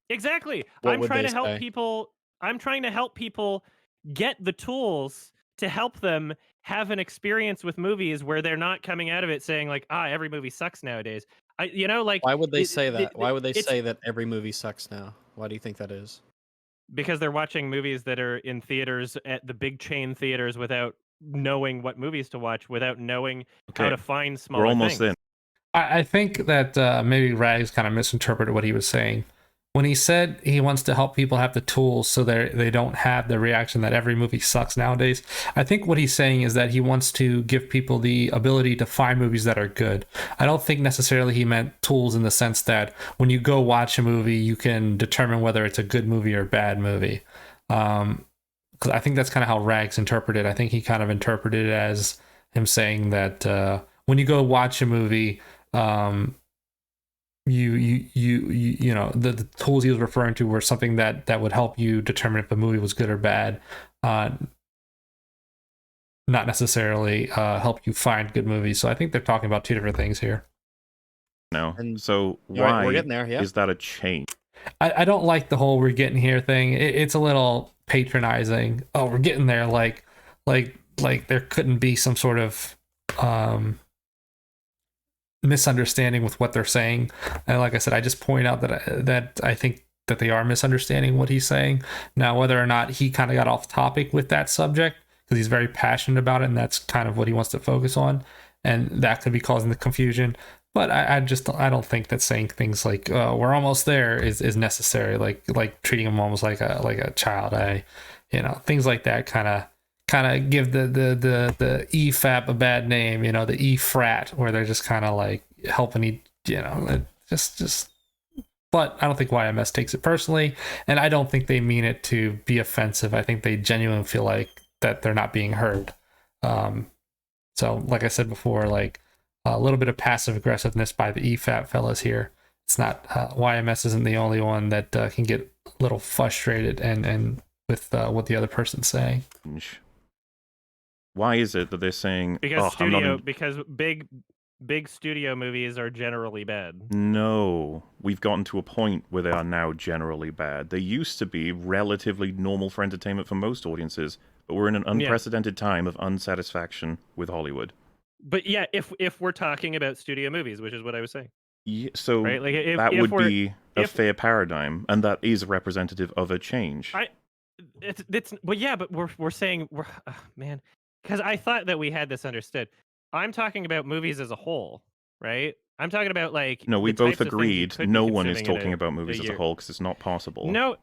Exactly. What I'm would trying they to help say? people. I'm trying to help people get the tools to help them have an experience with movies where they're not coming out of it saying like, every movie sucks nowadays. Why would they say that? Why would they it's say that every movie sucks now? Why do you think that is? because they're watching movies that are in theaters at the big chain theaters without knowing what movies to watch without knowing how Okay, to find smaller we're almost things. in. I think that maybe Rags kind of misinterpreted what he was saying. When he said he wants to help people have the tools so they don't have the reaction that every movie sucks nowadays, I think what he's saying is that he wants to give people the ability to find movies that are good. I don't think necessarily he meant tools in the sense that when you go watch a movie, you can determine whether it's a good movie or a bad movie. Because I think that's kind of how Rags interpreted it. I think he kind of interpreted it as him saying that when you go watch a movie, you know, the tools he was referring to were something that would help you determine if a movie was good or bad, not necessarily help you find good movies. So I think they're talking about two different things here. Now, And- so Right, why we're getting there, yeah. is that a change? I don't like the whole "we're getting here" thing. It's a little patronizing. Oh, we're getting there, like there couldn't be some sort of misunderstanding with what they're saying. And like I said, I just point out that I think that they are misunderstanding what he's saying. Now, whether or not he kind of got off topic with that subject because he's very passionate about it, and that's kind of what he wants to focus on, and that could be causing the confusion. But I don't think that saying things like "we're almost there" is necessary. Like treating him almost like a child. Things like that kind of give the Efap a bad name. The E-frat, where they're just kind of like helping just. But I don't think YMS takes it personally, and I don't think they mean it to be offensive. I think they genuinely feel like that they're not being heard. So, like I said before, like a little bit of passive aggressiveness by the EFAP fellas here. It's not YMS isn't the only one that can get a little frustrated and with what the other person's saying. Why is it that they're saying Because I'm not in... because big studio movies are generally bad. No, we've gotten to a point where they are now generally bad. They used to be relatively normal for entertainment for most audiences, but we're in an unprecedented time of unsatisfaction with Hollywood. But yeah, if we're talking about studio movies, which is what I was saying. Yeah, so right? Like that would be a fair paradigm, and that is representative of a change. But we're saying man, because I thought that we had this understood. I'm talking about movies as a whole, right? I'm talking about like no, we the both types of things you agreed. could be No one is consuming in talking about movies as a year. whole because it's not possible. No,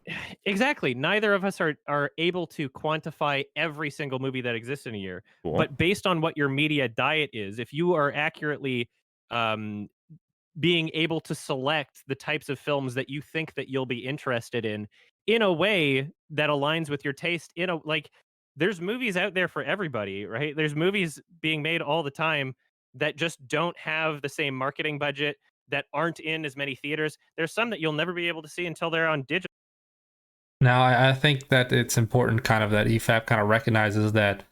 exactly. Neither of us are able to quantify every single movie that exists in a year. Cool. But based on what your media diet is, if you are accurately being able to select the types of films that you think that you'll be interested in a way that aligns with your taste, there's movies out there for everybody, right? There's movies being made all the time that just don't have the same marketing budget, that aren't in as many theaters. There's some that you'll never be able to see until they're on digital. Now, I think that it's important kind of that EFAP kind of recognizes that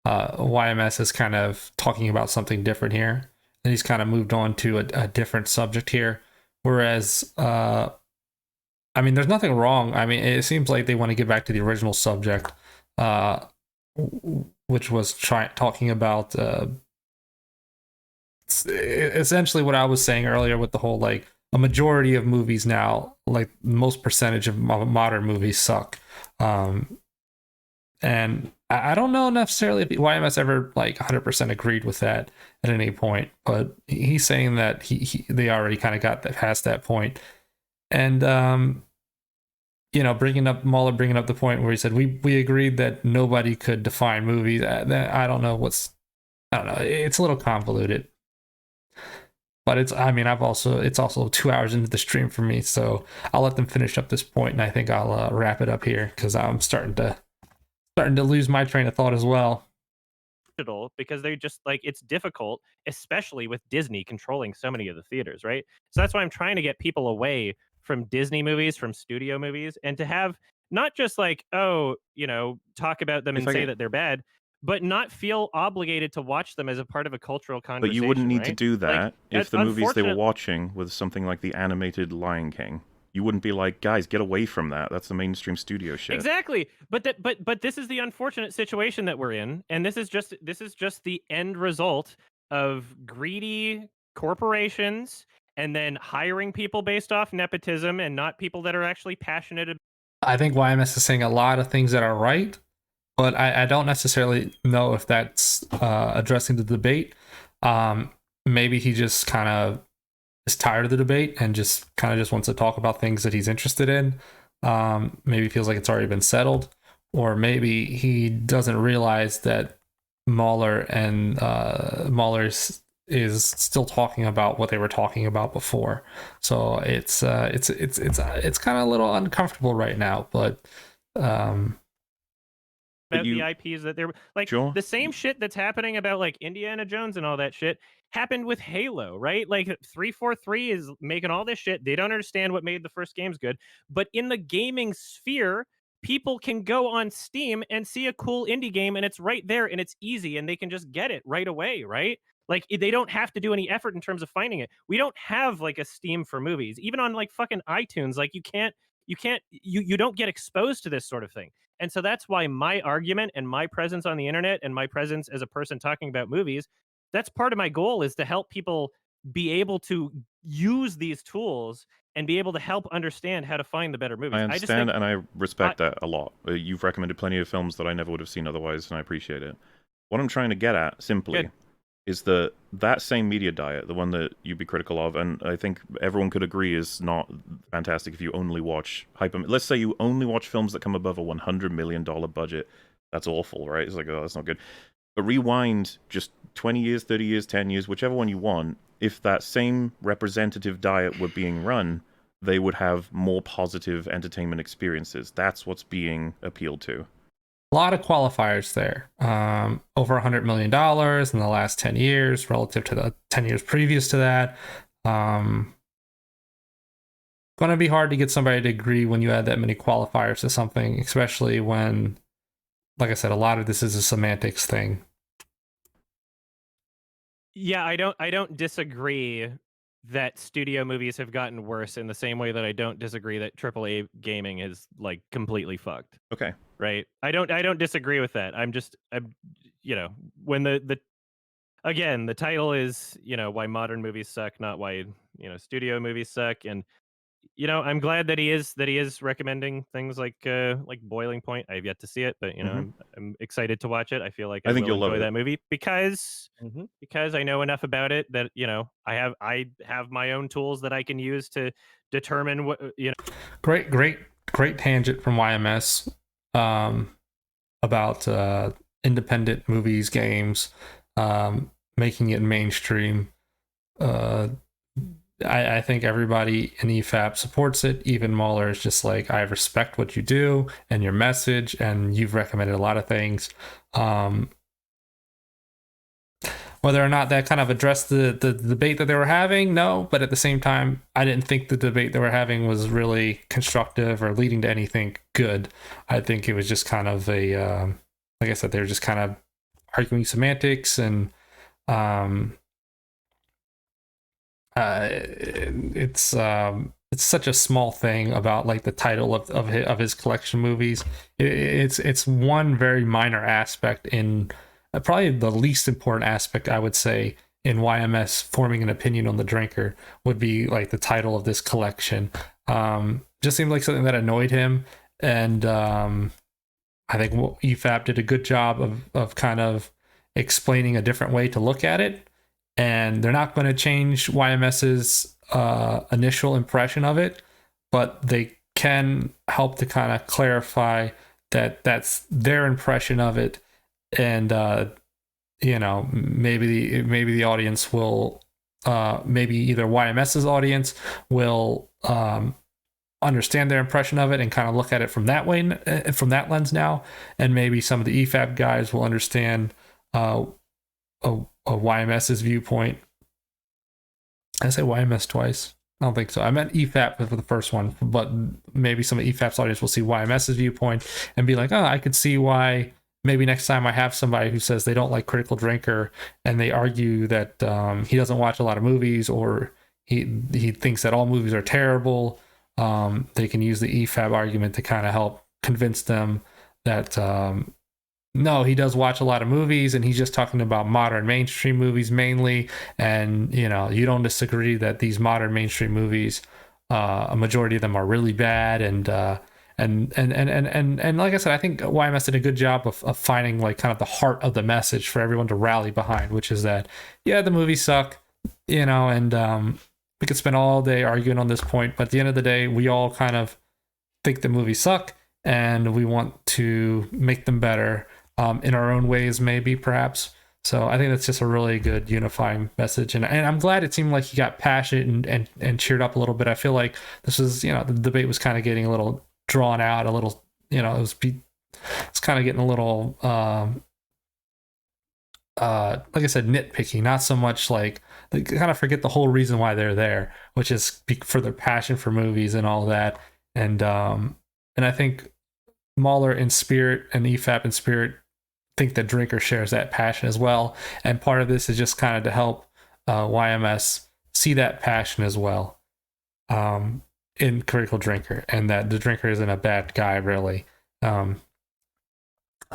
YMS is kind of talking about something different here. And he's kind of moved on to a different subject here. Whereas, I mean, there's nothing wrong. I mean, it seems like they want to get back to the original subject, which was talking about essentially what I was saying earlier with the whole, like, a majority of movies now, like most percentage of modern movies suck. And I don't know necessarily if YMS ever like 100% agreed with that at any point, but he's saying that they already kind of got past that point. And bringing up the point where he said we agreed that nobody could define movies. I don't know. It's a little convoluted. But it's also 2 hours into the stream for me, so I'll let them finish up this point, and I think I'll wrap it up here because I'm starting to lose my train of thought as well. Because they just it's difficult, especially with Disney controlling so many of the theaters, right? So that's why I'm trying to get people away from Disney movies, from studio movies, and to have not just talk about them and say that they're bad, but not feel obligated to watch them as a part of a cultural conversation. But you wouldn't need to right? do that if the movies they were unfortunate- watching was something like the animated Lion King. You wouldn't be like, guys, get away from that. That's the mainstream studio shit. Exactly. But this is the unfortunate situation that we're in, and this is just the end result of greedy corporations and then hiring people based off nepotism and not people that are actually passionate. I think YMS is saying a lot of things that are right, but I don't necessarily know if that's addressing the debate. Maybe he just kind of is tired of the debate and just kind of just wants to talk about things that he's interested in. Maybe feels like it's already been settled, or maybe he doesn't realize that Mahler and is still talking about what they were talking about before. So it's kind of a little uncomfortable right now, but about the IPs that they're like Sure. the same shit that's happening about like Indiana Jones and all that shit happened with Halo, right? Like 343 is making all this shit. They don't understand what made the first games good, but in the gaming sphere, people can go on Steam and see a cool indie game and it's right there and it's easy and they can just get it right away, right? Like they don't have to do any effort in terms of finding it. We don't have like a Steam for movies. Even on like fucking iTunes, like you don't get exposed to this sort of thing. And so that's why my argument and my presence on the internet and my presence as a person talking about movies, that's part of my goal, is to help people be able to use these tools and be able to help understand how to find the better movies. I just understand, think, and I respect that a lot. You've recommended plenty of films that I never would have seen otherwise, and I appreciate it. What I'm trying to get at, simply, Good. is that same media diet, the one that you'd be critical of, and I think everyone could agree is not fantastic if you only watch let's say you only watch films that come above a $100 million budget. That's awful, right? It's like, oh, that's not good. But rewind just 20 years, 30 years, 10 years, whichever one you want, if that same representative diet were being run, they would have more positive entertainment experiences. That's what's being appealed to. a lot of qualifiers there. Over $100 million in the last 10 years relative to the 10 years previous to that. Going to be hard to get somebody to agree when you add that many qualifiers to something, especially when, like I said, a lot of this is a semantics thing. yeah, I don't disagree that studio movies have gotten worse in the same way that I don't disagree that AAA gaming is like completely fucked. Okay. Right? I don't disagree with that. I'm when the again, the title is, why modern movies suck, not why, studio movies suck. And I'm glad that he is recommending things like Boiling Point. I've yet to see it, but I'm excited to watch it. I feel like I think will you'll love enjoy it. that movie because I know enough about it that I have my own tools that I can use to determine what Great tangent from YMS about independent movies, games, making it mainstream. I think everybody in Efap supports it. Even Mahler is just like, I respect what you do and your message, and you've recommended a lot of things. Whether or not that kind of addressed the debate that they were having, no. But at the same time, I didn't think the debate they were having was really constructive or leading to anything good. I think it was just kind of a, like I said, they were just kind of arguing semantics, and it's such a small thing about like the title of his collection movies. It's one very minor aspect in probably the least important aspect, I would say, in YMS forming an opinion on The Drinker would be like the title of this collection. Just seemed like something that annoyed him, and I think Efap did a good job of kind of explaining a different way to look at it. And they're not going to change YMS's initial impression of it, but they can help to kind of clarify that that's their impression of it. And maybe the audience will, maybe either YMS's audience will understand their impression of it and kind of look at it from that way, from that lens now, and maybe some of the EFAP guys will understand a YMS's viewpoint. I say YMS twice. I don't think so. I meant EFAP for the first one, but maybe some of EFAP's audience will see YMS's viewpoint and be like, oh, I could see why. Maybe next time I have somebody who says they don't like Critical Drinker and they argue that he doesn't watch a lot of movies, or he thinks that all movies are terrible, they can use the EFAP argument to kind of help convince them that no, he does watch a lot of movies and he's just talking about modern mainstream movies mainly. And, you don't disagree that these modern mainstream movies, a majority of them are really bad. And And like I said, I think YMS did a good job of finding like kind of the heart of the message for everyone to rally behind, which is that, yeah, the movies suck, and we could spend all day arguing on this point, but at the end of the day, we all kind of think the movies suck and we want to make them better in our own ways, maybe, perhaps. So I think that's just a really good unifying message. And I'm glad it seemed like he got passionate and cheered up a little bit. I feel like this was, the debate was kind of getting a little drawn out, a little, it's kind of getting a little, like I said, nitpicky, not so much like they kind of forget the whole reason why they're there, which is for their passion for movies and all that. And I think Mahler in spirit and EFAP in spirit think that Drinker shares that passion as well. And part of this is just kind of to help YMS see that passion as well in Critical Drinker, and that the Drinker isn't a bad guy, really. I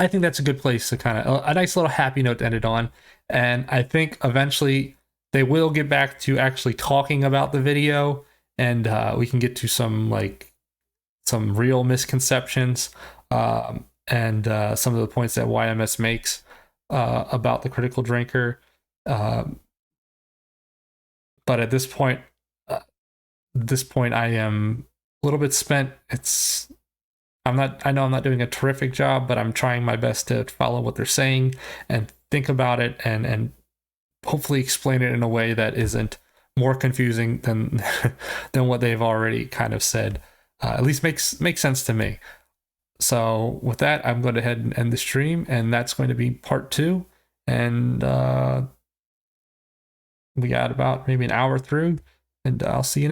think that's a good place to kind of, a nice little happy note to end it on. And I think eventually they will get back to actually talking about the video, and we can get to some real misconceptions and some of the points that YMS makes about the Critical Drinker. But at this point, I am a little bit spent. I know I'm not doing a terrific job, but I'm trying my best to follow what they're saying and think about it and hopefully explain it in a way that isn't more confusing than than what they've already kind of said. At least makes sense to me. So with that, I'm going to head and end the stream, and that's going to be part 2. And we got about maybe an hour through, and I'll see you next